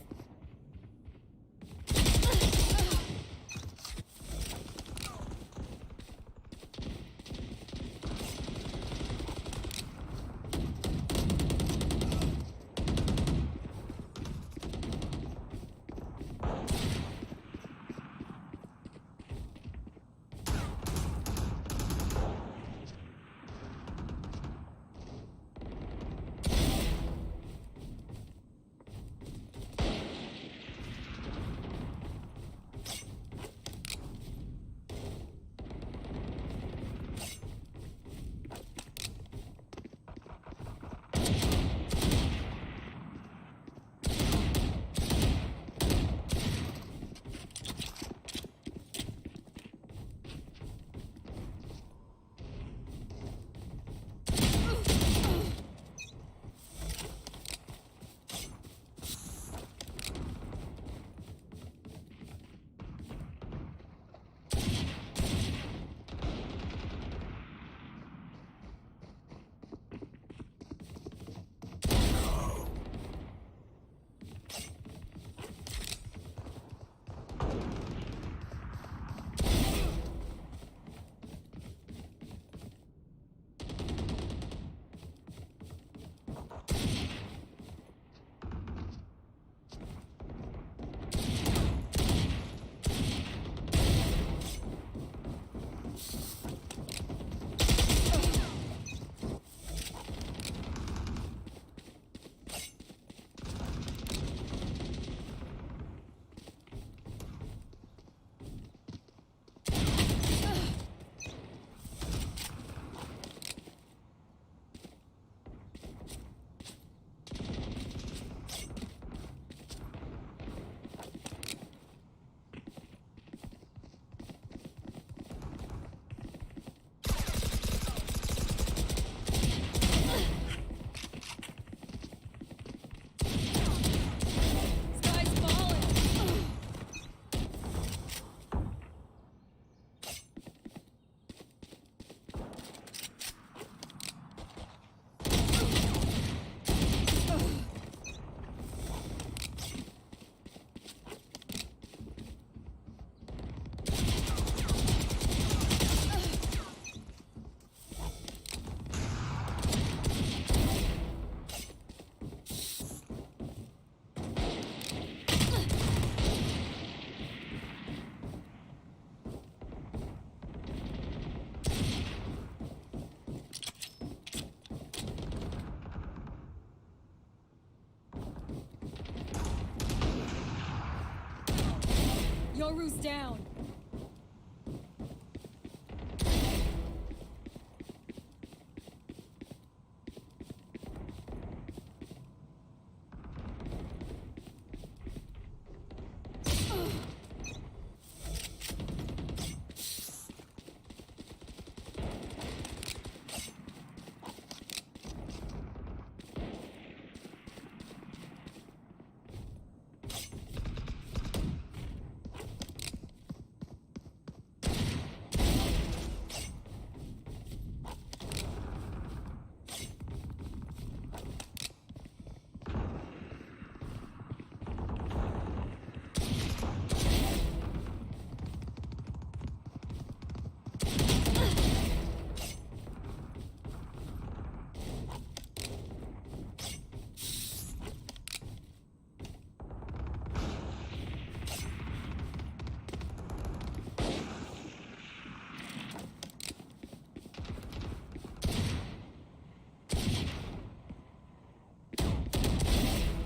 Yoru's down.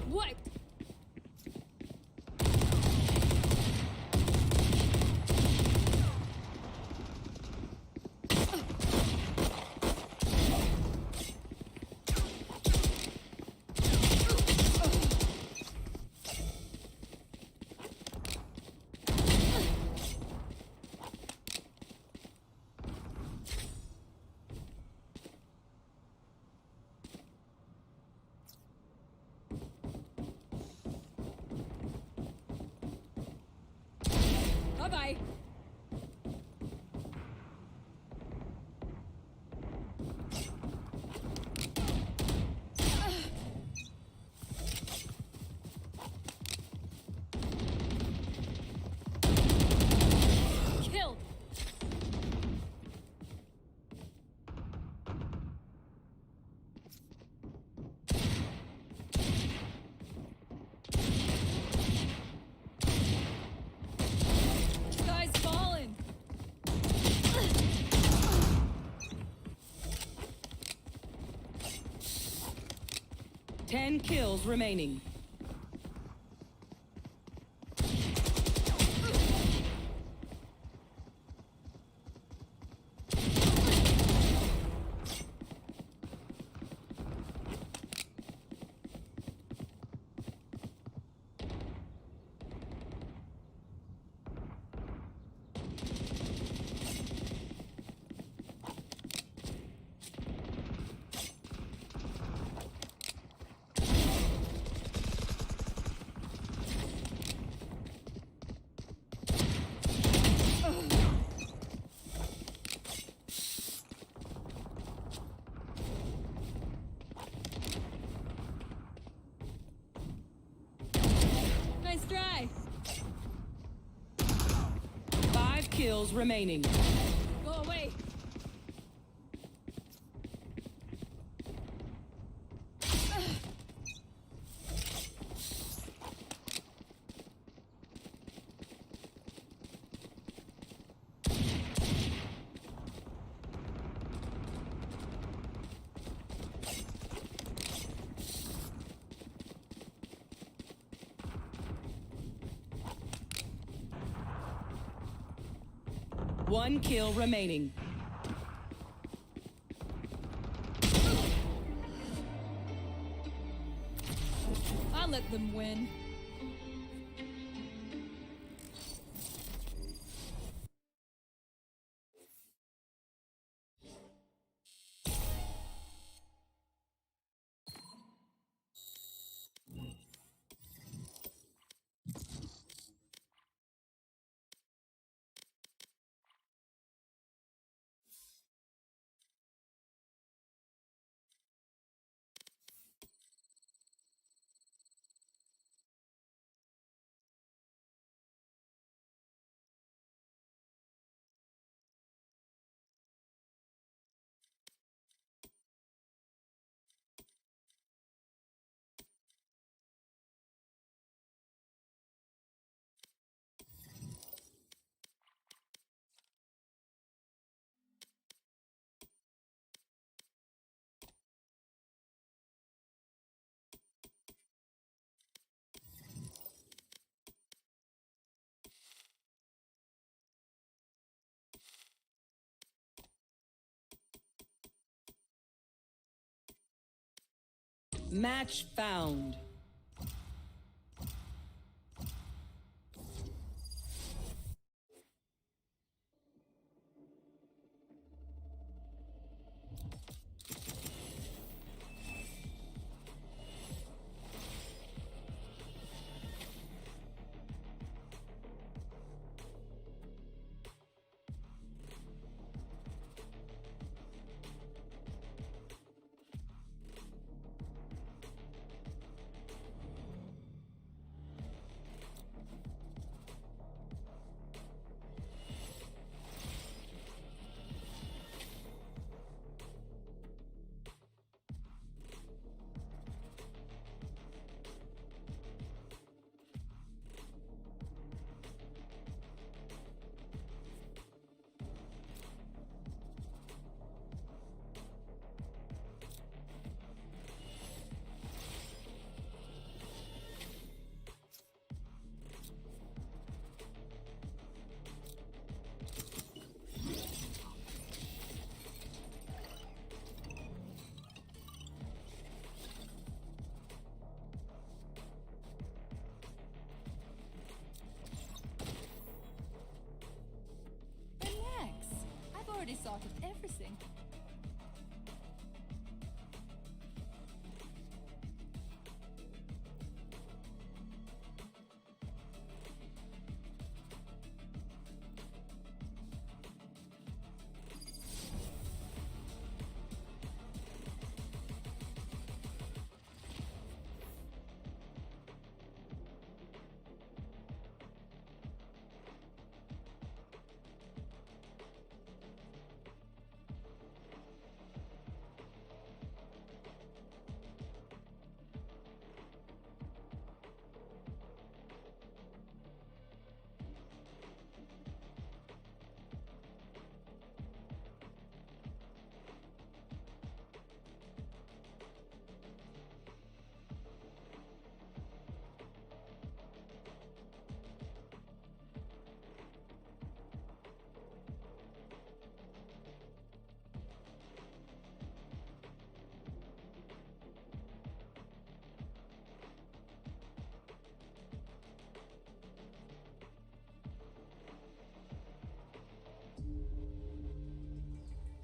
Wiped. Bye-bye. Killed. Guy's fallen. 10 kills remaining. Nice try. 5 kills remaining. Go away. One kill remaining. I let them win. Match found. Relax. I've already sorted everything.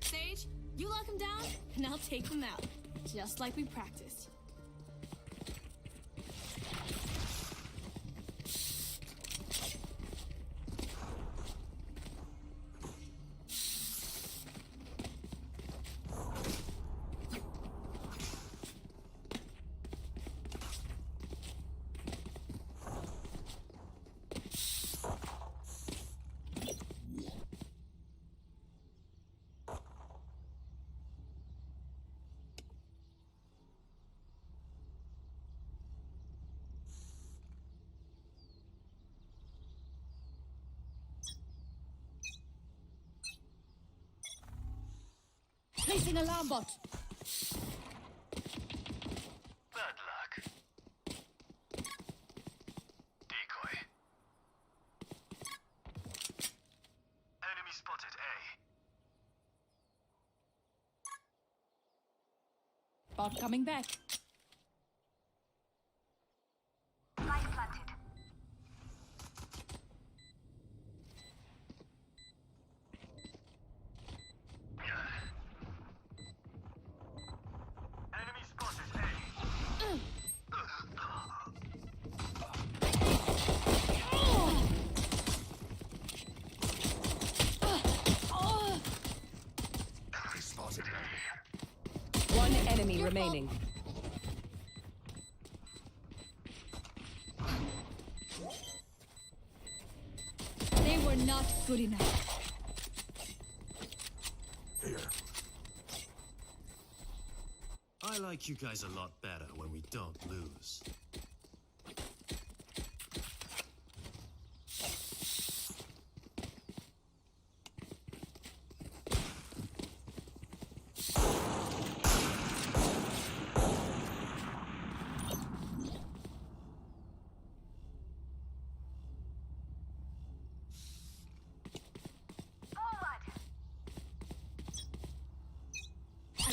Sage, you lock him down, and I'll take him out. Just like we practiced. Placing alarm bot. Bad luck. Decoy. Enemy spotted A. Bot coming back. Enemy spotted A. Enemy spotted A. One enemy remaining. They were not good enough. Here. I like you guys a lot better when we don't lose.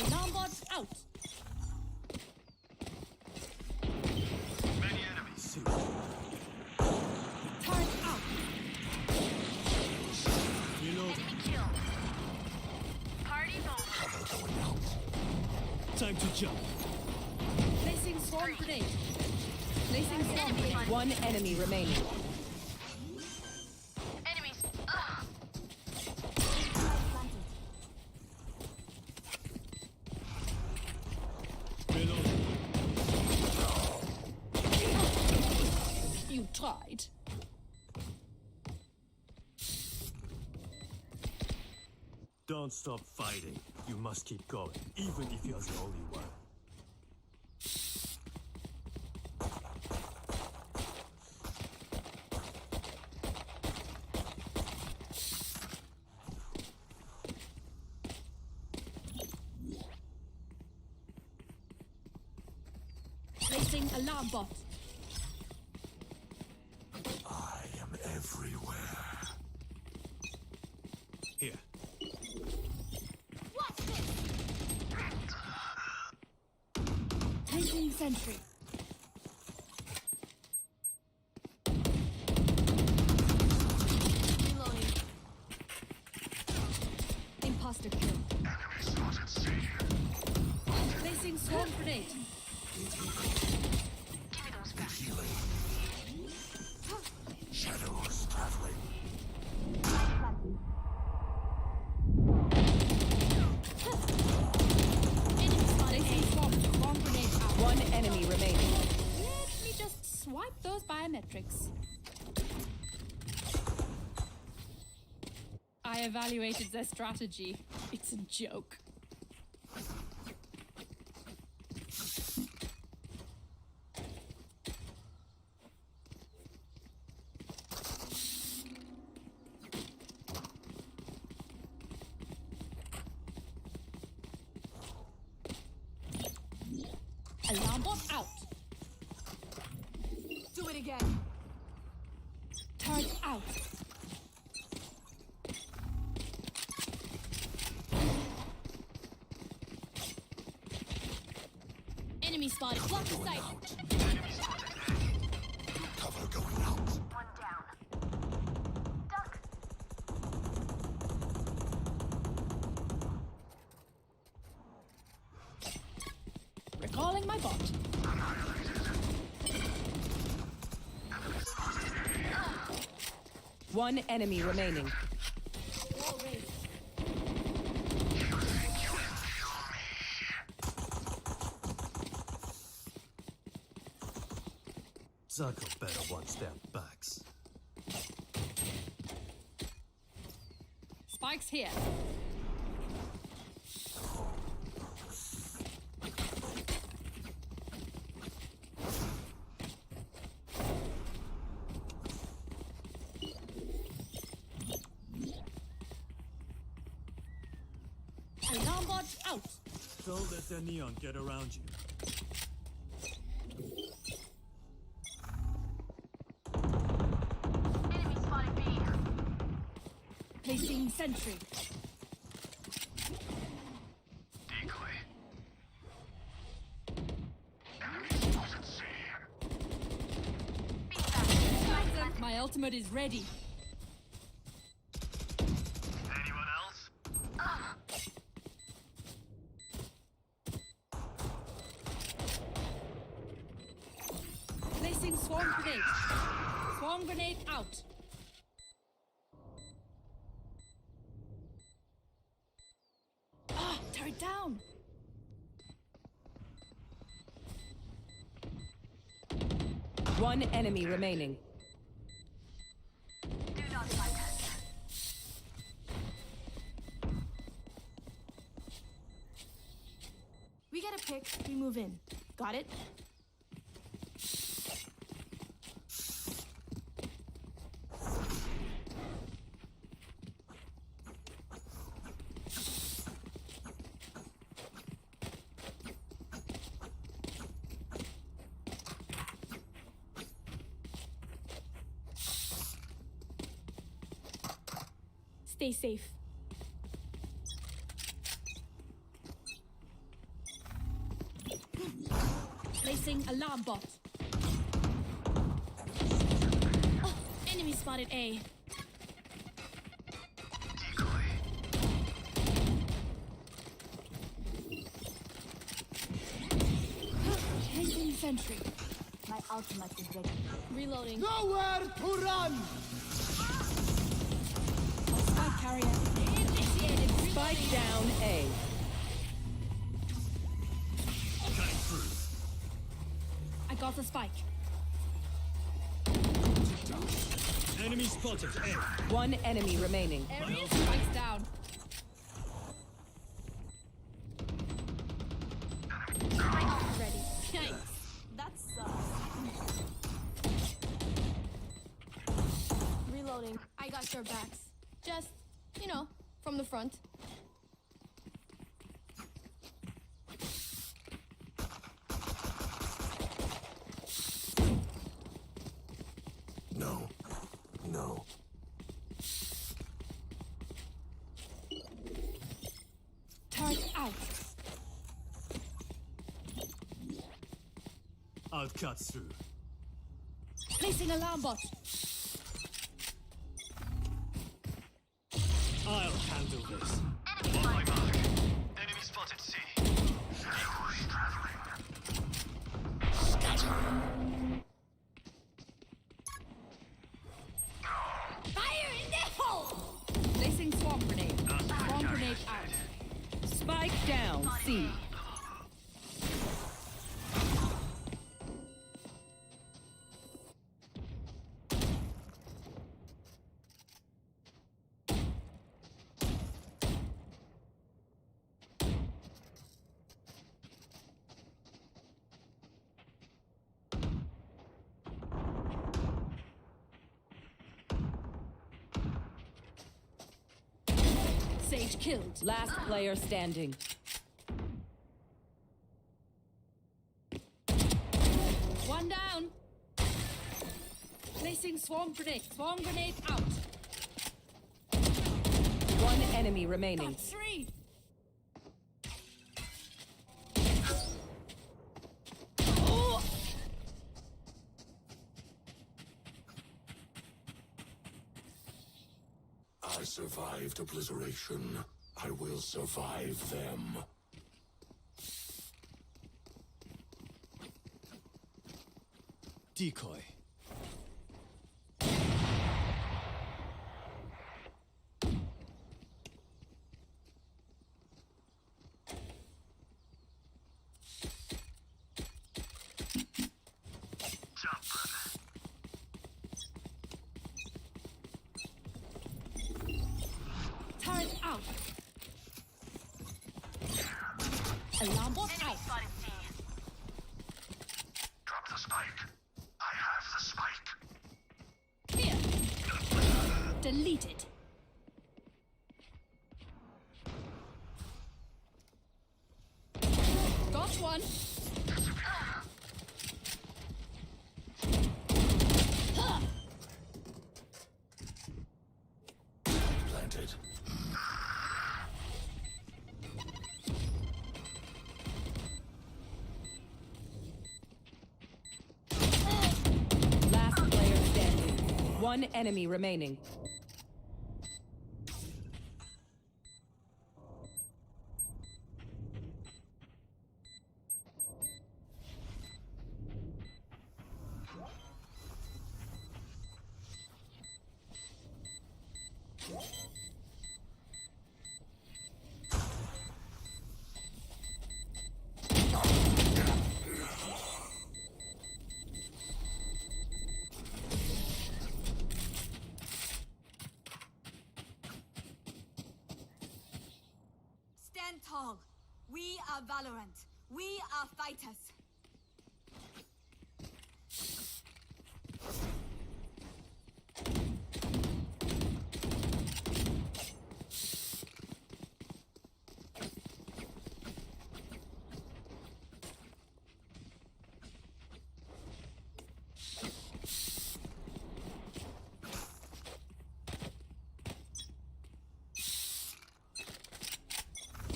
Alarm bot out. Time to jump. Placing swarm grenade. Placing swarm grenade. One enemy remaining. Enemies. You tried. Don't stop fighting. You must keep going, even if you're the only one. Placing alarm bot. I am everywhere. Here. Watch this. Placing sentry. Reloading. Imposter kill. Placing swarm grenade. Shadows traveling. Enemy spotted A. Swarm grenade out. One enemy remaining. Let me just swipe those biometrics. I evaluated their strategy. It's a joke. Alarm bot out. Do it again. Turret out. Enemy spotted. Block the sight. Cover going out. Recalling my bot. One enemy remaining. Wall raised. Zucker better watch their backs. Spikes here. Alarm bot out. Don't let their neon get around you. Enemy spotted B. Placing sentry. My ultimate is ready. Placing swarm grenade. Swarm grenade out. Ah, turret down. One enemy remaining. We get a pick, we move in. Got it? Stay safe. Placing alarm bot. Oh, enemy spotted A. sentry. My ultimate is ready. Reloading. Nowhere to run! Spike carrier. Initiated. Spike down A. Cutting through. I got the spike. Enemy spotted. A. One enemy remaining. Area spikes down. Ready. Yikes. That sucks. Reloading. I got your backs. Just, you know, from the front. No. No. Turret out. I'll cut through. Placing alarm bot. I'll handle this. On my mark. Enemy spotted C. Echoes traveling. Fire in the hole! Placing swarm grenade. Bomb grenade out. Spike down C. Sage killed. Last player standing. One down. Placing swarm grenade. Swarm grenade out. One enemy remaining. Got three. Oh! I survived obliteration. I will survive them. Decoy. Turret out. Alarm bot out. Drop the spike. I have the spike. Here. Deleted. Got one. Huh. Planted. Last player standing. One enemy remaining. Stand tall. We are Valorant. We are fighters.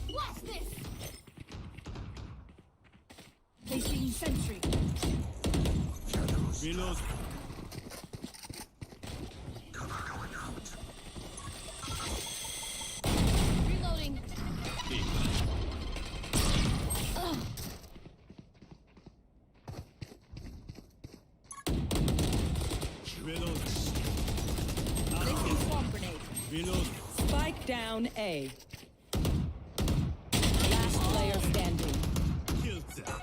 Watch this. Placing sentry. Reload. Reloading. Reload. Spike down A. Last player standing. Kill them.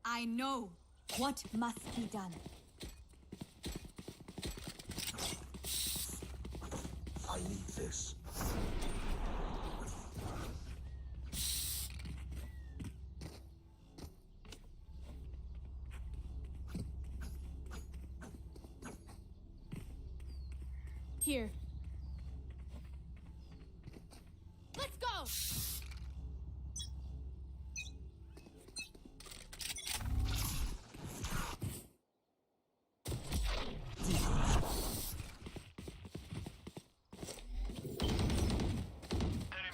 I know what must be done. I need this. Here. Let's go!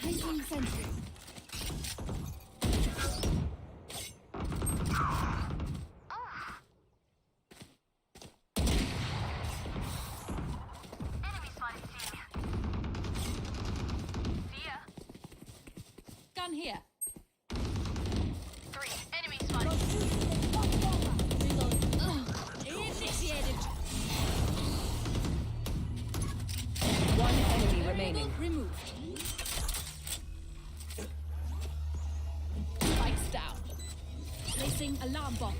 Placing sentry. Gun here. Initiated. One enemy remaining. Removed. Spikes down. Placing alarm bot.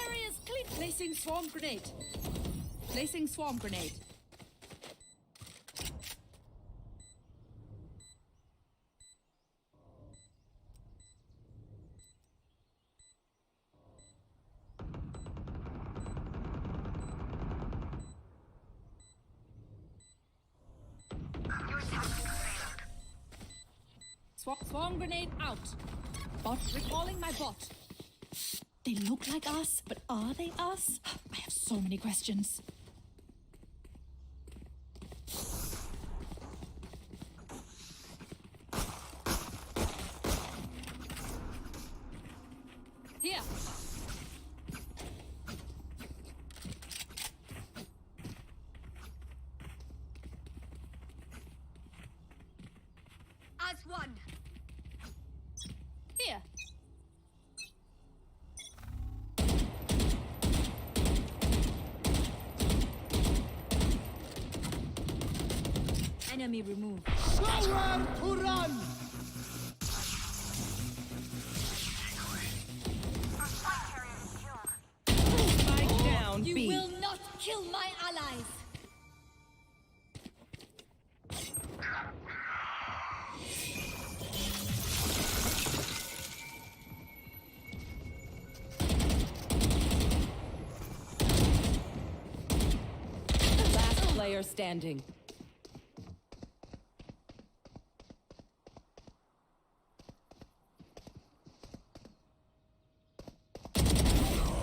Areas clear. Placing swarm grenade. Placing swarm grenade. Swarm grenade out. Bot recalling my bot. They look like us, but are they us? I have so many questions. Here. As one. Here. Enemy removed. Nowhere to run! Spike down You B. will not kill my allies. Last player standing.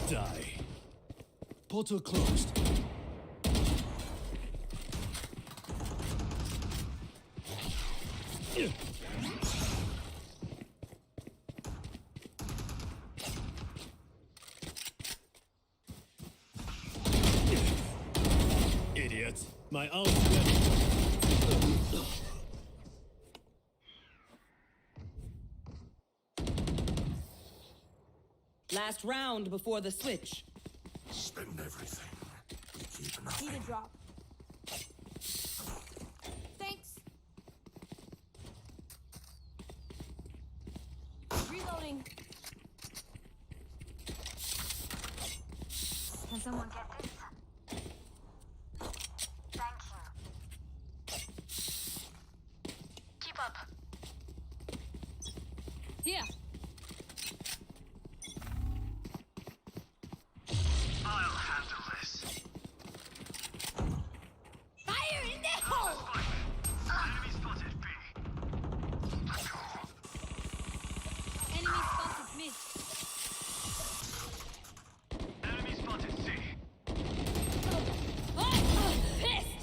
Die. Portal closed. Idiot. My ult's ready. Last round before the switch. Spend everything. Keep nothing. Need a drop. Thanks. Reloading. Can someone get this? Thank you. Keep up. Here. I'll handle this. Fire in the hole! Enemy spotted B. Enemy spotted mid. Enemy spotted C. Pissed!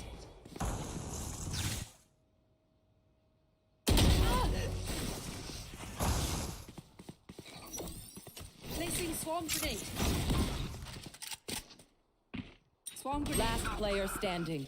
Placing swarm grenade. Swarm grenade. Last player standing.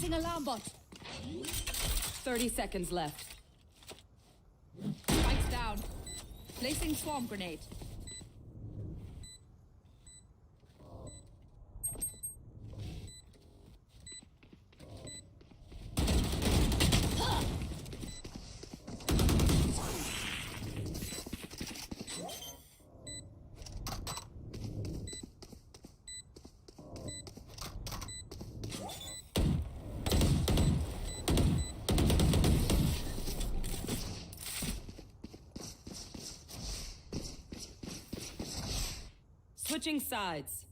Placing alarm bot. 30 seconds left. Spikes down. Placing swarm grenade. Switching sides.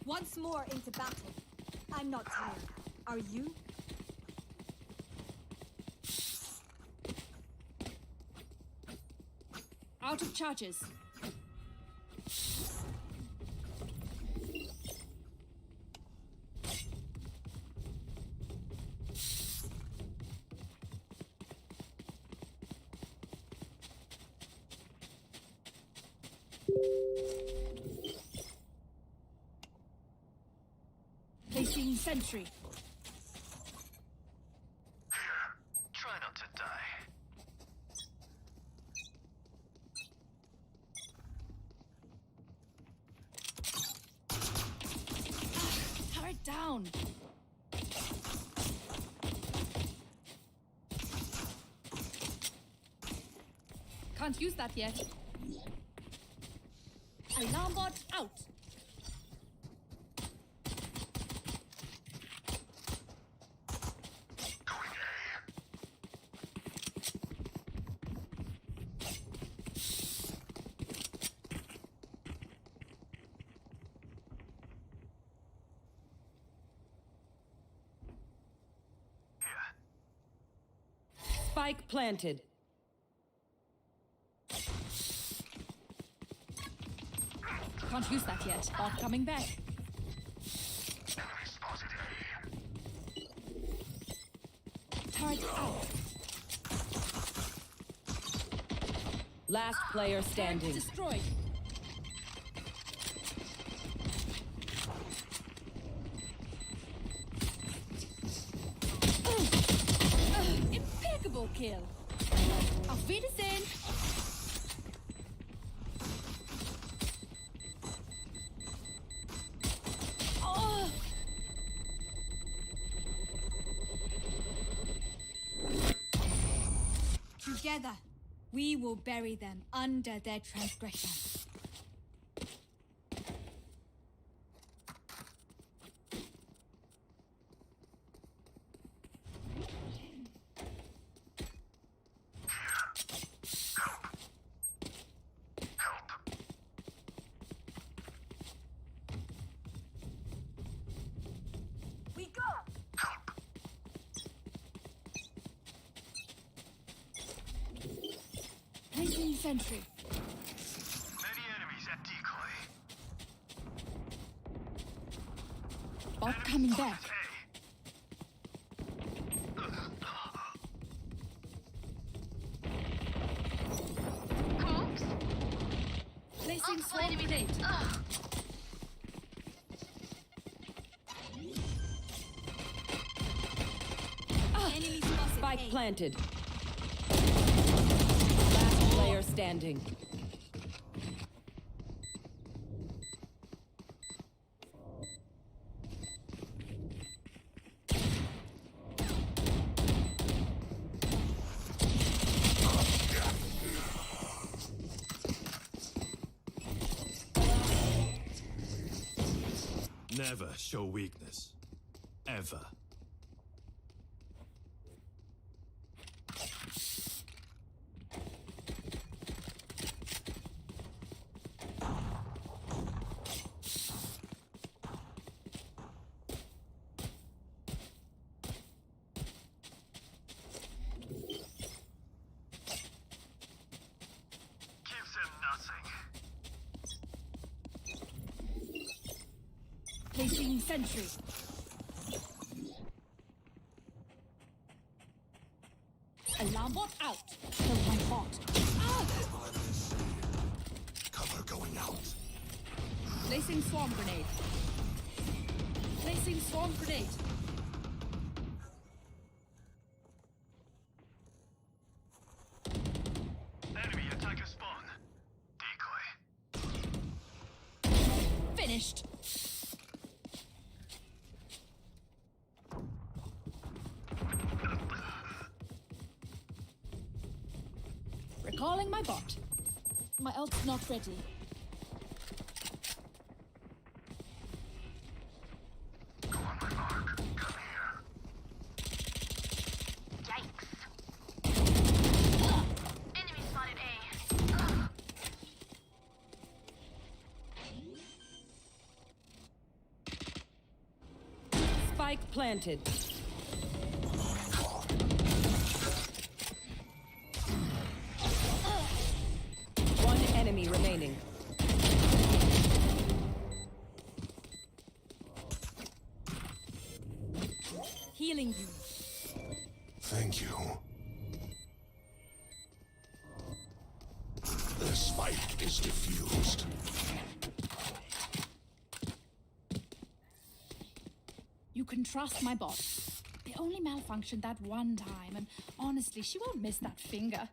Once more into battle. I'm not tired. Are you? Out of charges. Placing sentry. Try not to die. Turret down. Can't use that yet. Alarm bot out. Spike planted. Can't use that yet. Bot coming back. Enemy spotted A. Turret out. Last player standing. Destroyed. Impeccable kill. Auf Wiedersehen. Oh. Together, we will bury them under their transgression. We go! Placing sentry. Many enemies at decoy. Bot coming back. Placing swarm grenade. Enemy spotted. Spike A. planted. Last player standing. Never show weakness. Ever. Gives him nothing. Placing sentry. Alarm bot out. Kill my bot. Cover going out. Placing swarm grenade. Placing Placing swarm grenade. Enemy attacker spawn. Decoy. Finished. Recalling my bot. My ult's not ready. Go on my mark. Come here. Enemy spotted A. Spike planted. One enemy remaining. Healing you. Thank you. The spike is diffused. You can trust my bot. They only malfunctioned that one time, and honestly, she won't miss that finger.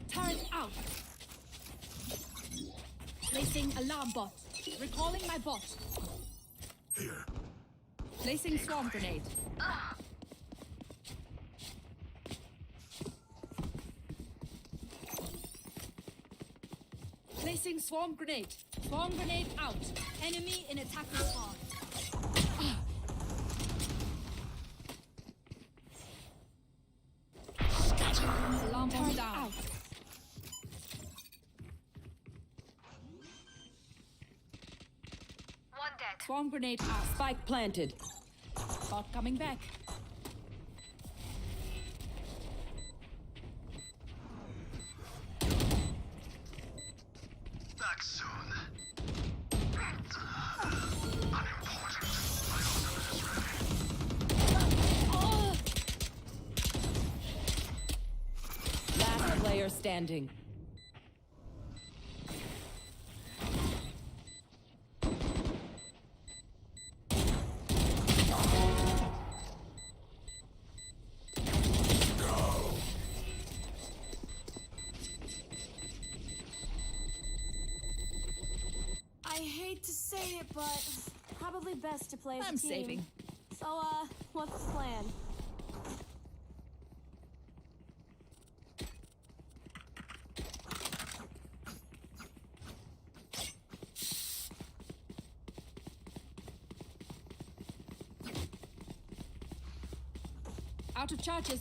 Turret out. Placing alarm bot. Recalling my bot. Here. Placing swarm grenade. Placing swarm grenade. Swarm grenade out. Enemy in attacker spawn. Alarm bot down. Out. One dead. Swarm grenade out. Spike planted. Bot coming back. Back soon. Unimportant. My ultimate is ready. Last player standing. I hate to say it, but probably best to play as I'm a team. saving. So, what's the plan? Out of charges.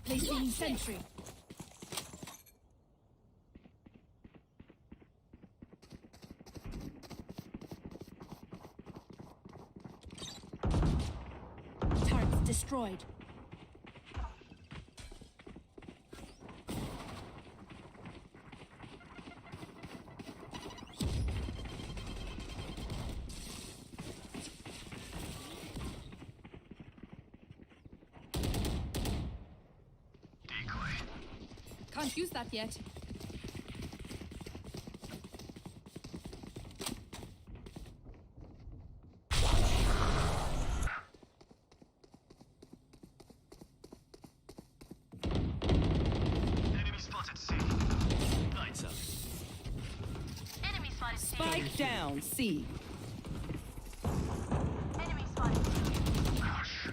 Placing sentry. Turrets destroyed. Can't use that yet. Enemy spotted C. Lights up. Enemy spotted C. Spike down. C. Enemy spotted C. Hush.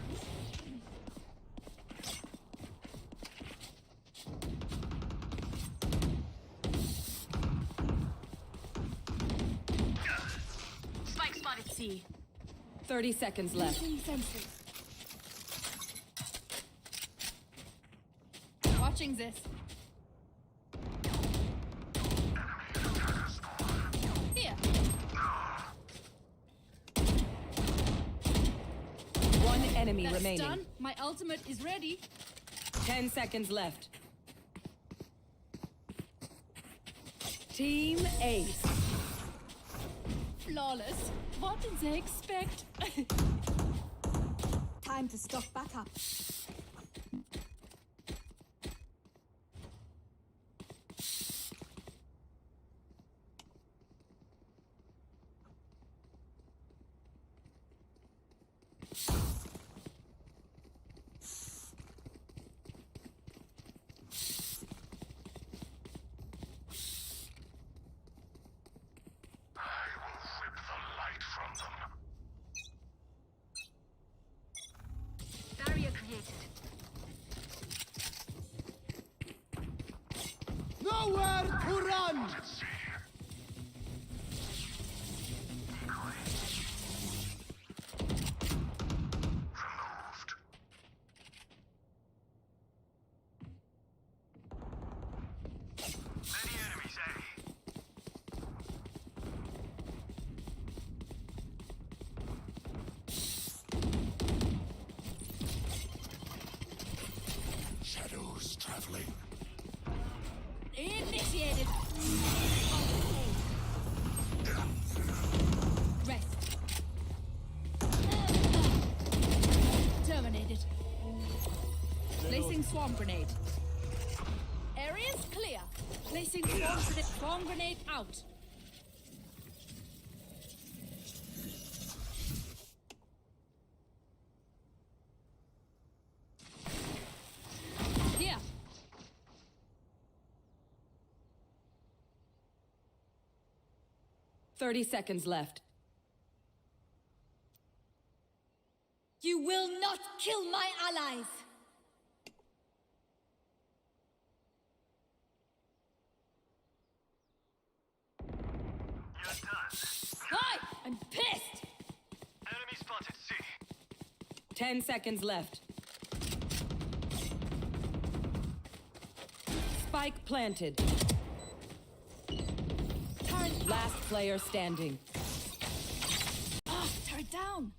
Spike spotted C. 30 seconds left. Placing sentry. Watching this. Here. One enemy That's remaining. done. My ultimate is ready. 10 seconds left. Team Ace. Flawless. What did they expect? Time to stock back up. Barrier created. Nowhere to run! Many enemies, eh? Shadows traveling. Initiated. Rest. Terminated. Placing swarm grenade. Area's clear. Placing swarm grenade. Swarm grenade out. Here. 30 seconds left. You will not kill my allies. You're done. Hi! I'm pissed! Enemy spotted C. 10 seconds left. Spike planted. Last player standing. Ah, turn it down.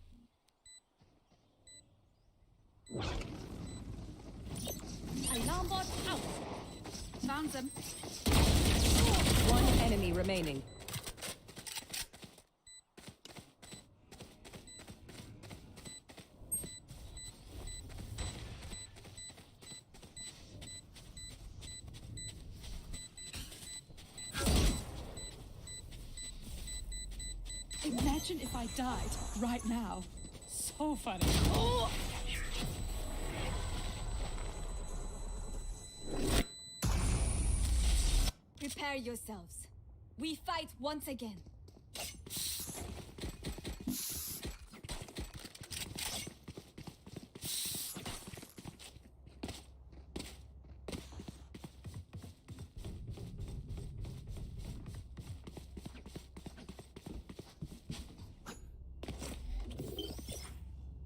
Alarm bot out. Found them. One enemy remaining. Imagine if I died right now. So funny. Oh! Prepare yourselves. We fight once again.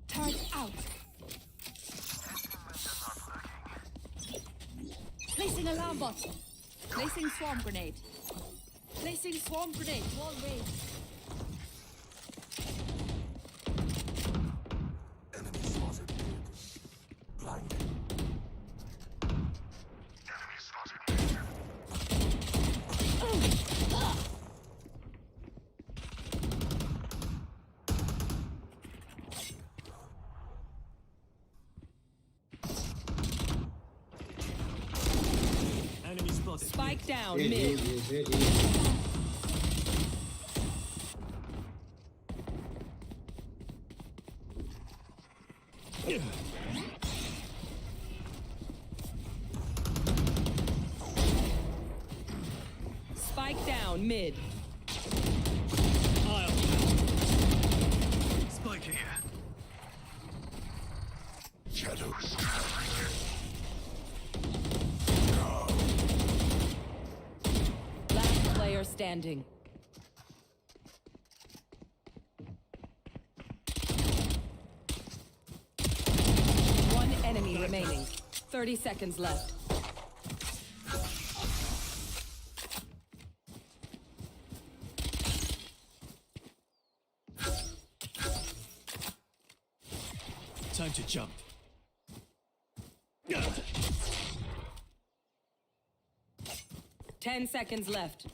Turret out. Placing alarm bot. Placing swarm grenade. Placing swarm grenade. Wall raised. Enemy spotted. Blinded. Enemy spotted. Enemy spotted. Spike down mid. Spike down mid. Spike here. Shadows traveling. Last player standing. One enemy remaining. 30 seconds left. Time to jump. 10 seconds left.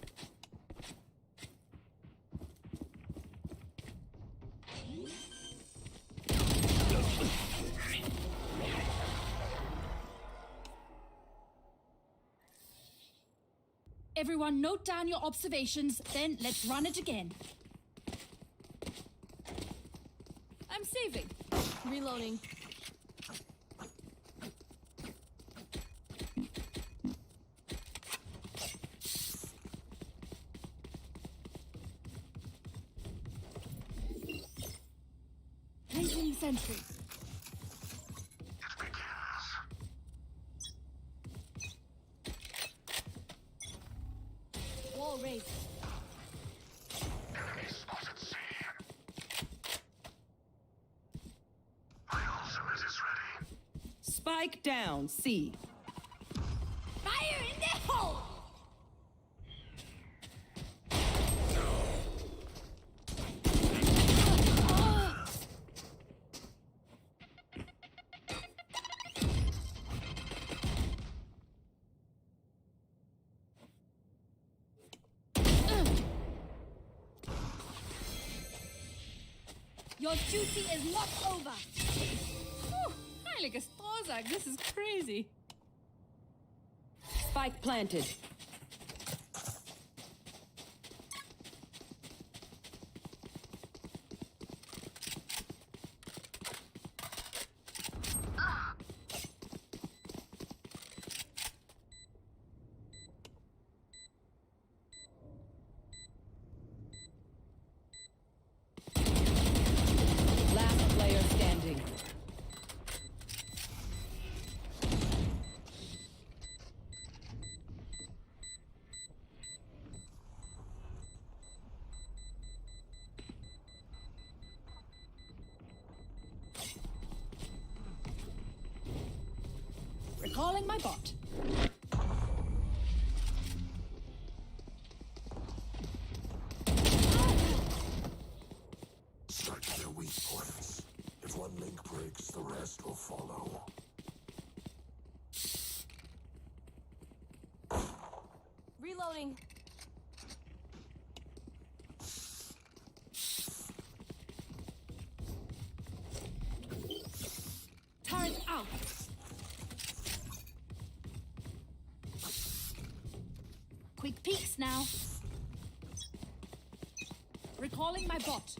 Everyone note down your observations, then let's run it again. I'm saving. Reloading. Placing sentry. Wall raised. Enemy spotted C. My ultimate is ready. Spike down, C. Fire in the hole! Your duty is not over. Whew, Heilige Strohsack, this is crazy. Spike planted. Last player standing. Recalling my bot. Strike their weak points. If one link breaks, the rest will follow. Reloading. Turret out. Quick peeks now. Recalling my bot.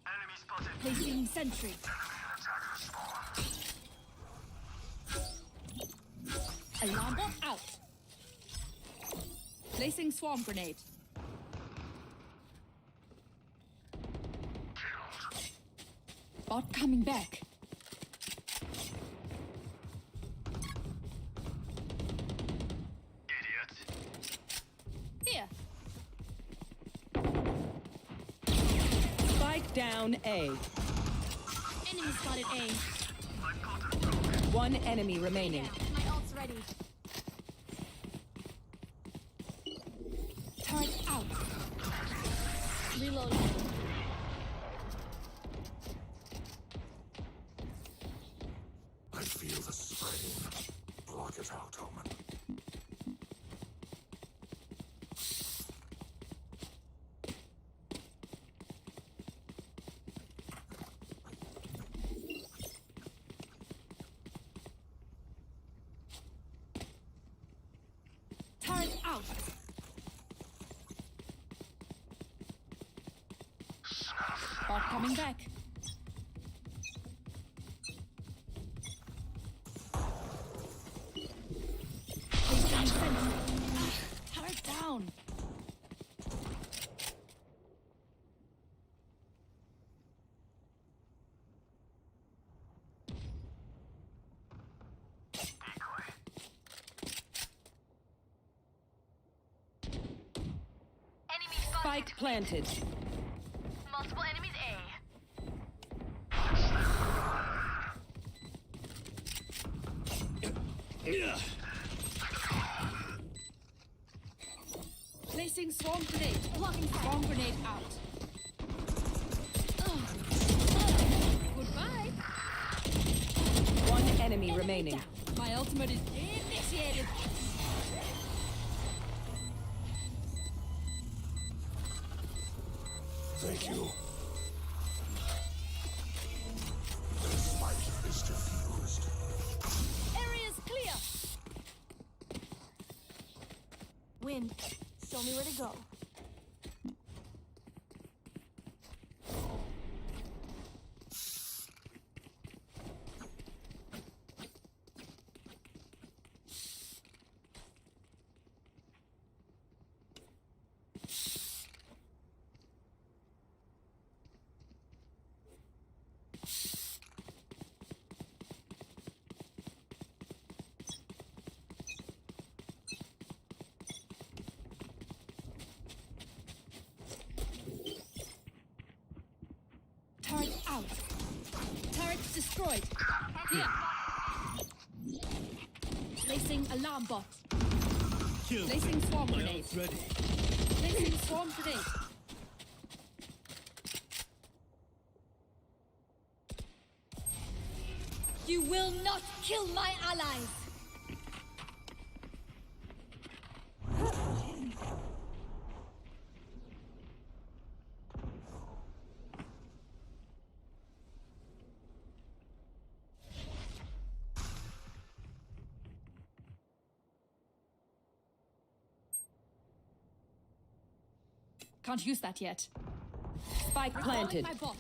Enemy spotted. Placing sentry. Alarm bot out. Placing swarm grenade. Bot coming back. Idiot. Here. Spike down A. Enemy spotted A. One enemy remaining. Yeah, my ult's ready. Turret out. Reloading. I feel the spreading. Block it out, Omen. Turret out. Bot coming back. Placing sentry. Turret down. Enemy spotted. Spike planted. Multiple enemies A. Placing swarm grenade. Blocking swarm grenade out. Goodbye. One enemy remaining. Down. My ultimate is initiated. Thank you. The spike is diffused. Area's clear. Wind, show me where to go. Turret out. Turret destroyed. Here. Placing alarm bot. Placing swarm grenade. Ready. Placing swarm grenade. You will not kill my allies. Can't use that yet. Spike planted. My bot.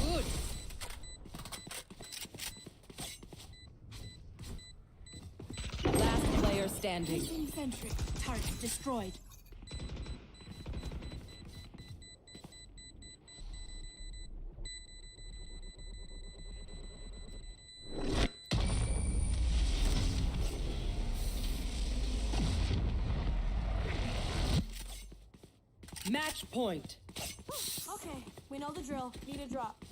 Good. Last player standing. Placing sentry. Turret destroyed. Match point. Okay, we know the drill. Need a drop.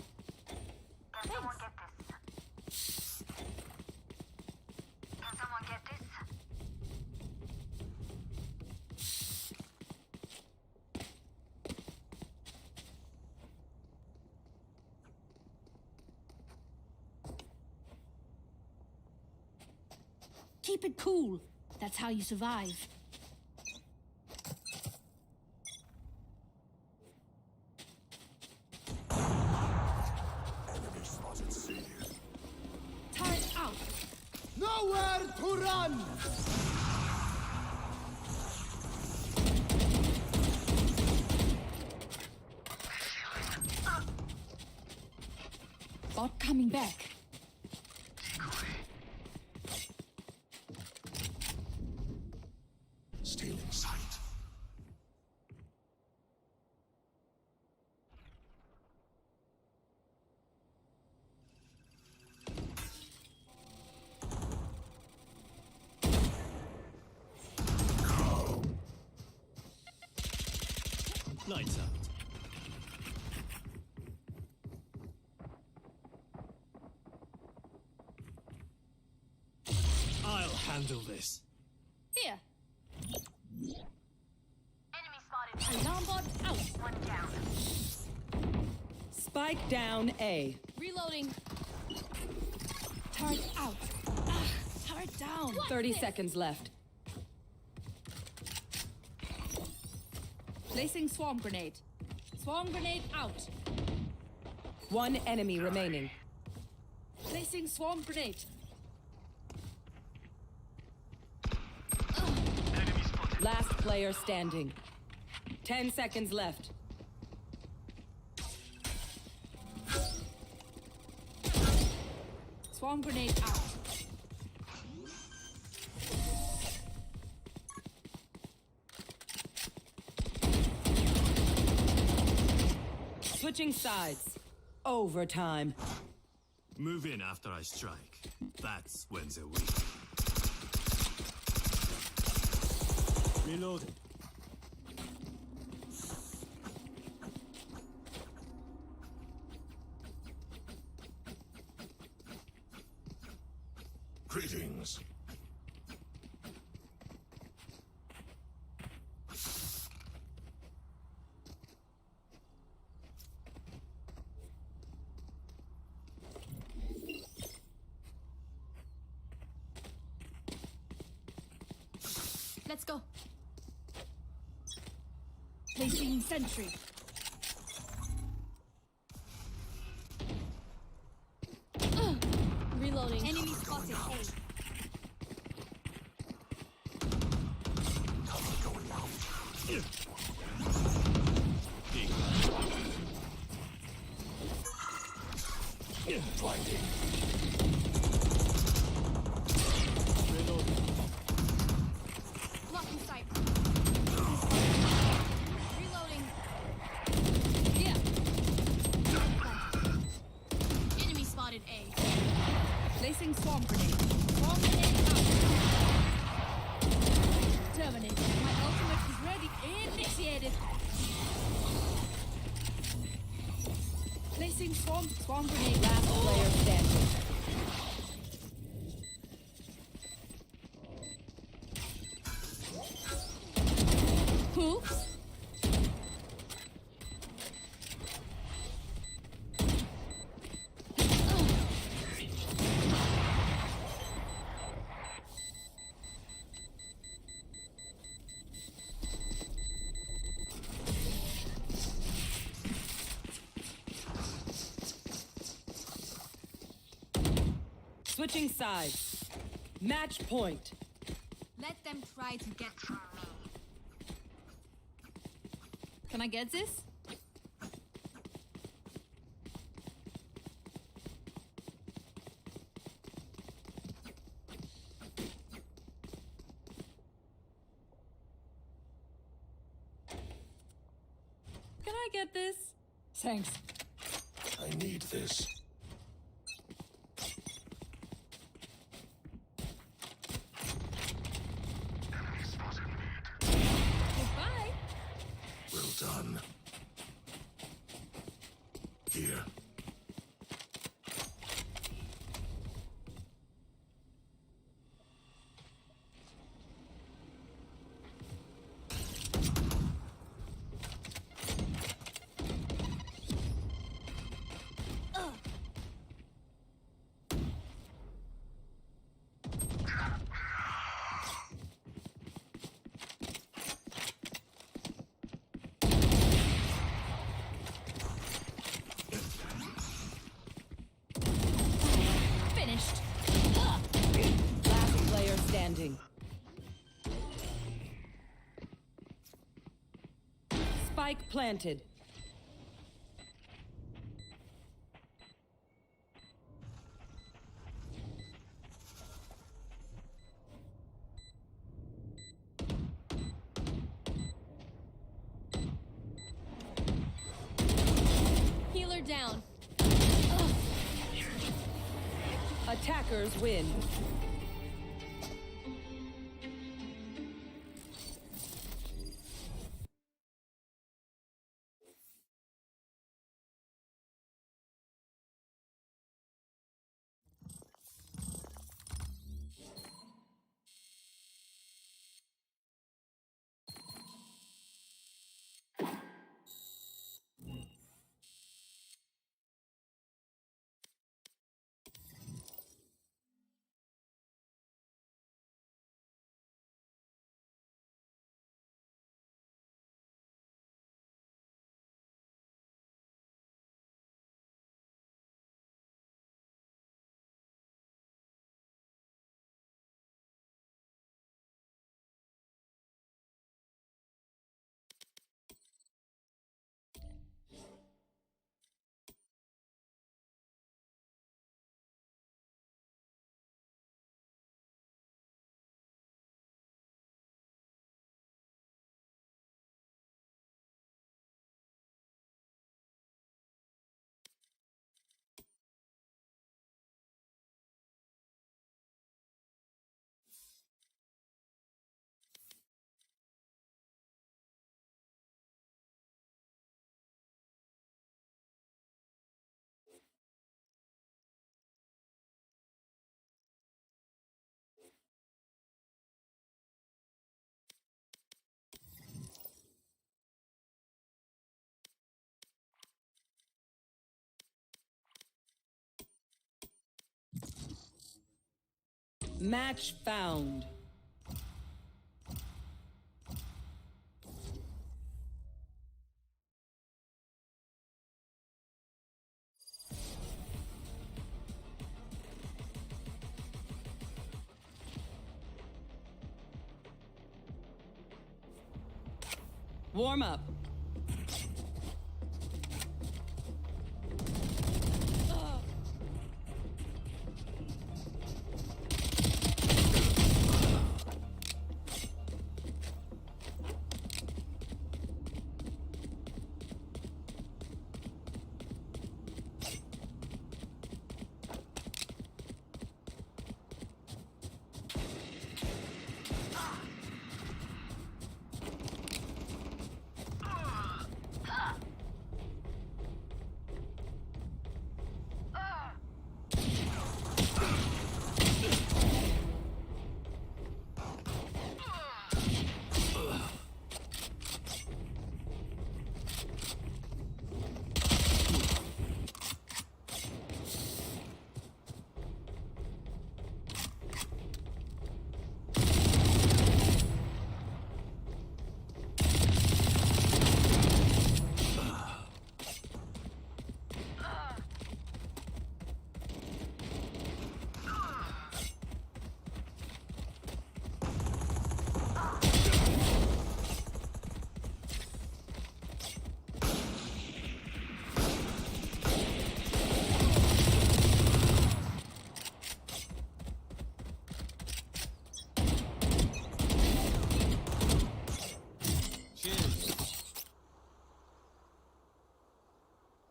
Can someone get this? Can someone get this? Keep it cool. That's how you survive. Turret out. Nowhere to run! Bot coming back. Stealing sight. Lights out. I'll handle this. Here. Enemy spotted. Alarm bot out. One down. Spike down A. Reloading. Turret out. Turret down. 30 seconds left. Placing swarm grenade. Swarm grenade out. One enemy remaining. Placing swarm grenade. Last player standing. 10 seconds left. Swarm grenade out. Switching sides. Overtime. Move in after I strike. That's when they're weak. Reloading. Greetings. Let's go. Placing sentry. Reloading. Enemy spotted. A. Blocking sight. Reloading. Yeah. Enemy spotted A. Placing swarm grenade. Swarm grenade out. Terminate. My ultimate is ready. Initiated. Placing swarm grenade. Last player standing. Oops. Switching sides. Match point. Let them try to get through me. Can I get this? Can I get this? Thanks. I need this. Goodbye. Well done. Here. Finished. Last player standing. Spike planted. Healer down. Attackers win. Match found. Warm up.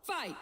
Fight!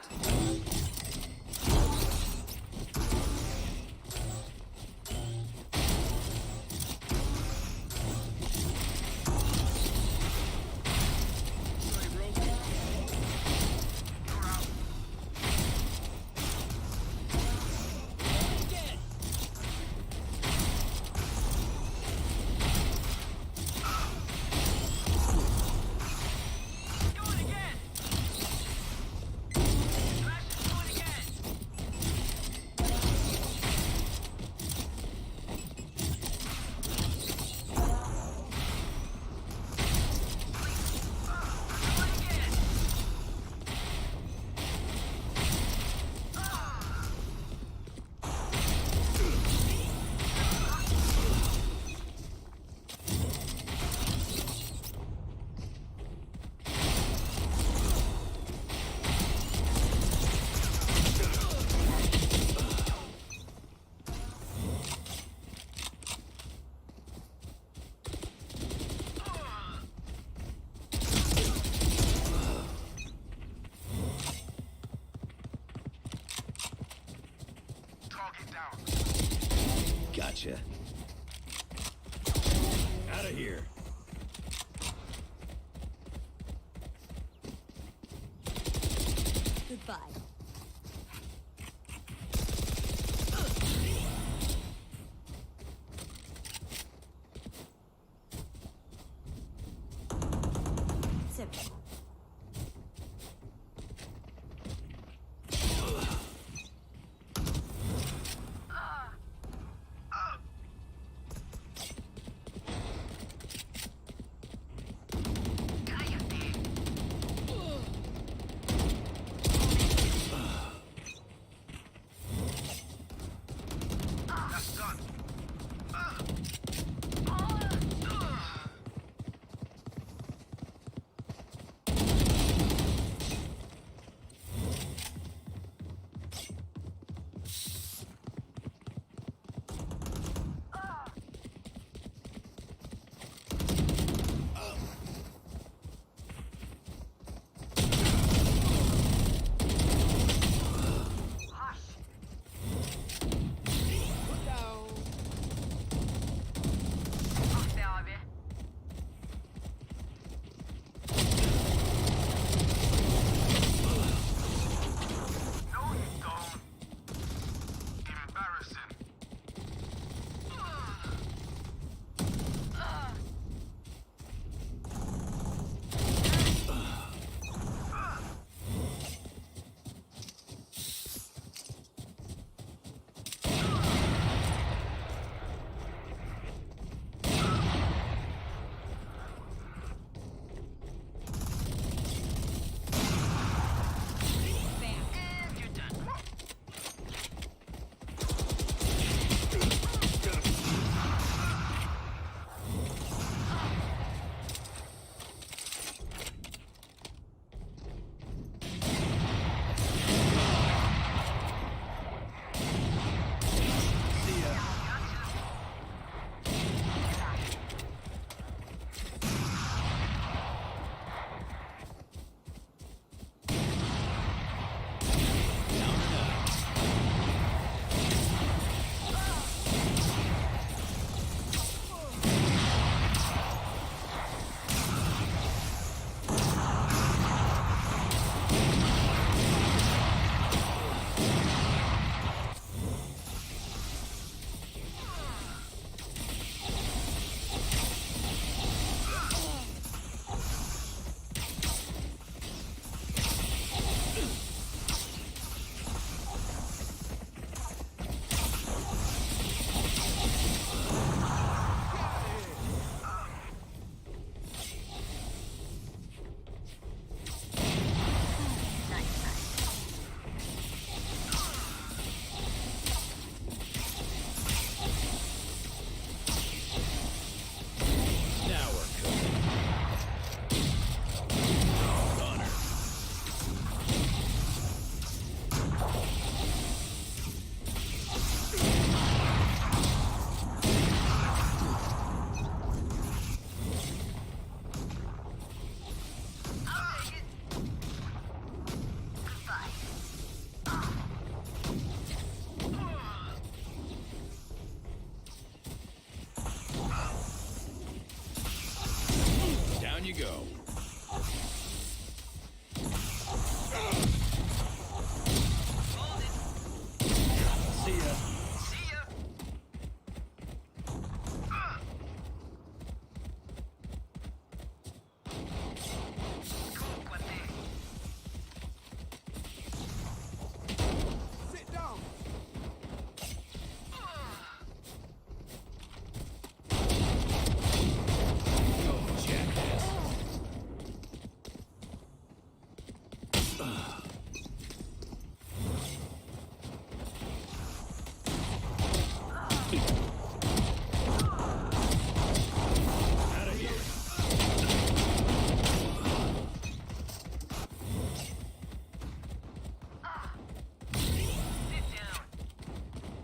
Gotcha. Out of here. Goodbye. Simple.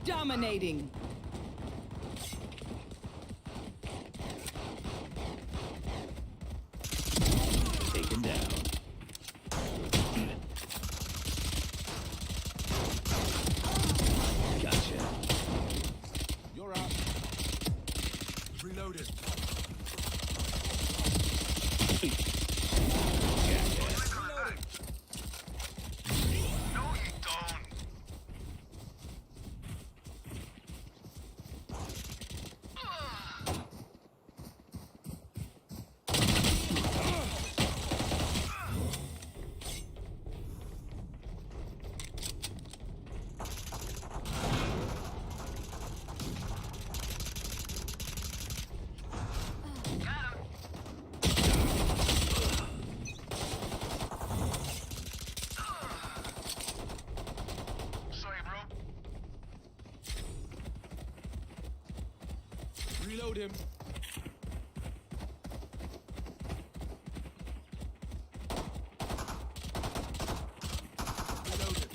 Dominating. Taken down. Gotcha. You're out. Reloaded. No, you don't. Sorry, bro. Reload him. Reloaded.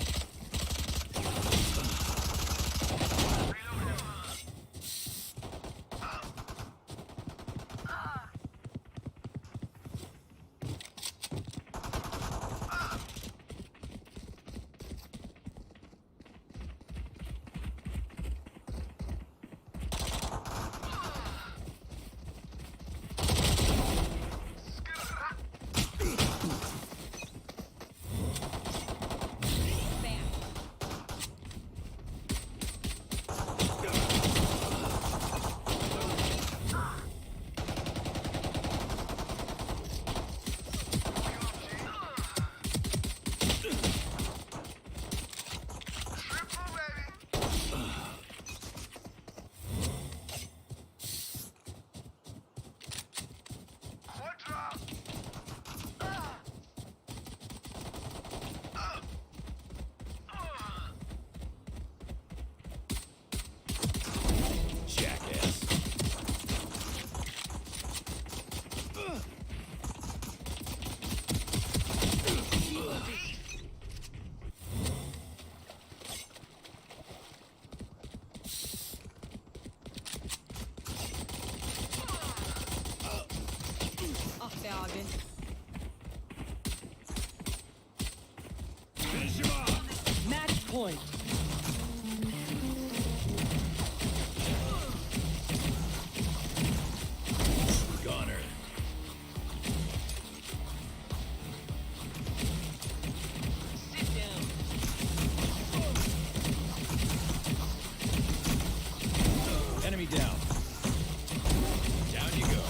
Jackass. Ah be abi. Finish him off. Match point. Goner. Sit down. Enemy down. Down you go.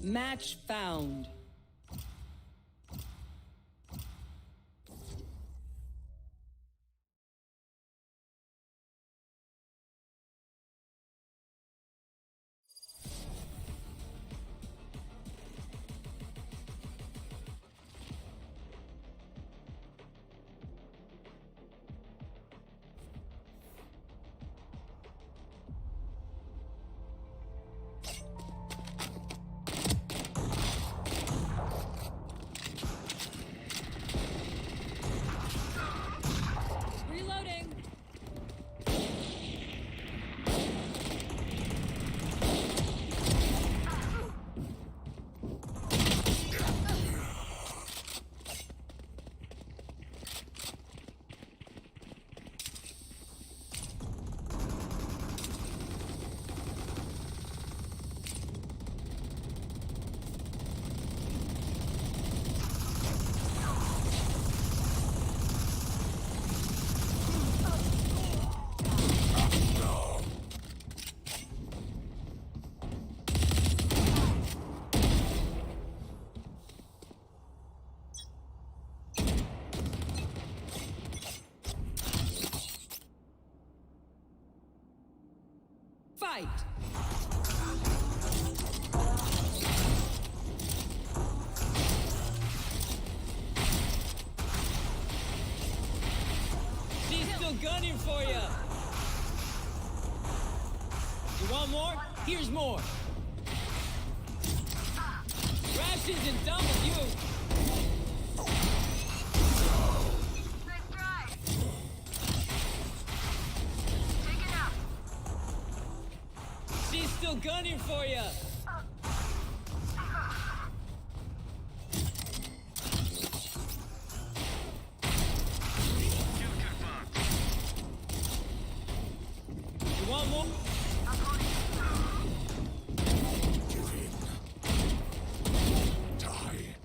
Match found. sight. She's still gunning for you. You want more? Here's more. Rash isn't done with you. Nice try. Take it out. She's still gunning for you. You want more? Die.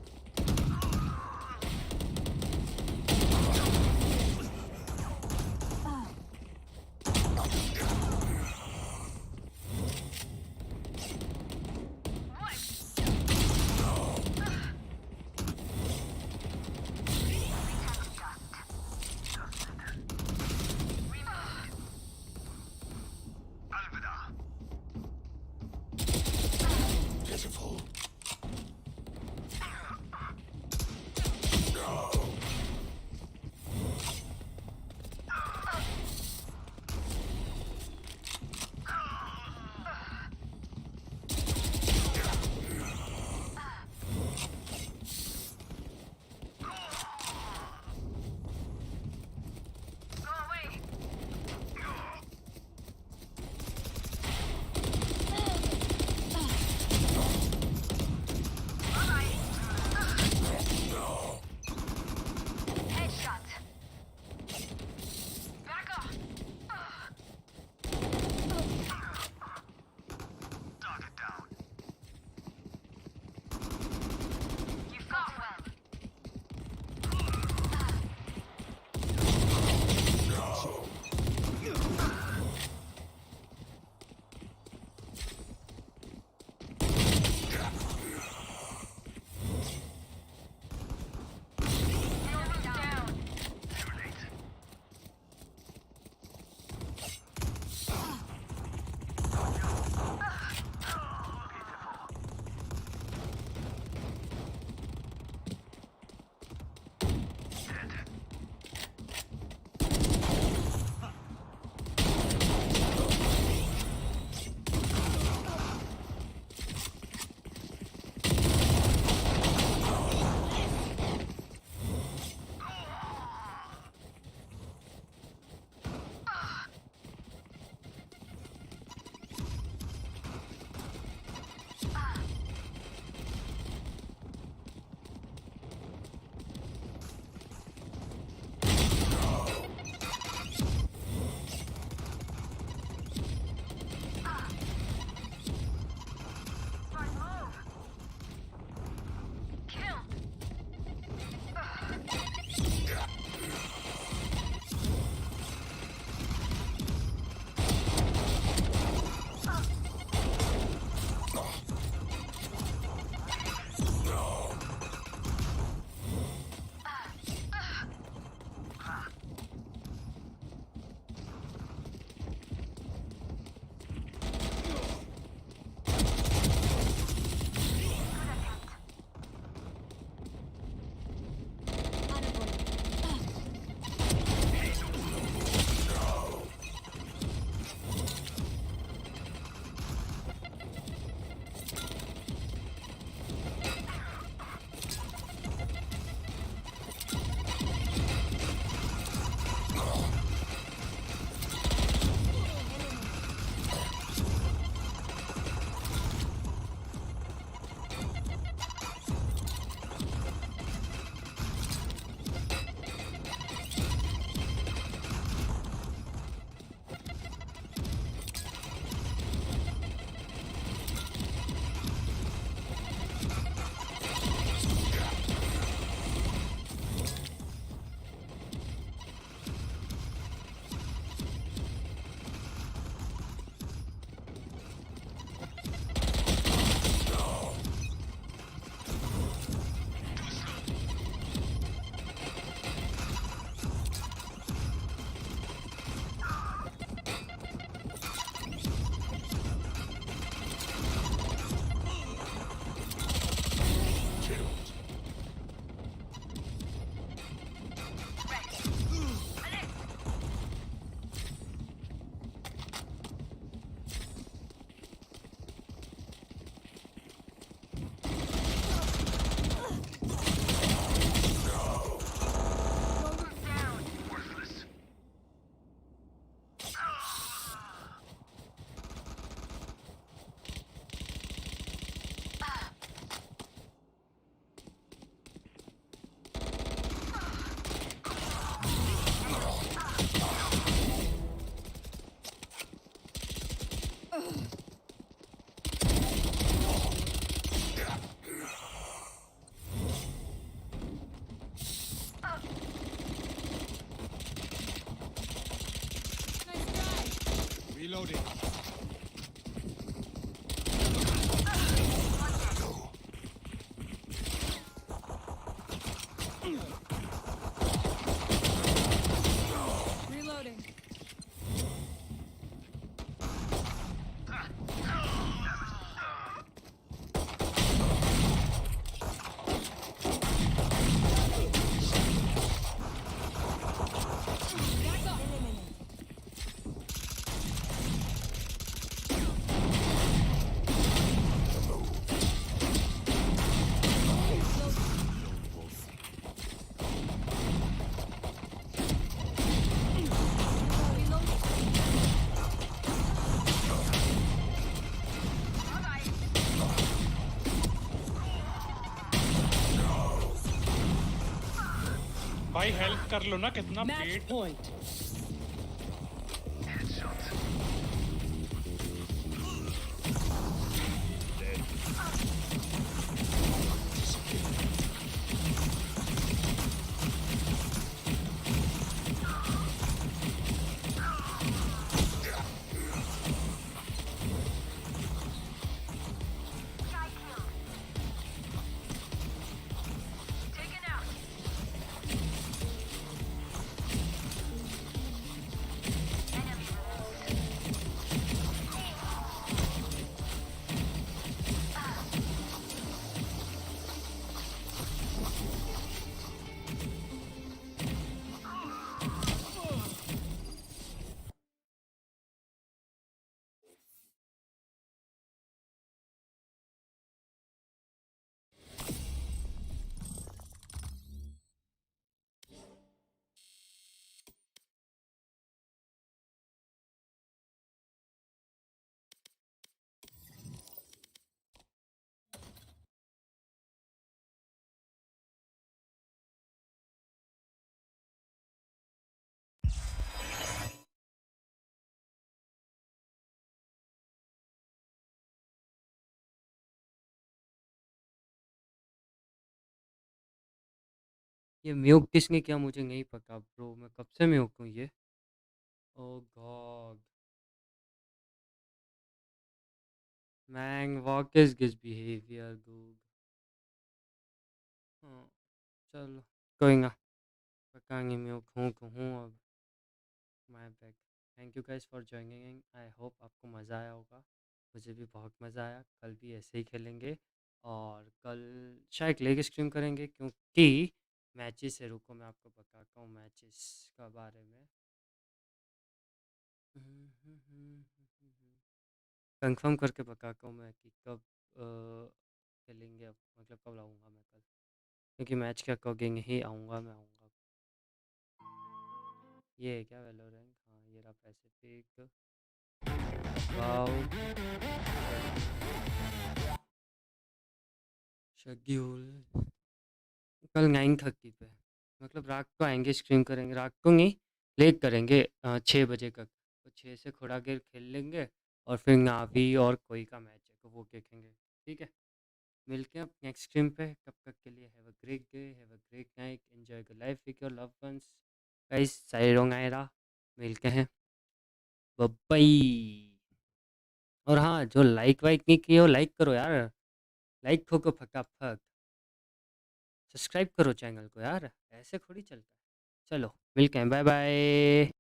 भाई help कर लो ना कितना Match पेट point. Taken out. Enemy removed. ये mute किसने किया मुझे नहीं पता ब्रो, मैं कब से म्यूट हूँ ये। Oh God man what is this behaviour गूग। चलो कोई ना, पता नहीं म्यूट हूँ तो हूँ अब। My back. Thank you guys for joining, I hope आपको मज़ा आया होगा। मुझे भी बहुत मज़ा आया। कल भी ऐसे ही खेलेंगे और कल शायद लेग स्ट्रीम करेंगे क्योंकि मैचेस है। रुको मैं आपको बताता हूँ मैचेस का बारे में। कंफर्म करके बताता हूँ मैं कि कब खेलेंगे, अब मतलब कब लाऊंगा मैं कल, क्योंकि मैच के अकॉर्डिंग ही आऊँगा मैं आऊँगा। ये है क्या वैलोरेंट? हाँ ये रहा पैसिफिक। वाओ शेड्यूल कल 9:30 पे, मतलब रात को आएंगे, स्ट्रीम करेंगे। रात को नहीं, लेट करेंगे 6 बजे तक। तो 6 से थोड़ा देर खेल लेंगे और फिर नावी और कोई का मैच है तो वो देखेंगे। ठीक है, मिलते हैं नेक्स्ट स्ट्रीम पे। तब तक के लिए have a great day, have a great night, enjoy the life with your loved ones. Guys साइरोंग आयरा, मिलते हैं, बाय बाय। और हाँ, जो लाइक वाइक नहीं किए हो लाइक करो यार, लाइक ठोको फटाफट। सब्सक्राइब करो चैनल को यार, ऐसे थोड़ी चलता है। चलो मिलते हैं, bye bye.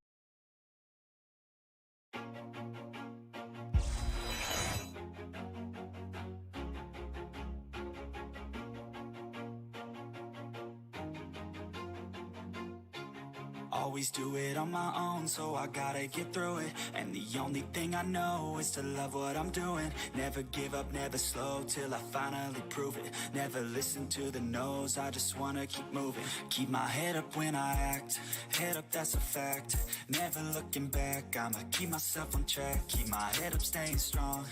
Always do it on my own, so I gotta get through it. And the only thing I know is to love what I'm doing. Never give up, never slow, till I finally prove it. Never listen to the no's, I just wanna keep moving. Keep my head up when I act, head up that's a fact. Never looking back, I'ma keep myself on track. Keep my head up staying strong,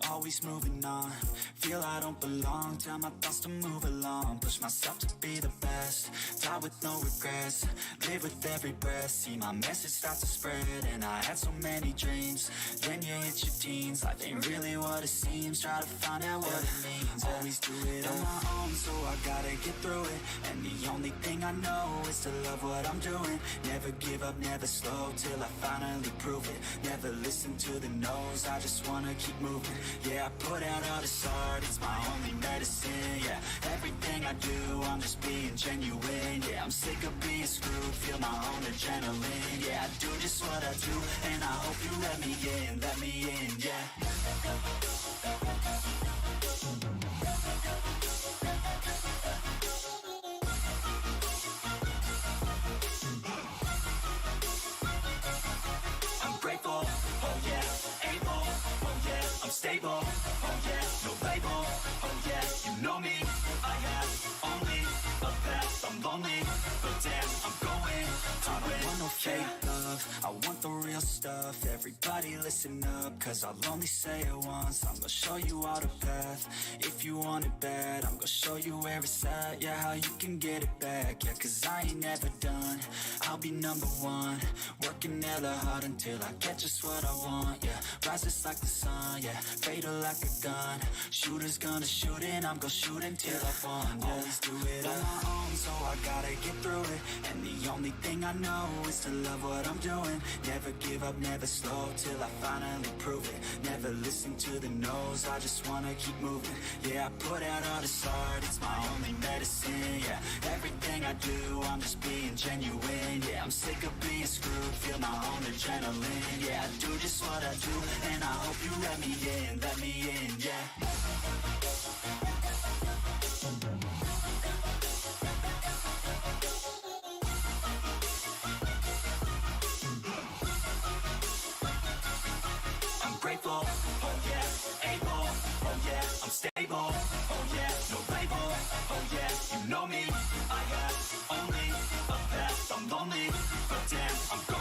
always moving on. Feel I don't belong, tell my thoughts to move along. Push myself to be the best, die with no regrets. Live with every breath, see my message start to spread. And I had so many dreams, then you hit your teens. Life ain't really what it seems, try to find out what it means. Always do it on my own, so I gotta get through it. And the only thing I know is to love what I'm doing. Never give up, never slow, till I finally prove it. Never listen to the no's, I just wanna keep moving. Yeah, I put out all this art, it's my only medicine. Yeah, everything I do, I'm just being genuine. Yeah, I'm sick of being screwed, feel my own adrenaline. Yeah, I do just what I do, and I hope you let me in, yeah. I'm grateful, oh yeah, able, oh yeah, I'm stable, oh yeah, no label, oh yeah, you know me, I have only a path, I'm lonely, but damn, I'm going to win. I don't want no fake love, love, I want the real stuff. Everybody listen up, cause I'll only say it once. I'm gonna show you all the path. If you want it bad, I'm gonna show you where it's at. Yeah, how you can get it back. Yeah, cause I ain't never done. I'll be number one, working hella hard until I get just what I want. Yeah, rises like the sun, yeah, fatal like a gun. Shooters gonna shoot and I'm gonna shoot until I won. Yeah. Always do it on my own, so I gotta get through it. And the only thing I know is to love what I'm doing. Never give up, never slow, till I finally prove it. Never listen to the no's, I just wanna keep moving. Yeah, I put out all this art, it's my only medicine. Yeah, everything I do, I'm just being genuine. Yeah, I'm sick of being screwed, feel my own adrenaline. Yeah, I do just what I do, and I hope you let me in, yeah. I'm grateful, oh yeah, able, oh yeah, I'm stable, oh yeah, no label, oh yeah, you know me, I have only a path, I'm lonely, but damn, I'm gone.